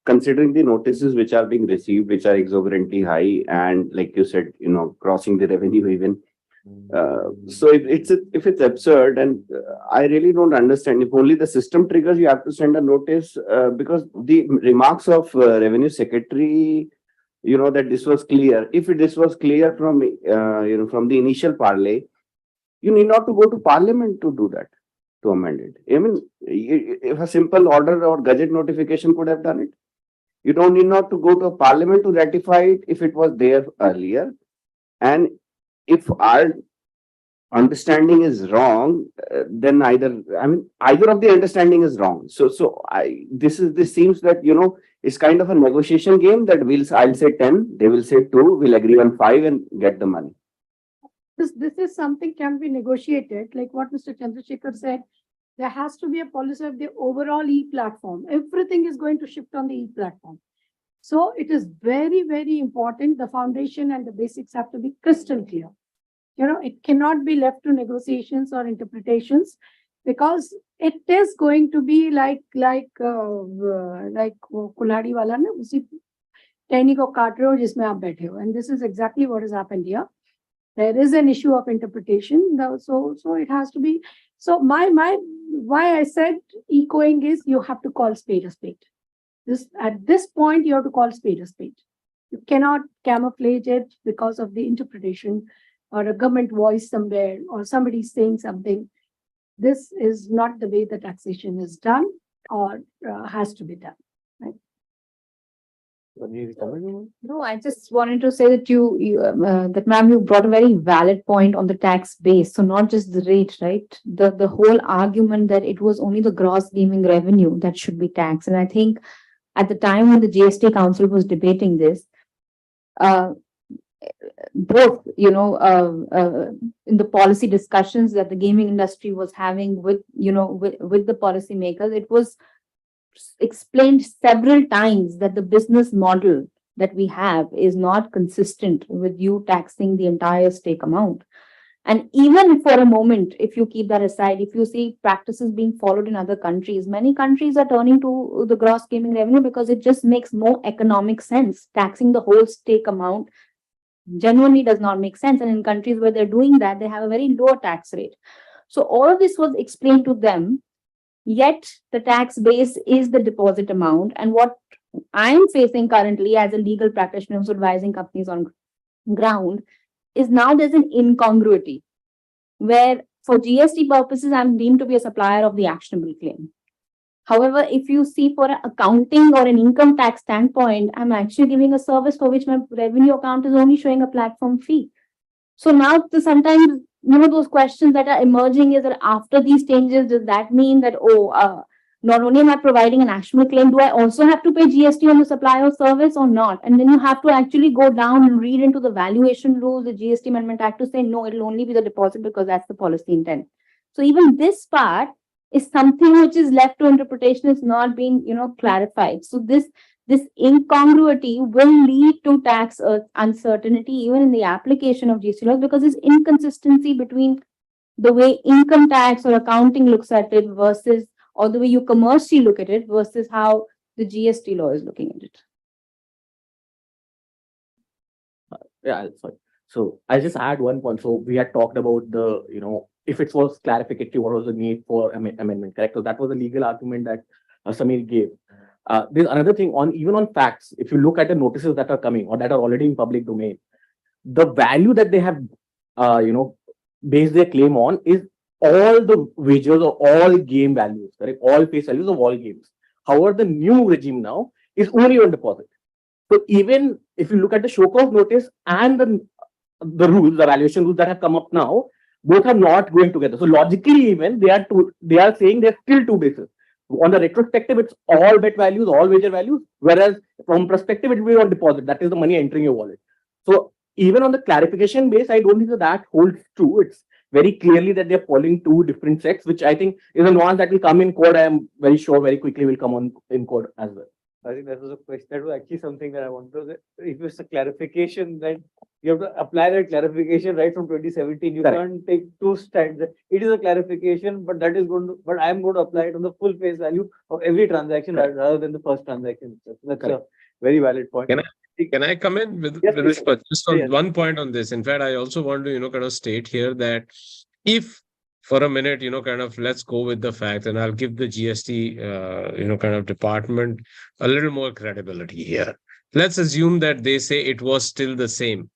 [SPEAKER 10] Considering the notices which are being received, which are exorbitantly high, and like you said, crossing the revenue even. So if it's absurd, and I really don't understand. If only the system triggers, you have to send a notice, because the remarks of Revenue Secretary, that this was clear. If this was clear from from the initial parlay, you need not to go to Parliament to do that, to amend it. I mean, if a simple order or gazette notification could have done it, you don't need not to go to a Parliament to ratify it if it was there earlier. And if our understanding is wrong, then either of the understanding is wrong. This seems that it's kind of a negotiation game, that I'll say 10, they will say 2, we'll agree on 5 and get the money.
[SPEAKER 2] This is something can be negotiated, like what Mr. Chandrasekhar said. There has to be a policy of the overall e-platform. Everything is going to shift on the e-platform. So it is very, very important. The foundation and the basics have to be crystal clear. It cannot be left to negotiations or interpretations, because it is going to be like kulhadi wala na usi tehni ko kaat rahe ho jisme aap baithe ho, and this is exactly what has happened here. There is an issue of interpretation, so it has to be. So why I said echoing is, you have to call spade a spade. At this point, you have to call spade a spade. You cannot camouflage it because of the interpretation or a government voice somewhere or somebody saying something. This is not the way the taxation is done or has to be done. Right?
[SPEAKER 1] No, I just wanted to say that that ma'am, you brought a very valid point on the tax base. So not just the rate, right? The whole argument that it was only the gross gaming revenue that should be taxed. And I think at the time when the GST Council was debating this, both, in the policy discussions that the gaming industry was having with the policymakers, it was explained several times that the business model that we have is not consistent with you taxing the entire stake amount. And even for a moment, if you keep that aside, if you see practices being followed in other countries, many countries are turning to the gross gaming revenue because it just makes more economic sense. Taxing the whole stake amount genuinely does not make sense. And in countries where they're doing that, they have a very low tax rate. So all of this was explained to them, yet the tax base is the deposit amount. And what I'm facing currently as a legal practitioner who's advising companies on ground is now there's an incongruity where for GST purposes, I'm deemed to be a supplier of the actionable claim. However, if you see for an accounting or an income tax standpoint, I'm actually giving a service for which my revenue account is only showing a platform fee. So now sometimes, those questions that are emerging is that after these changes, does that mean that, not only am I providing an actionable claim, do I also have to pay GST on the supply of service or not? And then you have to actually go down and read into the valuation rules, the GST Amendment Act, to say, no, it'll only be the deposit because that's the policy intent. So even this part is something which is left to interpretation, is not being, clarified. So this incongruity will lead to tax uncertainty even in the application of GST laws, because there's inconsistency between the way income tax or accounting looks at it versus, or the way you commercially look at it versus how the GST law is looking at it.
[SPEAKER 15] Yeah, sorry. So I'll just add one point. So we had talked about the, if it was clarificatory, what was the need for amendment, correct? So that was a legal argument that Samir gave. There's another thing even on facts. If you look at the notices that are coming or that are already in public domain, the value that they have, based their claim on is all the wagers or all game values, correct? All face values of all games. However, the new regime now is only on deposit. So even if you look at the show cause notice and the rules, the valuation rules that have come up now, both are not going together. So logically, even they are saying they're still two bases. On the retrospective, it's all bet values, all wager values, whereas from perspective, it will be on deposit. That is the money entering your wallet. So even on the clarification base, I don't think that holds true. It's very clearly that they're following two different sets, which I think is a nuance that will come in code. I am very sure very quickly will come on in code as well.
[SPEAKER 6] I think that was a question. That was actually something that I wanted to say. If it's a clarification, then you have to apply that clarification right from 2017. You can't take two stands. It is a clarification, but that is going to, but I'm going to apply it on the full face value of every transaction rather than the first transaction. That's a very valid point.
[SPEAKER 13] Can I come in with
[SPEAKER 6] Yes,
[SPEAKER 13] this? But just on
[SPEAKER 6] yes.
[SPEAKER 13] one point on this. In fact, I also want to, kind of state here that if for a minute, kind of let's go with the fact, and I'll give the GST, kind of department a little more credibility here. Let's assume that they say it was still the same.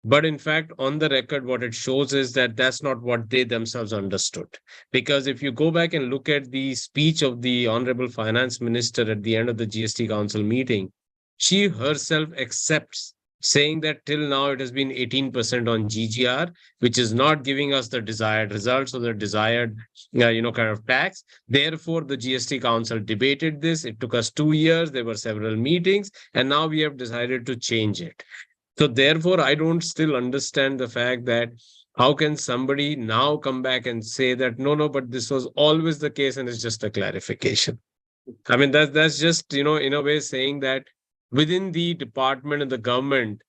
[SPEAKER 13] But in fact, on the record, what it shows is that that's not what they themselves understood. Because if you go back and look at the speech of the Honorable Finance Minister at the end of the GST Council meeting, she herself accepts saying that till now it has been 18% on GGR, which is not giving us the desired results or the desired, kind of tax. Therefore, the GST Council debated this. It took us 2 years. There were several meetings, and now we have decided to change it. So therefore, I don't still understand the fact that how can somebody now come back and say that, no, but this was always the case and it's just a clarification. I mean, that's just, in a way saying that within the department and the government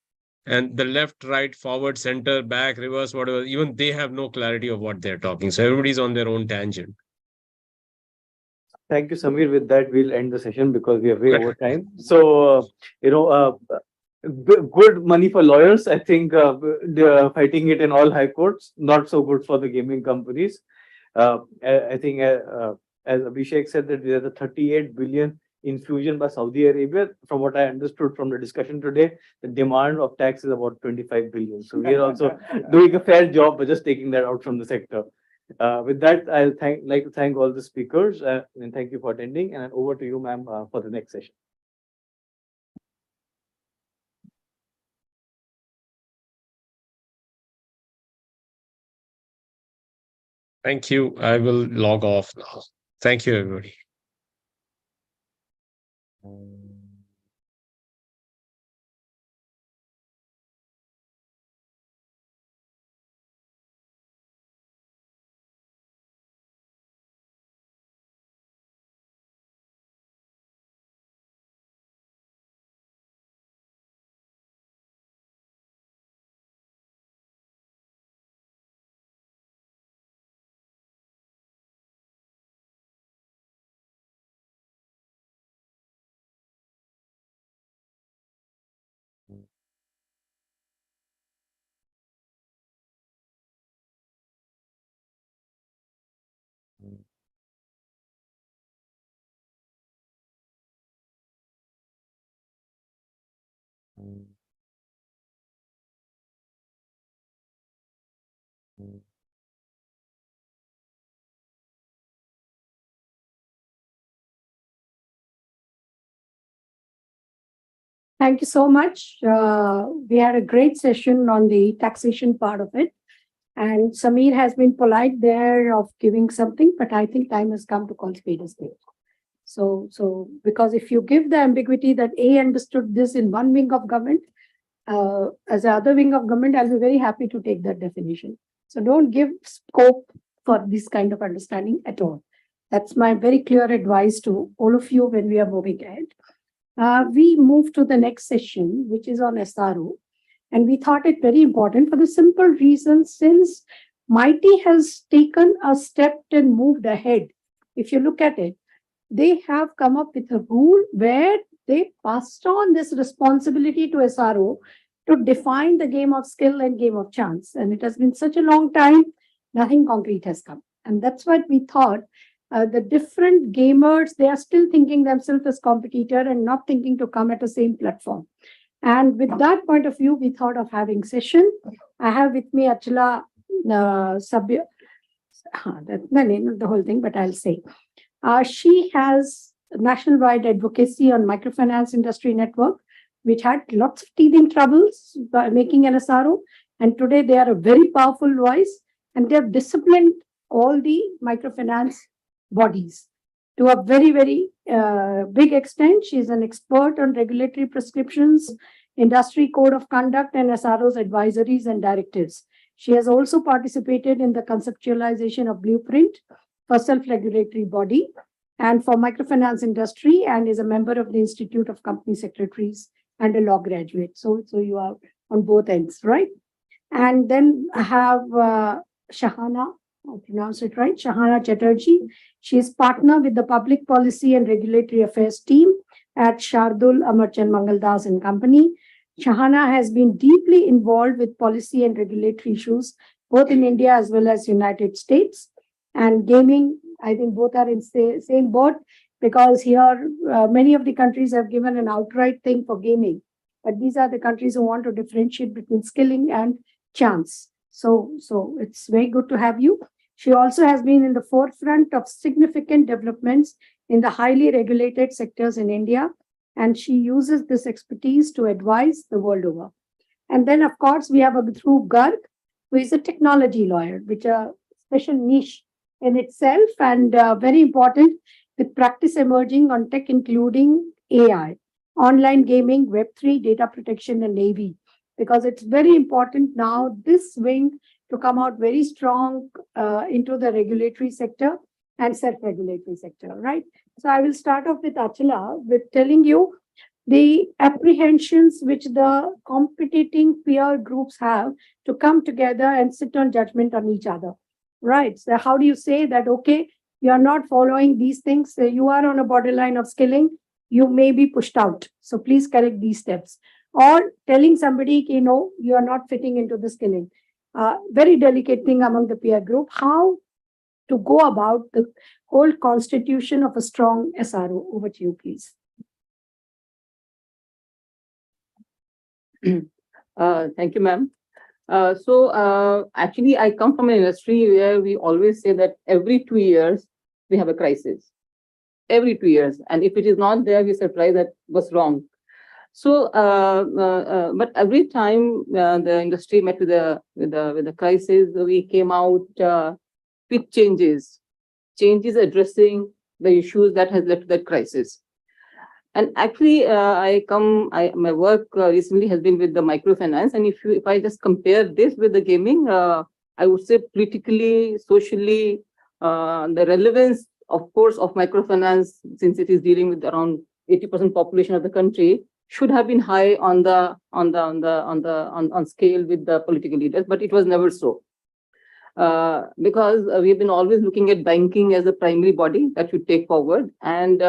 [SPEAKER 13] and the left, right, forward, center, back, reverse, whatever, even they have no clarity of what they're talking. So everybody's on their own tangent.
[SPEAKER 6] Thank you, Samir. With that, we'll end the session because we are way over time. So, good money for lawyers. I think they're fighting it in all high courts. Not so good for the gaming companies. I think, as Abhishek said, that there's a 38 billion infusion by Saudi Arabia. From what I understood from the discussion today, the demand of tax is about 25 billion. So we are also doing a fair job by just taking that out from the sector. With that, I'll like to thank all the speakers and thank you for attending. And over to you, ma'am, for the next session.
[SPEAKER 13] Thank you. I will log off now. Thank you, everybody.
[SPEAKER 2] Thank you so much. We had a great session on the taxation part of it. And Samir has been polite there of giving something, but I think time has come to call spade a spade. So because if you give the ambiguity that A understood this in one wing of government, as the other wing of government, I'll be very happy to take that definition. So don't give scope for this kind of understanding at all. That's my very clear advice to all of you when we are moving ahead. We move to the next session, which is on SRO. And we thought it very important for the simple reason, since MITI has taken a step and moved ahead. If you look at it, they have come up with a rule where they passed on this responsibility to SRO to define the game of skill and game of chance. And it has been such a long time, nothing concrete has come. And that's what we thought. The different gamers, they are still thinking themselves as competitor and not thinking to come at the same platform. And with that point of view, we thought of having session. I have with me Achla Sabya. That's my name, not the whole thing, but I'll say. She has nationwide advocacy on microfinance industry network, which had lots of teething troubles by making an SRO. And today they are a very powerful voice. and they've disciplined all the microfinance bodies to a very, very big extent. She's an expert on regulatory prescriptions, industry code of conduct, and SRO's advisories and directives. She has also participated in the conceptualization of blueprint for self-regulatory body and for microfinance industry, and is a member of the Institute of Company Secretaries and a law graduate. So you are on both ends, right? And then I have Shahana, I pronounce it right, Shahana Chatterjee. She is partner with the Public Policy and Regulatory Affairs team at Shardul Amarchand Mangaldas and Company. Shahana has been deeply involved with policy and regulatory issues, both in India as well as United States. And gaming, I think both are in same boat, because here many of the countries have given an outright thing for gaming. But these are the countries who want to differentiate between skilling and chance. So it's very good to have you. She also has been in the forefront of significant developments in the highly regulated sectors in India, and she uses this expertise to advise the world over. And then, of course, we have Dhruv Garg, who is a technology lawyer, which is a special niche in itself, and very important, with practice emerging on tech, including AI, online gaming, Web3, data protection, and Navy, because it's very important now, this wing, to come out very strong into the regulatory sector and self-regulatory sector, right? So I will start off with Achala with telling you the apprehensions which the competing peer groups have to come together and sit on judgment on each other, right? So how do you say that, okay, you are not following these things, you are on a borderline of skilling, you may be pushed out. So please correct these steps. Or telling somebody, you know, you are not fitting into the skilling. Very delicate thing among the peer group, how to go about the whole constitution of a strong SRO. Over to you, please.
[SPEAKER 16] Thank you, ma'am. Actually, I come from an industry where we always say that every 2 years we have a crisis. Every 2 years. And if it is not there, we're surprised that what's wrong. So, but every time the industry met with a crisis, we came out with changes addressing the issues that has led to that crisis. And actually, my work recently has been with the microfinance. And if I just compare this with the gaming, I would say politically, socially, the relevance, of course, of microfinance, since it is dealing with around 80% population of the country, should have been high on scale with the political leaders, but it was never so. Because we have been always looking at banking as a primary body that should take forward. And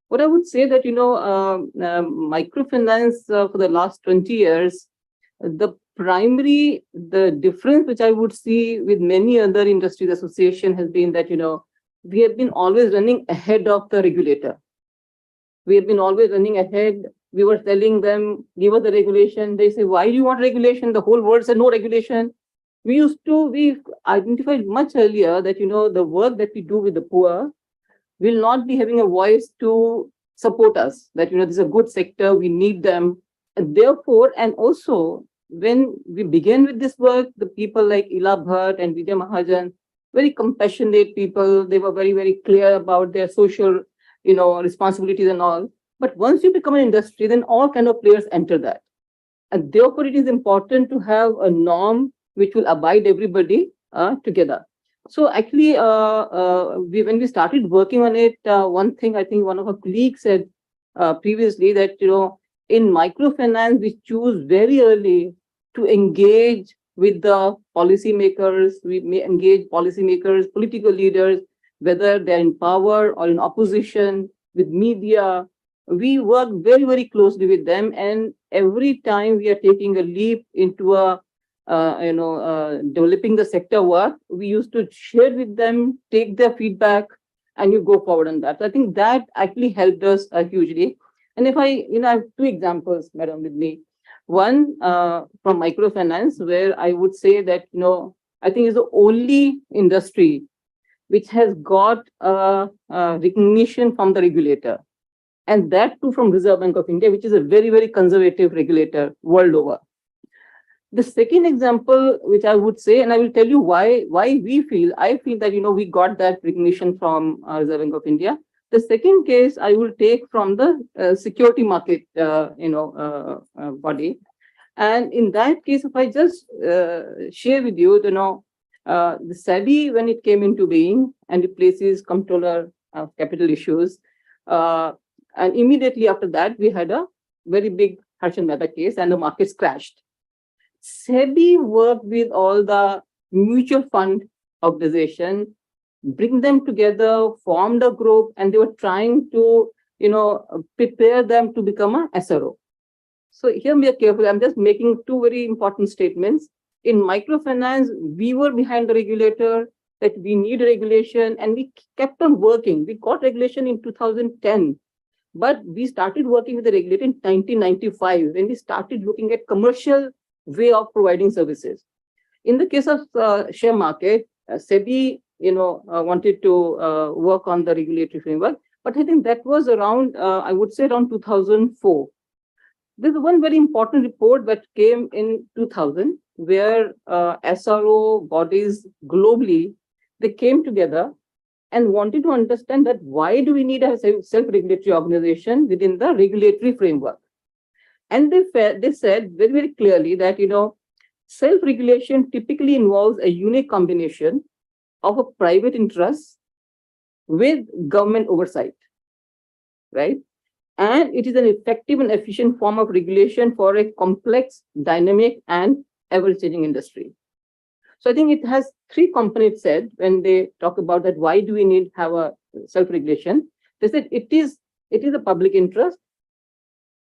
[SPEAKER 16] what I would say that, you know, microfinance for the last 20 years, the difference which I would see with many other industries association has been that, you know, we have been always running ahead of the regulator. We have been always running ahead. We were telling them, give us the regulation. They say, why do you want regulation? The whole world said no regulation. We identified much earlier that, you know, the work that we do with the poor will not be having a voice to support us, that, you know, this is a good sector, we need them. And therefore, and also, when we began with this work, the people like Ila Bhatt and Vijay Mahajan, very compassionate people, they were very, very clear about their social, you know, responsibilities and all. But once you become an industry, then all kind of players enter that. And therefore, it is important to have a norm which will abide everybody together. So actually, when we started working on it, one thing I think one of our colleagues said previously that, you know, in microfinance, we choose very early to engage with the policymakers. We may engage policymakers, political leaders, whether they're in power or in opposition, with media. We work very, very closely with them. And every time we are taking a leap into developing the sector work, we used to share with them, take their feedback, and you go forward on that. So I think that actually helped us hugely. And if I have two examples, madam, with me. One from microfinance, where I would say that, you know, I think is the only industry which has got recognition from the regulator. And that too from Reserve Bank of India, which is a very, very conservative regulator world over. The second example, which I would say, and I will tell you why I feel that, we got that recognition from Reserve Bank of India. The second case I will take from the security market, body. And in that case, if I just share with you, the SEBI, when it came into being and replaces Comptroller of Capital Issues, and immediately after that, we had a very big Harshad Mehta case and the markets crashed. SEBI worked with all the mutual fund organization, bring them together, formed a group, and they were trying to, prepare them to become a SRO. So here we are careful. I'm just making two very important statements. In microfinance, we were behind the regulator that we need regulation, and we kept on working. We got regulation in 2010, but we started working with the regulator in 1995 when we started looking at commercial way of providing services. In the case of share market, SEBI, wanted to work on the regulatory framework, but I think that was around, I would say around 2004. There's one very important report that came in 2000, where SRO bodies globally, they came together and wanted to understand that why do we need a self-regulatory organization within the regulatory framework? And they said very, very clearly that, self-regulation typically involves a unique combination of a private interest with government oversight, right? And it is an effective and efficient form of regulation for a complex, dynamic, and ever-changing industry. So I think it has three components said when they talk about that, why do we need to have a self-regulation? They said it is a public interest,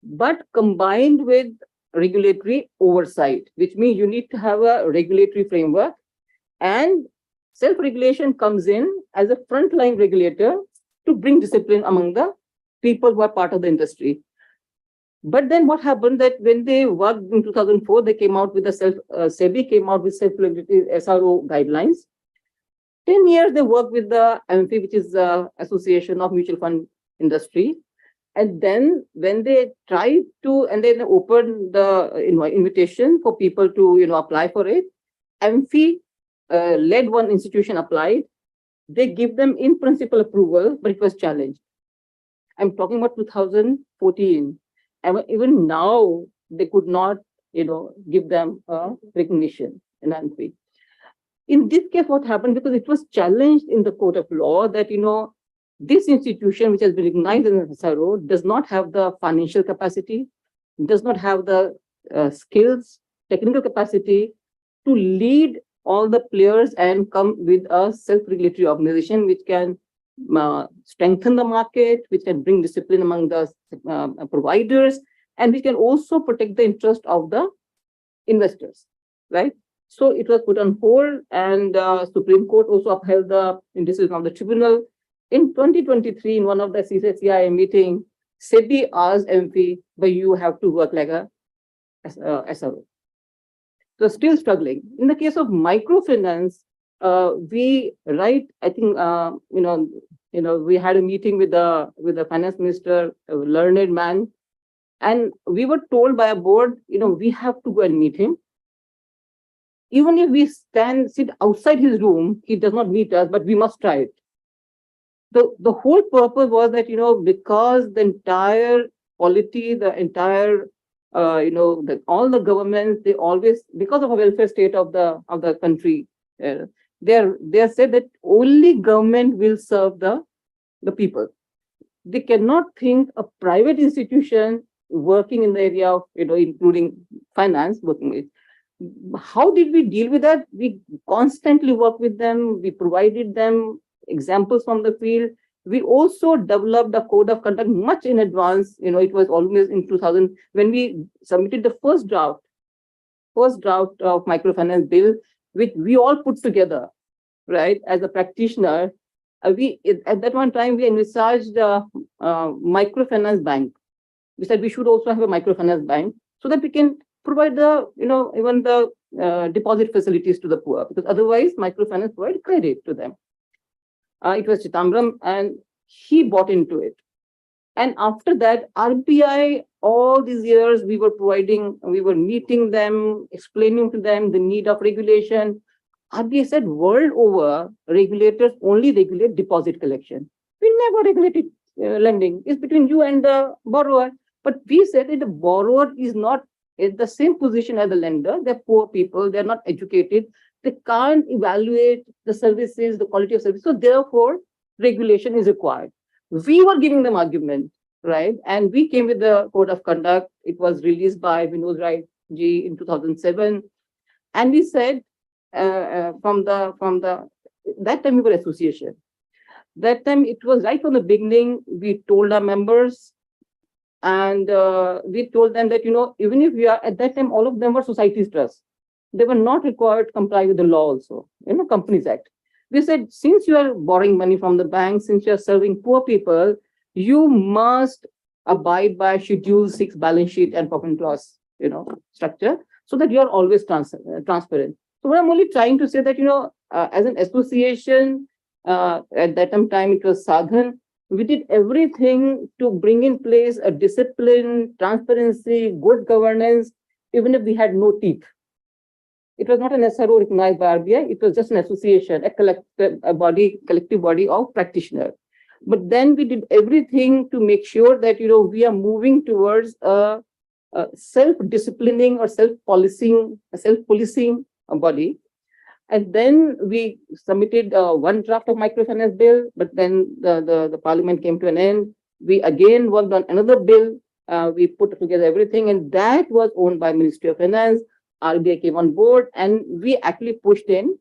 [SPEAKER 16] but combined with regulatory oversight, which means you need to have a regulatory framework, and self-regulation comes in as a frontline regulator to bring discipline among the people who are part of the industry. But then what happened that when they worked in 2004, they came out with SEBI came out with self-regulatory SRO guidelines. 10 years they worked with the AMFI, which is the Association of Mutual Fund Industry. And then when they tried to, and then opened the invitation for people to, apply for it, AMFI led one institution applied. They give them in principle approval, but it was challenged. I'm talking about 2014. And even now, they could not, give them a recognition in AMFI. In this case, what happened, because it was challenged in the court of law that, this institution, which has been recognized as an SRO, does not have the financial capacity, does not have the skills, technical capacity to lead all the players and come with a self-regulatory organization which can strengthen the market, which can bring discipline among the providers, and which can also protect the interest of the investors, right? So it was put on hold, and Supreme Court also upheld the decision of the tribunal. In 2023, in one of the CCCI meeting, SEBI asked AMFI, but you have to work like a SRO. So still struggling. In the case of microfinance, we had a meeting with the finance minister, a learned man, and we were told by a board, we have to go and meet him. Even if we sit outside his room, he does not meet us, but we must try it. The whole purpose was that, because the entire polity, the entire, all the governments, they always, because of a welfare state of the country, they said that only government will serve the people. They cannot think a private institution working in the area of, including finance, working with. How did we deal with that? We constantly work with them. We provided them examples from the field. We also developed a code of conduct much in advance. It was always in 2000 when we submitted the first draft of microfinance bill, which we all put together, right? As a practitioner, at that one time we envisaged a microfinance bank. We said we should also have a microfinance bank so that we can provide the, even the deposit facilities to the poor, because otherwise microfinance provide credit to them. It was Chitambram, and he bought into it. And after that, RBI, all these years, we were meeting them, explaining to them the need of regulation. RBI said world over, regulators only regulate deposit collection. We never regulated lending. It's between you and the borrower. But we said that the borrower is not in the same position as the lender. They're poor people. They're not educated. They can't evaluate the services, the quality of service. So therefore, regulation is required. We were giving them argument, right? And we came with the code of conduct. It was released by Vinod Rai ji in 2007. And we said, from the that time we were association. That time it was right from the beginning. We told our members, and we told them that even if we are at that time, all of them were societies trust. They were not required to comply with the law also, Companies Act. We said, since you are borrowing money from the bank, since you are serving poor people, you must abide by Schedule 6 balance sheet and profit and loss, structure, so that you are always transparent. So what I'm only trying to say that, as an association, at that time it was Sadhan, we did everything to bring in place a discipline, transparency, good governance, even if we had no teeth. It was not an SRO recognized by RBI. It was just an association, a collective body of practitioners. But then we did everything to make sure that we are moving towards a self-disciplining or self-policing body. And then we submitted one draft of microfinance bill, but then the parliament came to an end. We again worked on another bill. We put together everything, and that was owned by Ministry of Finance. RBI came on board, and we actually pushed in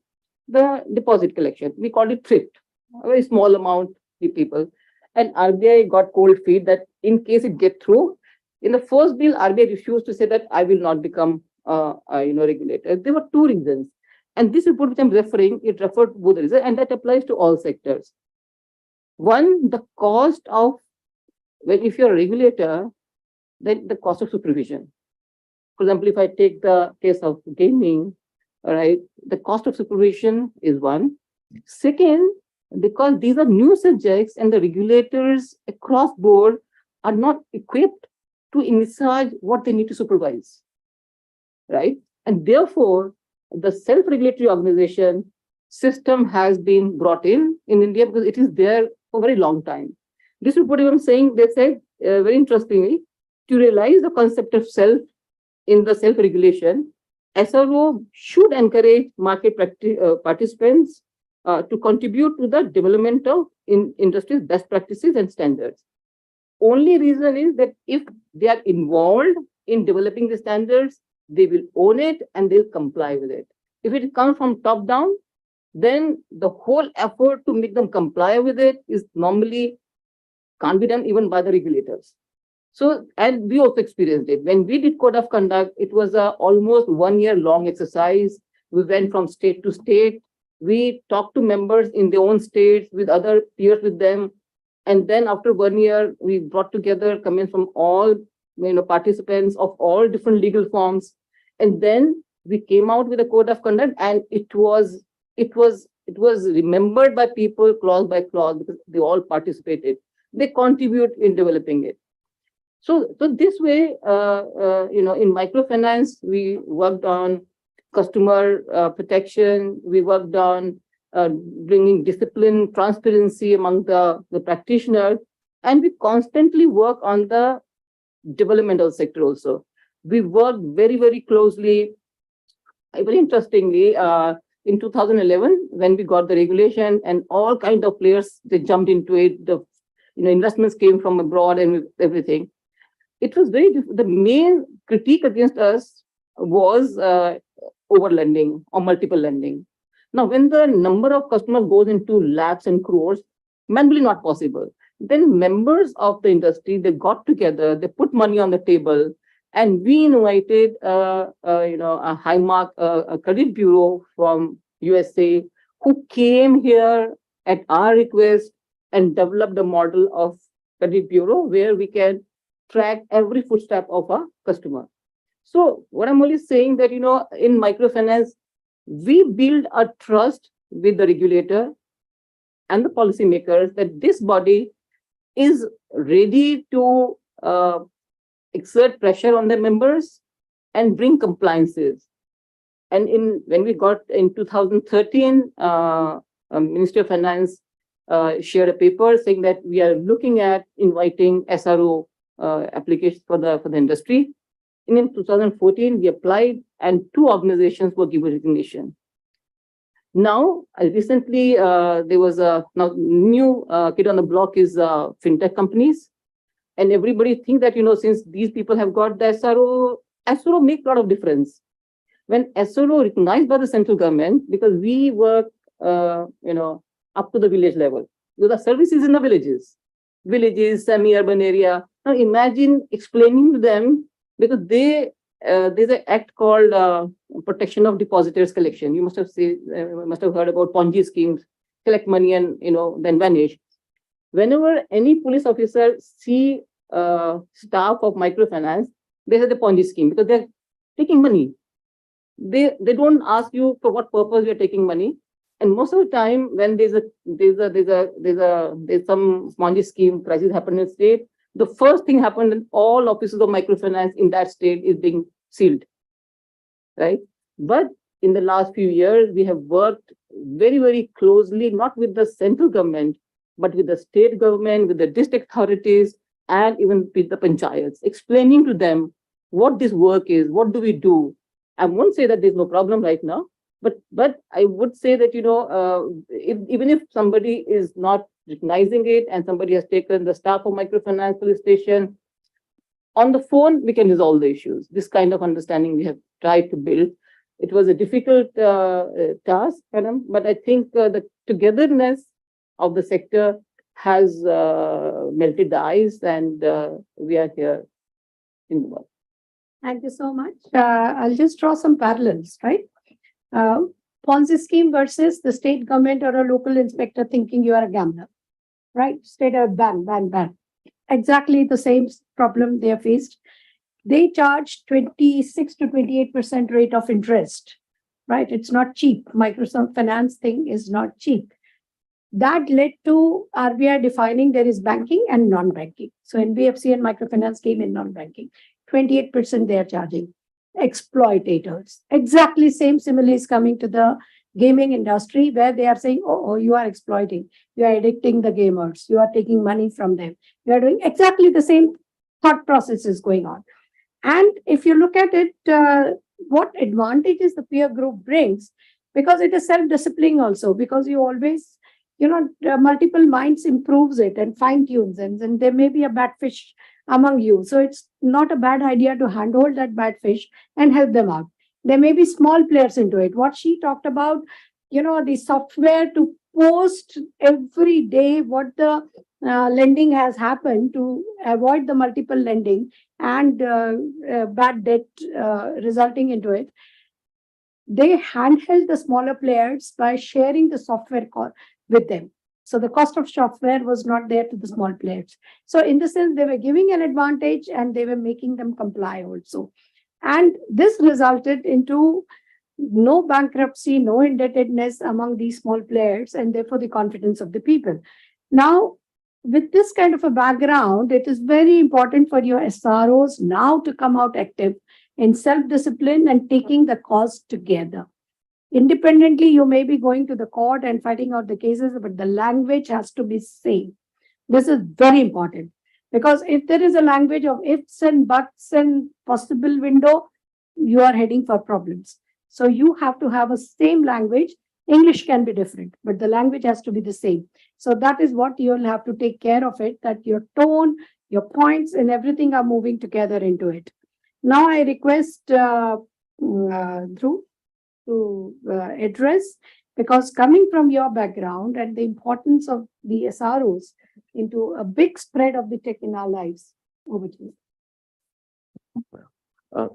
[SPEAKER 16] the deposit collection. We called it thrift, a very small amount to people. And RBI got cold feet that in case it get through, in the first bill, RBI refused to say that I will not become a regulator. There were two reasons. And this report which I'm referring, it referred to both reasons, and that applies to all sectors. One, the cost of, if you're a regulator, then the cost of supervision. For example, if I take the case of gaming, all right, the cost of supervision is one. Second, because these are new subjects and the regulators across board are not equipped to envisage what they need to supervise, right? And therefore, the self-regulatory organization system has been brought in India because it is there for a very long time. This report, I'm saying, they said very interestingly, to realize the concept of self in the self-regulation, SRO should encourage market participants to contribute to the development of industry's best practices and standards. Only reason is that if they are involved in developing the standards, they will own it and they'll comply with it. If it comes from top down, then the whole effort to make them comply with it is normally can't be done even by the regulators. So, and we also experienced it. When we did code of conduct, it was a almost 1 year long exercise. We went from state to state. We talked to members in their own states with other peers with them. And then after 1 year, we brought together comments from all participants of all different legal forms. And then we came out with a code of conduct, and it was remembered by people clause by clause because they all participated. They contribute in developing it. So this way, in microfinance, we worked on customer protection. We worked on bringing discipline, transparency among the practitioners, and we constantly work on the developmental sector also. We worked very, very closely. Very interestingly, in 2011, when we got the regulation and all kinds of players, they jumped into it. The investments came from abroad and everything. It was the main critique against us was over lending or multiple lending. Now, when the number of customers goes into lakhs and crores, manually not possible. Then members of the industry, they got together, they put money on the table, and we invited a Highmark, a credit bureau from USA, who came here at our request and developed a model of credit bureau where we can track every footstep of a customer. So what I'm only saying that, in microfinance, we build a trust with the regulator and the policymakers that this body is ready to exert pressure on their members and bring compliances. And when we got in 2013, Ministry of Finance shared a paper saying that we are looking at inviting SRO applications for the industry. And in 2014, we applied, and 2 organizations were given recognition. Now, recently, there was a new kid on the block is fintech companies. And everybody think that, since these people have got the SRO makes a lot of difference. When SRO recognized by the central government, because we work, up to the village level, because the services in the villages, semi-urban area. Now imagine explaining to them, because there's an act called Protection of Depositors Collection. You must have heard about Ponzi schemes, collect money and then vanish. Whenever any police officer see staff of microfinance, they have the Ponzi scheme because they're taking money. They don't ask you for what purpose you're taking money. And most of the time, when there's some Ponzi scheme crisis happening in the state, the first thing happened in all offices of microfinance in that state is being sealed, right? But in the last few years, we have worked very, very closely, not with the central government, but with the state government, with the district authorities, and even with the panchayats, explaining to them what this work is, what do we do. I won't say that there's no problem right now, but I would say that, even if somebody is not recognizing it and somebody has taken the staff of microfinance police station, on the phone, we can resolve the issues. This kind of understanding we have tried to build. It was a difficult task, madam, but I think the togetherness of the sector has melted the ice, and we are here in the world.
[SPEAKER 2] Thank you so much. I'll just draw some parallels, right? Ponzi scheme versus the state government or a local inspector thinking you are a gambler, right? State ban. Exactly the same problem they are faced. They charge 26 to 28% rate of interest, right? It's not cheap. Microsoft Finance thing is not cheap. That led to RBI defining there is banking and non-banking. So NBFC and microfinance came in non-banking. 28% they are charging. Exploitators. Exactly same simile is coming to the gaming industry, where they are saying, oh, you are exploiting. You are addicting the gamers. You are taking money from them. You are doing exactly the same thought process is going on. And if you look at it, what advantages the peer group brings, because it is self-disciplining also, because you always, multiple minds improves it and fine-tunes it, and there may be a bad fish among you. So it's not a bad idea to handhold that bad fish and help them out. There may be small players into it. What she talked about, the software to post every day what the lending has happened to avoid the multiple lending and bad debt resulting into it. They handheld the smaller players by sharing the software with them. So the cost of software was not there to the small players. So in the sense, they were giving an advantage and they were making them comply also. And this resulted into no bankruptcy, no indebtedness among these small players, and therefore the confidence of the people. Now, with this kind of a background, it is very important for your SROs now to come out active in self-discipline and taking the cause together. Independently, you may be going to the court and fighting out the cases, but the language has to be same. This is very important, because if there is a language of ifs and buts and possible window, you are heading for problems. So you have to have a same language. English can be different, but the language has to be the same. So that is what you'll have to take care of it, that your tone, your points and everything are moving together into it. Now I request Dhruv to address, because coming from your background and the importance of the SROs into a big spread of the tech in our lives. Over to you.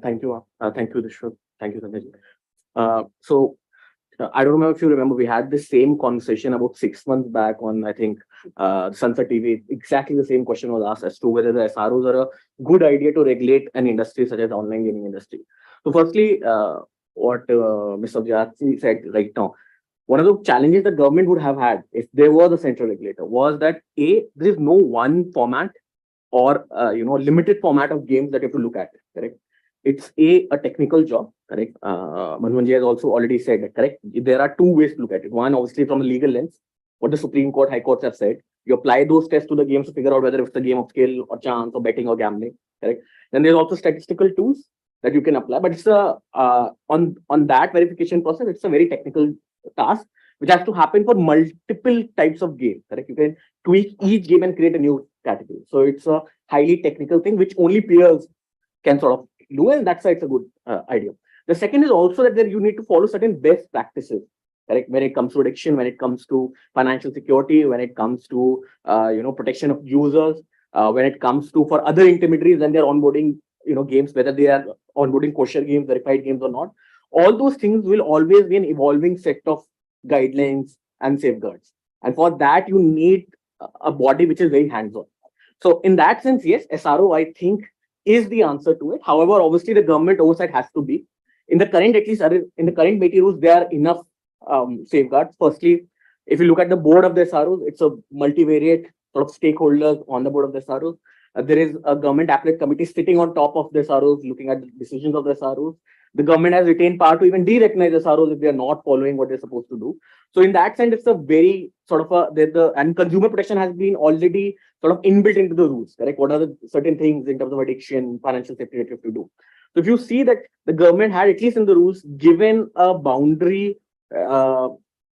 [SPEAKER 15] Thank you. Thank you, Dishwa. Thank you, Sanjay. So I don't know if you remember, we had the same conversation about 6 months back on, I think, Sunset TV. Exactly the same question was asked as to whether the SROs are a good idea to regulate an industry such as the online gaming industry. So firstly, what Mr. Vyasi said right now, one of the challenges the government would have had if there was a central regulator was that there is no one format or limited format of games that you have to look at. Correct. It's a technical job. Correct. Manmohanji has also already said that. Correct. There are two ways to look at it. One, obviously, from a legal lens, what the Supreme Court, High Courts have said. You apply those tests to the games to figure out whether it's a game of skill or chance or betting or gambling. Correct. Then there's also statistical tools that you can apply, but it's on that verification process, it's a very technical task which has to happen for multiple types of games. Correct. You can tweak each game and create a new category. So it's a highly technical thing which only peers can sort of do, and that's why it's a good idea. The second is also that you need to follow certain best practices. Correct. When it comes to addiction, when it comes to financial security, when it comes to protection of users, when it comes to for other intermediaries when they're onboarding games, whether they are onboarding kosher games, verified games or not, all those things will always be an evolving set of guidelines and safeguards. And for that, you need a body which is very hands-on. So in that sense, yes, SRO, I think, is the answer to it. However, obviously, the government oversight has to be. In the current, at least in the current BT rules, there are enough safeguards. Firstly, if you look at the board of the SROs, it's a multivariate sort of stakeholders on the board of the SROs. There is a government appellate committee sitting on top of the SROs, looking at the decisions of the SROs. The government has retained power to even de-recognize the SROs if they are not following what they're supposed to do. So in that sense, it's a very sort of and consumer protection has been already sort of inbuilt into the rules. Correct? What are the certain things in terms of addiction, financial safety that you have to do? So if you see that the government had, at least in the rules, given a boundary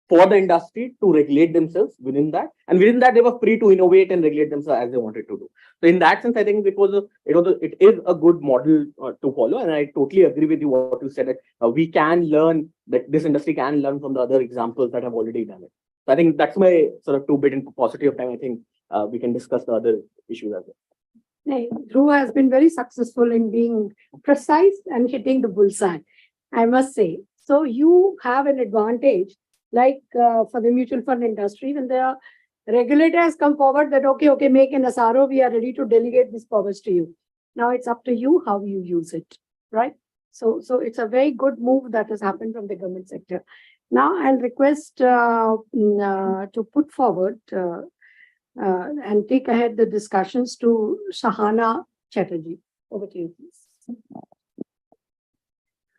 [SPEAKER 15] for the industry to regulate themselves within that, and within that they were free to innovate and regulate themselves as they wanted to do. So in that sense, I think it is a good model to follow, and I totally agree with you what you said that we can learn, that this industry can learn from the other examples that have already done it. So I think that's my sort of 2 bit in paucity of time. I think we can discuss the other issues as well.
[SPEAKER 2] Dhruv has been very successful in being precise and hitting the bullseye, I must say. So you have an advantage, like for the mutual fund industry, when the regulator has come forward that, okay, make an SRO, we are ready to delegate this powers to you. Now it's up to you how you use it, right? So it's a very good move that has happened from the government sector. Now I'll request to put forward and take ahead the discussions to Shahana Chatterjee. Over to you, please.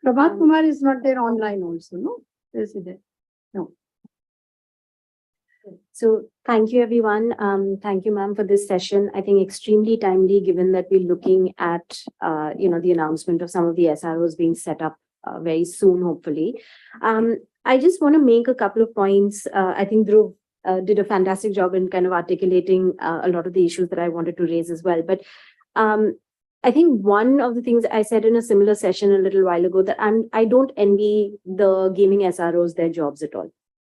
[SPEAKER 2] Prabhat Kumar is not there online also, no? Is he there? No.
[SPEAKER 11] So thank you, everyone. Thank you, ma'am, for this session. I think extremely timely, given that we're looking at, the announcement of some of the SROs being set up very soon, hopefully. I just want to make a couple of points. I think Dhruv did a fantastic job in kind of articulating a lot of the issues that I wanted to raise as well. But I think one of the things I said in a similar session a little while ago, that I don't envy the gaming SROs their jobs at all.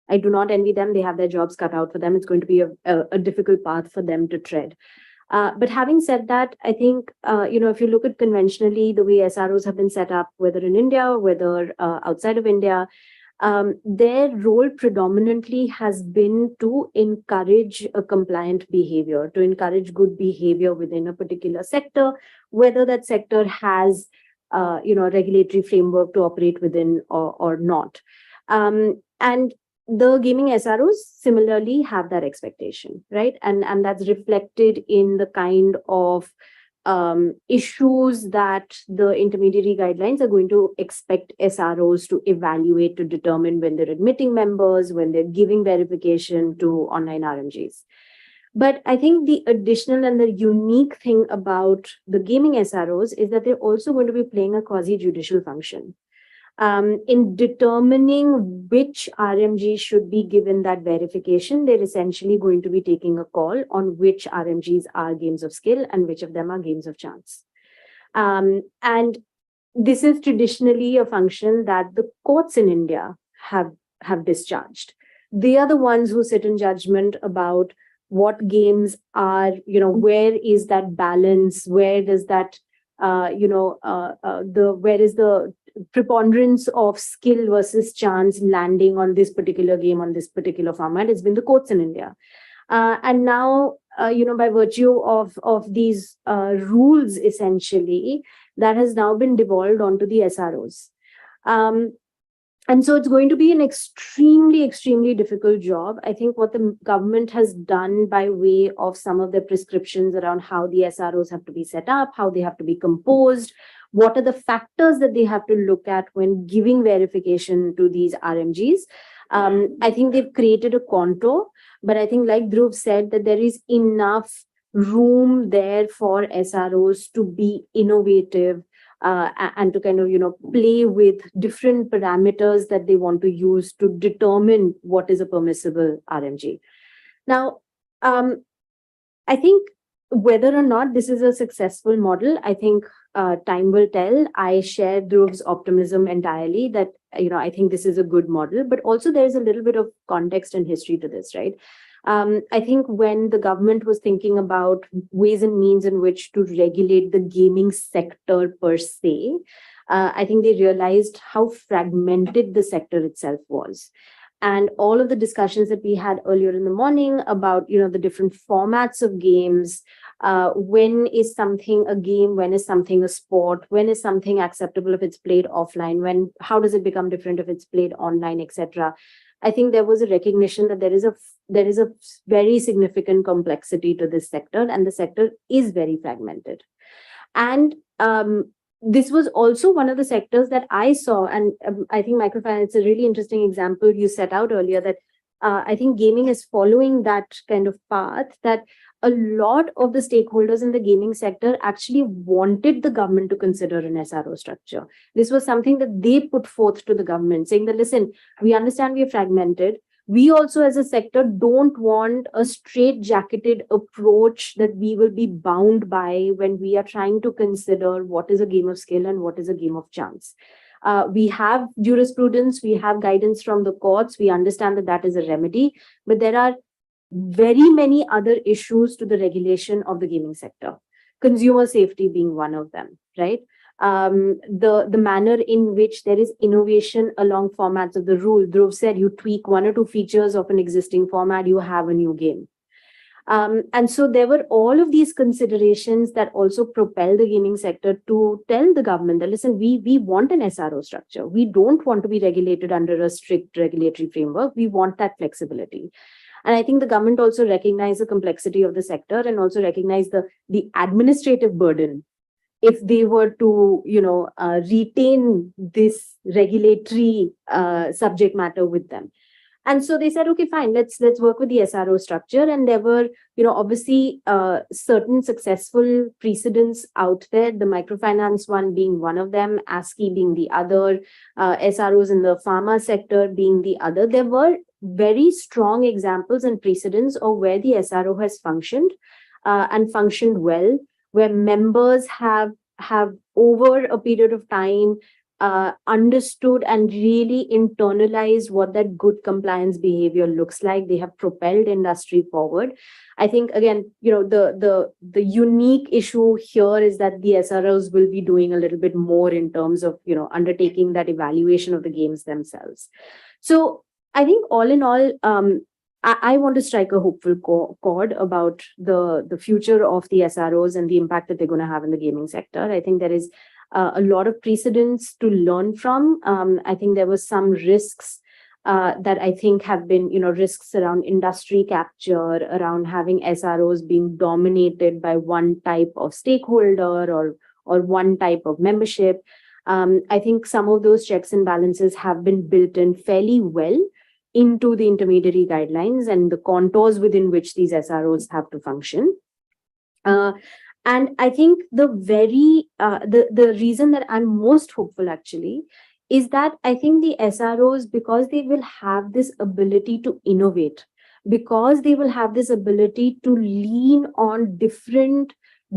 [SPEAKER 11] I do not envy them. They have their jobs cut out for them. It's going to be a difficult path for them to tread. But having said that, I think, if you look at conventionally, the way SROs have been set up, whether in India or whether outside of India, their role predominantly has been to encourage a compliant behavior, to encourage good behavior within a particular sector, whether that sector has, a regulatory framework to operate within or not. And the gaming SROs similarly have that expectation, right? And that's reflected in the kind of issues that the intermediary guidelines are going to expect SROs to evaluate, to determine when they're admitting members, when they're giving verification to online RMGs. But I think the additional and the unique thing about the gaming SROs is that they're also going to be playing a quasi-judicial function. In determining which RMG should be given that verification, they're essentially going to be taking a call on which RMGs are games of skill and which of them are games of chance. And this is traditionally a function that the courts in India have discharged. They are the ones who sit in judgment about what games are, where is that balance, where does that, where is the preponderance of skill versus chance landing on this particular game, on this particular format. It's been the courts in India. And now, by virtue of these rules, essentially, that has now been devolved onto the SROs.
[SPEAKER 1] And so it's going to be an extremely difficult job. I think what the government has done by way of some of their prescriptions around how the SROs have to be set up, how they have to be composed, what are the factors that they have to look at when giving verification to these RMGs. I think they've created a contour, but I think, like Dhruv said, that there is enough room there for SROs to be innovative, and to kind of, play with different parameters that they want to use to determine what is a permissible RMG. Now, I think whether or not this is a successful model, I think time will tell. I share Dhruv's optimism entirely that, I think this is a good model, but also there's a little bit of context and history to this, right? I think when the government was thinking about ways and means in which to regulate the gaming sector per se, I think they realized how fragmented the sector itself was. And all of the discussions that we had earlier in the morning about, the different formats of games, when is something a game, when is something a sport, when is something acceptable if it's played offline, how does it become different if it's played online, etc. I think there was a recognition that there is a very significant complexity to this sector, and the sector is very fragmented. And this was also one of the sectors that I saw, and I think microfinance is a really interesting example you set out earlier, that I think gaming is following that kind of path, that a lot of the stakeholders in the gaming sector actually wanted the government to consider an SRO structure. This was something that they put forth to the government, saying that, listen, we understand we are fragmented. We also, as a sector, don't want a straight-jacketed approach that we will be bound by when we are trying to consider what is a game of skill and what is a game of chance. We have jurisprudence, we have guidance from the courts, we understand that that is a remedy, but there are very many other issues to the regulation of the gaming sector, consumer safety being one of them, right? The manner in which there is innovation along formats of the rule. Dhruv said you tweak one or two features of an existing format, you have a new game. And so there were all of these considerations that also propel the gaming sector to tell the government that, listen, we want an SRO structure. We don't want to be regulated under a strict regulatory framework. We want that flexibility. And I think the government also recognized the complexity of the sector and also recognized the administrative burden if they were to, retain this regulatory subject matter with them. And so they said, okay, fine, let's work with the SRO structure. And there were, obviously certain successful precedents out there, the microfinance one being one of them, ASCII being the other, SROs in the pharma sector being the other. There were very strong examples and precedents of where the SRO has functioned and functioned well, where members have over a period of time understood and really internalized what that good compliance behavior looks like. They have propelled industry forward. I think, again, the unique issue here is that the SROs will be doing a little bit more in terms of, undertaking that evaluation of the games themselves. So I think all in all, I want to strike a hopeful chord about the future of the SROs and the impact that they're going to have in the gaming sector. I think there is a lot of precedents to learn from. I think there were some risks that I think have been, risks around industry capture, around having SROs being dominated by one type of stakeholder or one type of membership. I think some of those checks and balances have been built in fairly well into the intermediary guidelines and the contours within which these SROs have to function. And I think the reason that I'm most hopeful actually is that I think the SROs, because they will have this ability to innovate, because they will have this ability to lean on different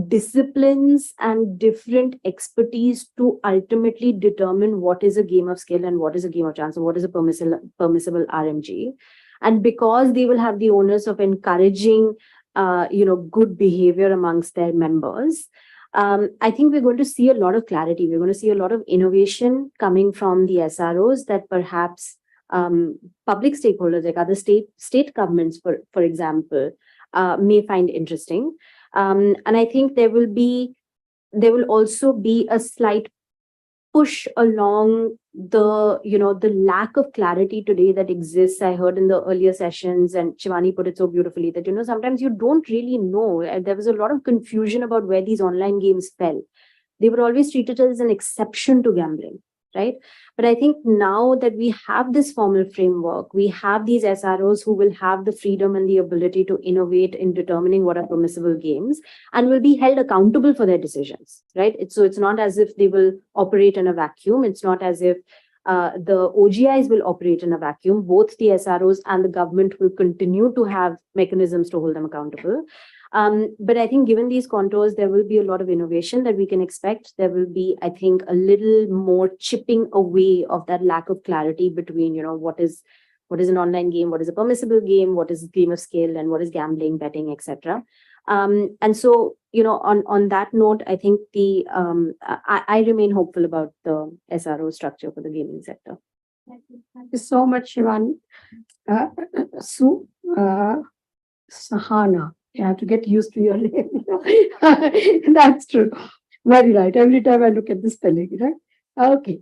[SPEAKER 1] disciplines and different expertise to ultimately determine what is a game of skill and what is a game of chance and what is a permissible RMG. And because they will have the onus of encouraging good behavior amongst their members, I think we're going to see a lot of clarity. We're going to see a lot of innovation coming from the SROs that perhaps public stakeholders like other state governments, for example, may find interesting. And I think there will also be a slight push along the lack of clarity today that exists. I heard in the earlier sessions, and Shivani put it so beautifully, that sometimes you don't really know. There was a lot of confusion about where these online games fell. They were always treated as an exception to gambling, right? But I think now that we have this formal framework, we have these SROs who will have the freedom and the ability to innovate in determining what are permissible games and will be held accountable for their decisions, right? So it's not as if they will operate in a vacuum. It's not as if the OGIs will operate in a vacuum. Both the SROs and the government will continue to have mechanisms to hold them accountable. But I think given these contours, there will be a lot of innovation that we can expect. There will be, I think, a little more chipping away of that lack of clarity between, what is an online game, what is a permissible game, what is a game of skill, and what is gambling, betting, etc. And so, on that note, I think I remain hopeful about the SRO structure for the gaming sector.
[SPEAKER 2] Thank you so much, Shivani. Sahana. You have to get used to your name. That's true. Very right. Every time I look at the spelling, right? Okay.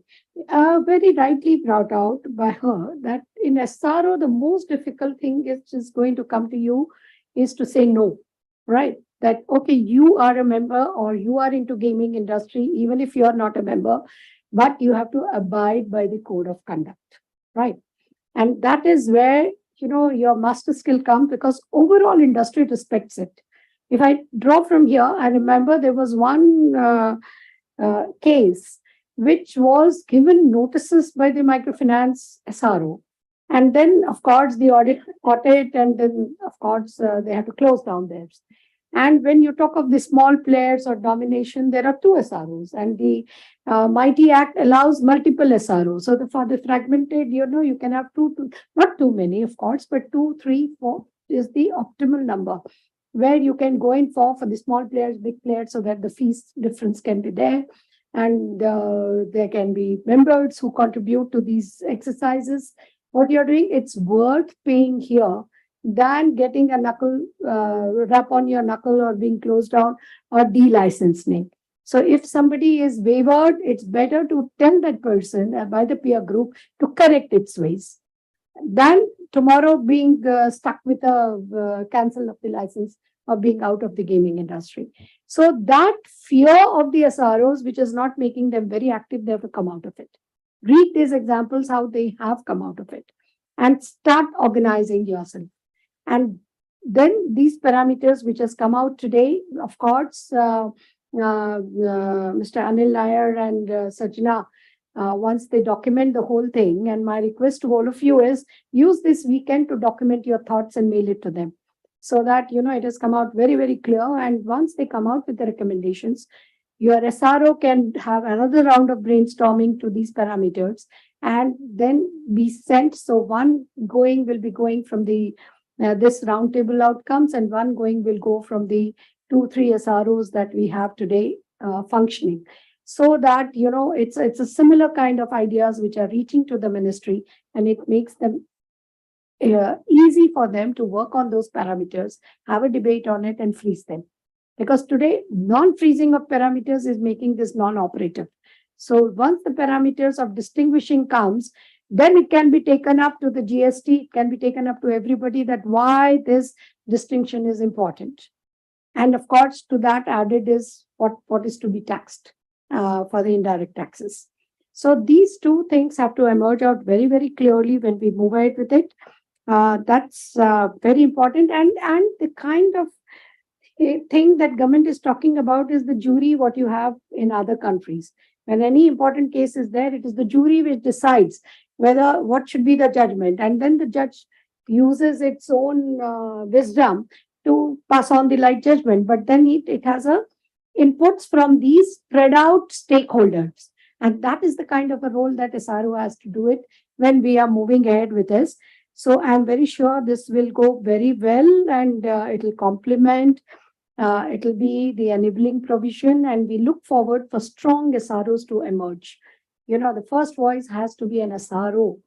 [SPEAKER 2] Very rightly brought out by her that in SRO, the most difficult thing is going to come to you is to say no, right? That, okay, you are a member or you are into gaming industry, even if you are not a member, but you have to abide by the code of conduct, right? And that is where your master skill comes, because overall industry respects it. If I draw from here, I remember there was one case which was given notices by the microfinance SRO. And then, of course, the audit caught it, and then, of course, they had to close down theirs. And when you talk of the small players or domination, there are two SROs, and the Mighty Act allows multiple SROs. So for the fragmented, you can have not too many, of course, but 2, 3, 4 is the optimal number where you can go in for the small players, big players, so that the fees difference can be there. And there can be members who contribute to these exercises. What you're doing, it's worth paying here than getting a knuckle rap on your knuckle or being closed down or de-licensing. So if somebody is wavered, it's better to tell that person by the peer group to correct its ways than tomorrow being stuck with a cancel of the license or being out of the gaming industry. So that fear of the SROs, which is not making them very active, they have to come out of it. Read these examples, how they have come out of it, and start organizing yourself. And then these parameters which has come out today, of course, Mr. Anil Nair and Sajna, once they document the whole thing, and my request to all of you is use this weekend to document your thoughts and mail it to them, so that it has come out very, very clear. And once they come out with the recommendations, your SRO can have another round of brainstorming to these parameters and then be sent. So one going will be going from the this roundtable outcomes, and one going will go from the 2, 3 SROs that we have today functioning, so that it's a similar kind of ideas which are reaching to the ministry, and it makes them easy for them to work on those parameters, have a debate on it, and freeze them. Because today, non-freezing of parameters is making this non-operative. So once the parameters of distinguishing comes, then it can be taken up to the GST, it can be taken up to everybody, that why this distinction is important. And of course, to that added is what is to be taxed for the indirect taxes. So these two things have to emerge out very, very clearly when we move ahead with it. That's very important. And the kind of thing that government is talking about is the jury, what you have in other countries. When any important case is there, it is the jury which decides what should be the judgment. And then the judge uses its own wisdom to pass on the right judgment. But then it has inputs from these spread out stakeholders. And that is the kind of a role that SRO has to do it when we are moving ahead with this. So I'm very sure this will go very well, and it will complement. It will be the enabling provision, and we look forward for strong SROs to emerge. The first voice has to be an SRO.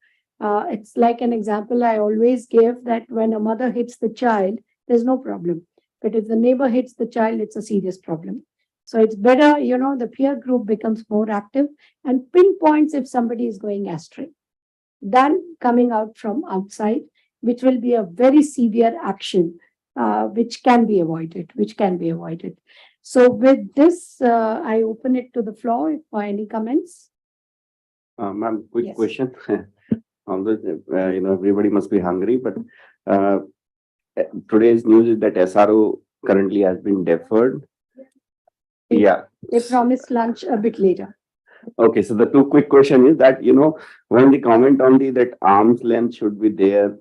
[SPEAKER 2] It's like an example I always give, that when a mother hits the child, there's no problem. But if the neighbor hits the child, it's a serious problem. So it's better, the peer group becomes more active and pinpoints if somebody is going astray than coming out from outside, which will be a very severe action, which can be avoided. So with this, I open it to the floor for any comments.
[SPEAKER 10] Ma'am, quick
[SPEAKER 2] Yes.
[SPEAKER 10] question. Although, everybody must be hungry, but today's news is that SRO currently has been deferred. Yeah.
[SPEAKER 2] They promised lunch a bit later.
[SPEAKER 10] Okay, so the two quick question is that, when the comment on that arm's length should be there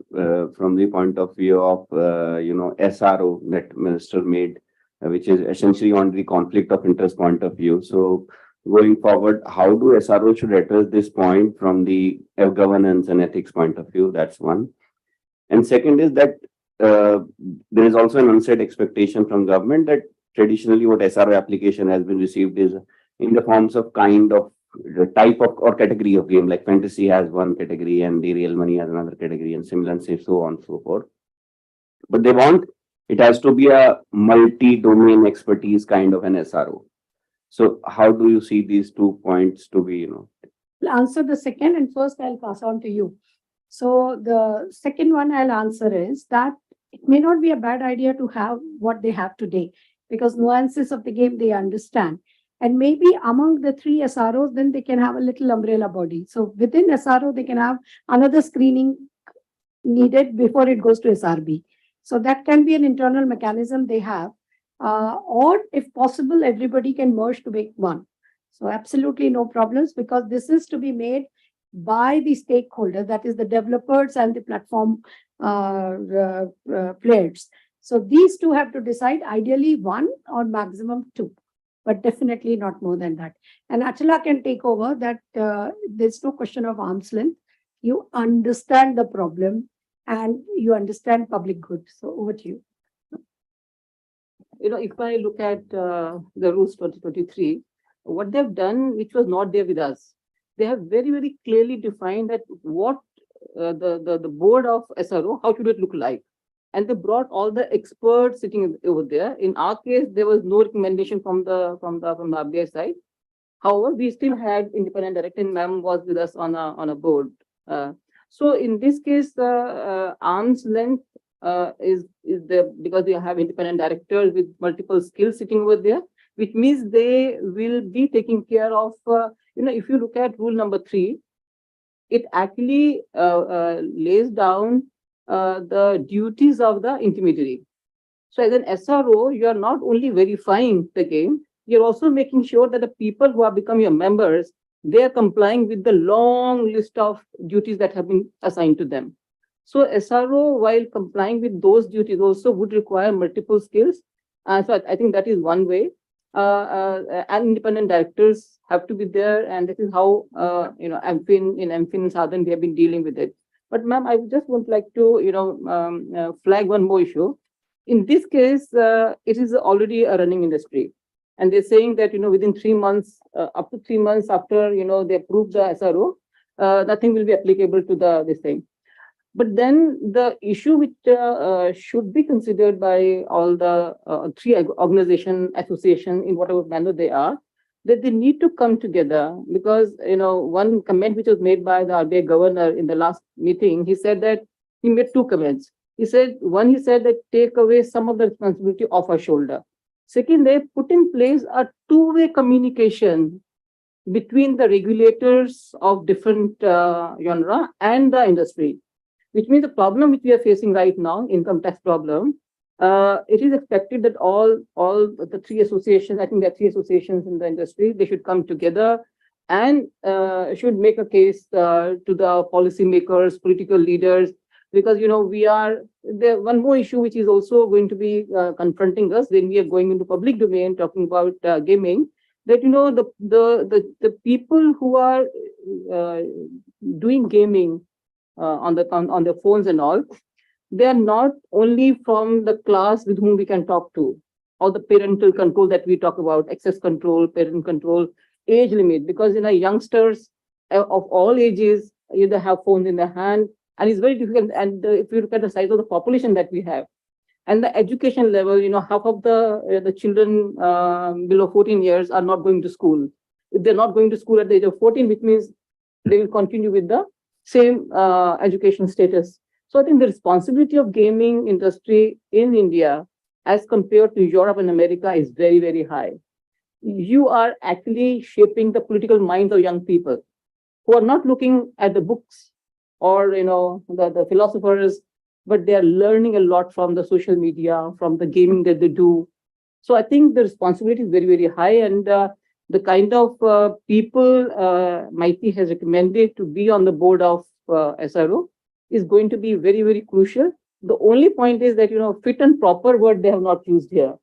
[SPEAKER 10] from the point of view of, SRO that minister made, which is essentially on the conflict of interest point of view. So going forward, how do SRO should address this point from the governance and ethics point of view? That's one. And second is that there is also an unsaid expectation from government that traditionally what SRO application has been received is in the forms of kind of the type of or category of game, like fantasy has one category and the real money has another category, and similarly so on and so forth. But they want it has to be a multi-domain expertise kind of an SRO. So how do you see these 2 points to be,
[SPEAKER 2] I'll answer the second, and first I'll pass on to you. So the second one I'll answer is that it may not be a bad idea to have what they have today, because nuances of the game they understand. And maybe among the 3 SROs, then they can have a little umbrella body. So within SRO, they can have another screening needed before it goes to SRB. So that can be an internal mechanism they have. Or if possible, everybody can merge to make one. So absolutely no problems, because this is to be made by the stakeholders, that is the developers and the platform players. So these two have to decide, ideally 1 or maximum 2, but definitely not more than that. And Achala can take over that. There's no question of arm's length. You understand the problem and you understand public good. So over to you.
[SPEAKER 16] If I look at the rules 2023, what they've done, which was not there with us, they have very, very clearly defined that what the board of SRO, how should it look like? And they brought all the experts sitting over there. In our case, there was no recommendation from the RBI side. However, we still had independent director, and ma'am was with us on a board. So in this case, arm's length is there because we have independent directors with multiple skills sitting over there, which means they will be taking care of. If you look at rule number 3, it actually lays down the duties of the intermediary. So as an SRO, you are not only verifying the game, you're also making sure that the people who have become your members, they are complying with the long list of duties that have been assigned to them. So SRO, while complying with those duties, also would require multiple skills. So I think that is one way. And independent directors have to be there, and this is how MFIN and Sadhan, we have been dealing with it. But ma'am, I just would like to flag one more issue. In this case, it is already a running industry, and they're saying that within 3 months, up to 3 months after they approve the SRO, nothing will be applicable to this thing. But then the issue which should be considered by all the 3 organization association in whatever manner they are, that they need to come together, because one comment which was made by the RBI governor in the last meeting, he said that he made 2 comments. He said that take away some of the responsibility off our shoulder. Second, they put in place a 2-way communication between the regulators of different genre and the industry, which means the problem which we are facing right now, income tax problem, it is expected that all the 3 associations, I think there are 3 associations in the industry, they should come together and should make a case to the policymakers, political leaders, because we are there. One more issue which is also going to be confronting us when we are going into public domain talking about gaming, that the people who are doing gaming on their phones and all, they are not only from the class with whom we can talk to, or the parental control that we talk about, access control, parent control, age limit, because youngsters of all ages either have phones in their hand, and it's very difficult. And if you look at the size of the population that we have, And the education level, half of the children below 14 years are not going to school. If they're not going to school at the age of 14, which means they will continue with the same education status. So I think the responsibility of gaming industry in India as compared to Europe and America is very, very high. You are actually shaping the political minds of young people who are not looking at the books or the philosophers, but they are learning a lot from the social media, from the gaming that they do. So I think the responsibility is very, very high, and the kind of people Mighty has recommended to be on the board of SRO is going to be very, very crucial. The only point is that fit and proper word they have not used here,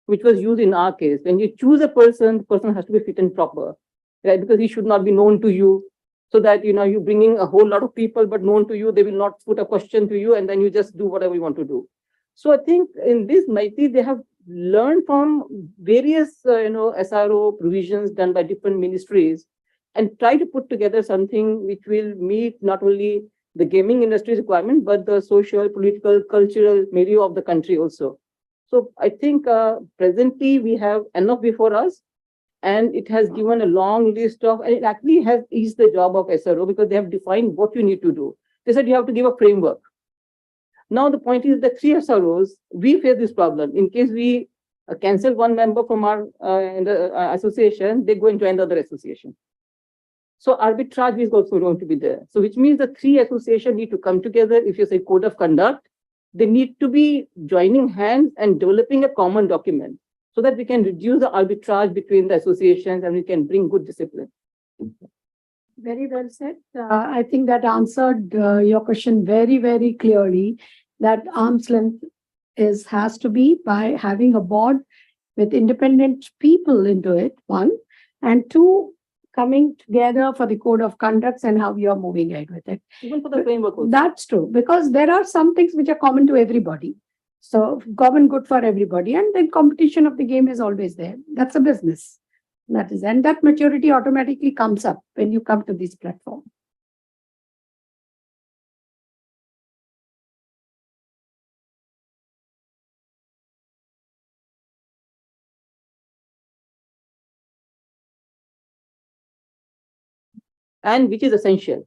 [SPEAKER 16] which was used in our case. When you choose a person, the person has to be fit and proper, right? Because he should not be known to you, so that you're bringing a whole lot of people, but known to you, they will not put a question to you, and then you just do whatever you want to do. So I think in this Mighty, they have learned from various SRO provisions done by different ministries, and try to put together something which will meet not only the gaming industry's requirement, but the social, political, cultural milieu of the country also. So I think presently we have enough before us, and it has given a long list of, and it actually has eased the job of SRO because they have defined what you need to do. They said you have to give a framework. Now the point is that 3 SROs, we face this problem. In case we cancel one member from our association, they go into another association. So arbitrage is also going to be there. So which means the 3 associations need to come together. If you say code of conduct, they need to be joining hands and developing a common document so that we can reduce the arbitrage between the associations and we can bring good discipline.
[SPEAKER 2] Very well said. I think that answered your question very, very clearly, that arm's length has to be by having a board with independent people into it, one, and two, coming together for the code of conducts and how you are moving ahead with it.
[SPEAKER 16] Even for the framework also.
[SPEAKER 2] That's true, because there are some things which are common to everybody. So common good for everybody, and then competition of the game is always there. That's a business. That is, and that maturity automatically comes up when you come to this platform.
[SPEAKER 16] And which is essential.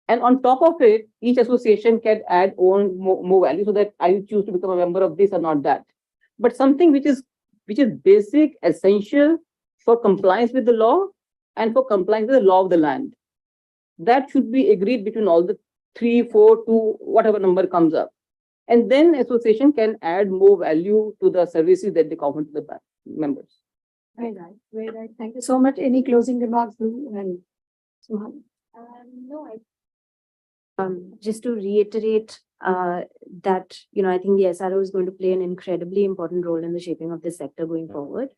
[SPEAKER 16] And on top of it, each association can add own more value, so that I choose to become a member of this or not that. But something which is basic, essential for compliance with the law and for compliance with the law of the land. That should be agreed between all the 3, 4, 2, whatever number comes up. And then association can add more value to the services that they offer to the members.
[SPEAKER 2] Very right, very right. Thank you so much. Any closing remarks, Lou and Suhan?
[SPEAKER 11] No, just to reiterate that, I think the SRO is going to play an incredibly important role in the shaping of this sector going forward.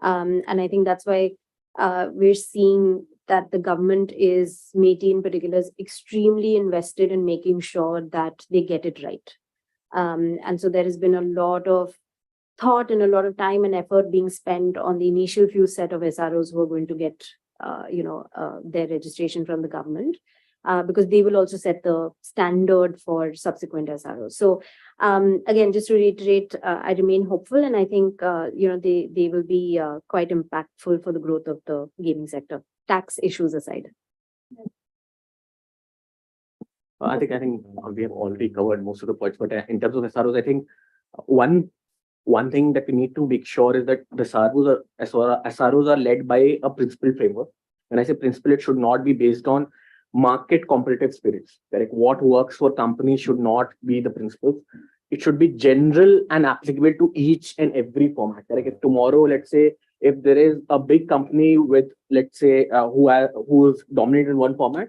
[SPEAKER 11] And I think that's why we're seeing that the government is, MeitY in particular, is extremely invested in making sure that they get it right. And so there has been a lot of thought and a lot of time and effort being spent on the initial few set of SROs who are going to get, their registration from the government, because they will also set the standard for subsequent SROs. So again, just to reiterate, I remain hopeful, and I think, they will be quite impactful for the growth of the gaming sector, tax issues aside.
[SPEAKER 15] I think we have already covered most of the points, but in terms of SROs, I think one thing that we need to make sure is that the SROs are led by a principle framework. When I say principle, it should not be based on market competitive spirits. Like what works for companies should not be the principles. It should be general and applicable to each and every format. Like if tomorrow, let's say, if there is a big company with, let's say, who is dominant in one format,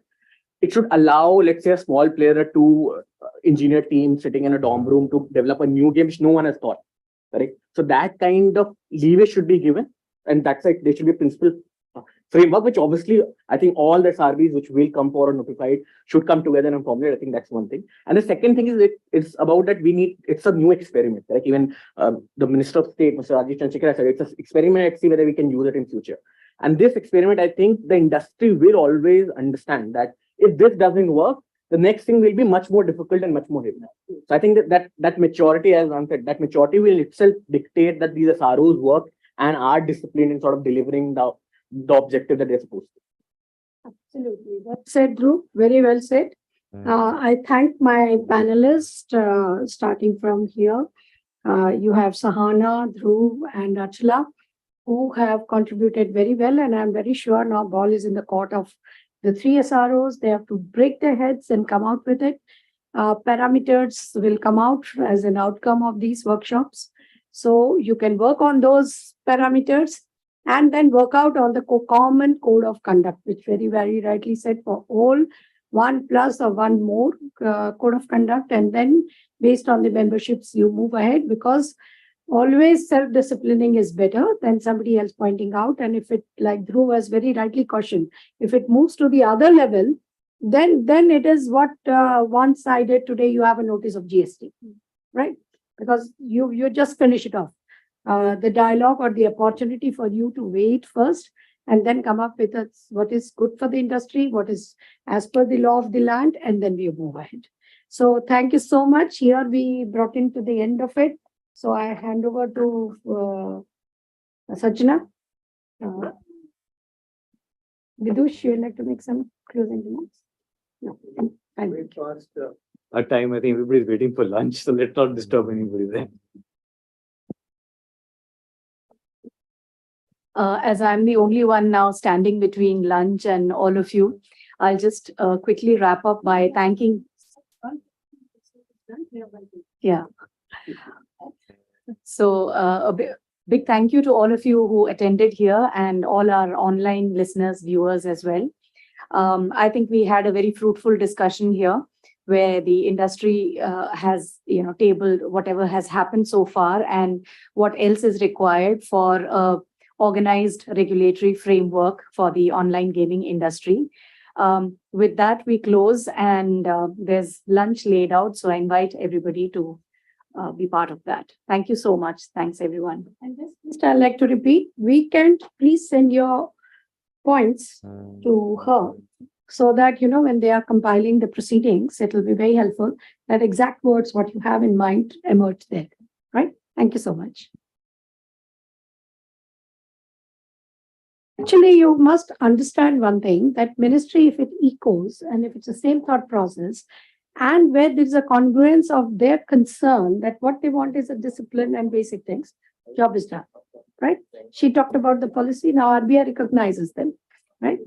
[SPEAKER 15] it should allow, let's say, a small player, a 2 engineer team sitting in a dorm room to develop a new game which no one has thought. Correct? So that kind of leeway should be given, and that's like there should be a principle framework, which obviously I think all the SRBs which will come forward notified should come together and formulate. I think that's one thing. And the second thing is it's about that it's a new experiment. Like even the Minister of State, Mr. Rajesh Chandrasekhar, said it's an experiment. Let's see whether we can use it in future. And this experiment, I think the industry will always understand that if this doesn't work, the next thing will be much more difficult and much more heavy. So I think that maturity, as Ram said, that maturity will itself dictate that these SROs work and are disciplined in sort of delivering the objective that they're supposed to.
[SPEAKER 2] Absolutely. Well said, Dhruv. Very well said. I thank my panelists, starting from here. You have Sahana, Dhruv, and Achla, who have contributed very well. And I'm very sure now ball is in the court of the three SROs. They have to break their heads and come out with it. Parameters will come out as an outcome of these workshops. So you can work on those parameters and then work out on the common code of conduct, which very, very rightly said for all, 1 plus or 1 more code of conduct. And then based on the memberships, you move ahead, because always self-disciplining is better than somebody else pointing out. And if it, like Dhruv has very rightly cautioned, if it moves to the other level, then it is what one-sided. Today you have a notice of GST, right? Because you just finish it off. The dialogue or the opportunity for you to wait first and then come up with what is good for the industry, what is as per the law of the land, and then we move ahead. So thank you so much. Here we brought into the end of it. So I hand over to Sajna. Vidush, you would like to make some closing remarks? No.
[SPEAKER 6] Way past our time. I think everybody's waiting for lunch, so let's not disturb anybody then.
[SPEAKER 1] As I'm the only one now standing between lunch and all of you, I'll just quickly wrap up by thanking. Yeah. So a big thank you to all of you who attended here and all our online listeners, viewers as well. I think we had a very fruitful discussion here, where the industry has, tabled whatever has happened so far and what else is required for a organized regulatory framework for the online gaming industry. With that, we close, and there's lunch laid out. So I invite everybody to be part of that. Thank you so much. Thanks, everyone.
[SPEAKER 2] And just I'd like to repeat, weekend, please send your points to her, so that, when they are compiling the proceedings, it will be very helpful that exact words, what you have in mind, emerge there, right? Thank you so much. Actually, you must understand one thing, that ministry, if it echoes and if it's the same thought process, and where there is a congruence of their concern that what they want is a discipline and basic things, job is done, right? She talked about the policy. Now RBI recognizes them, right?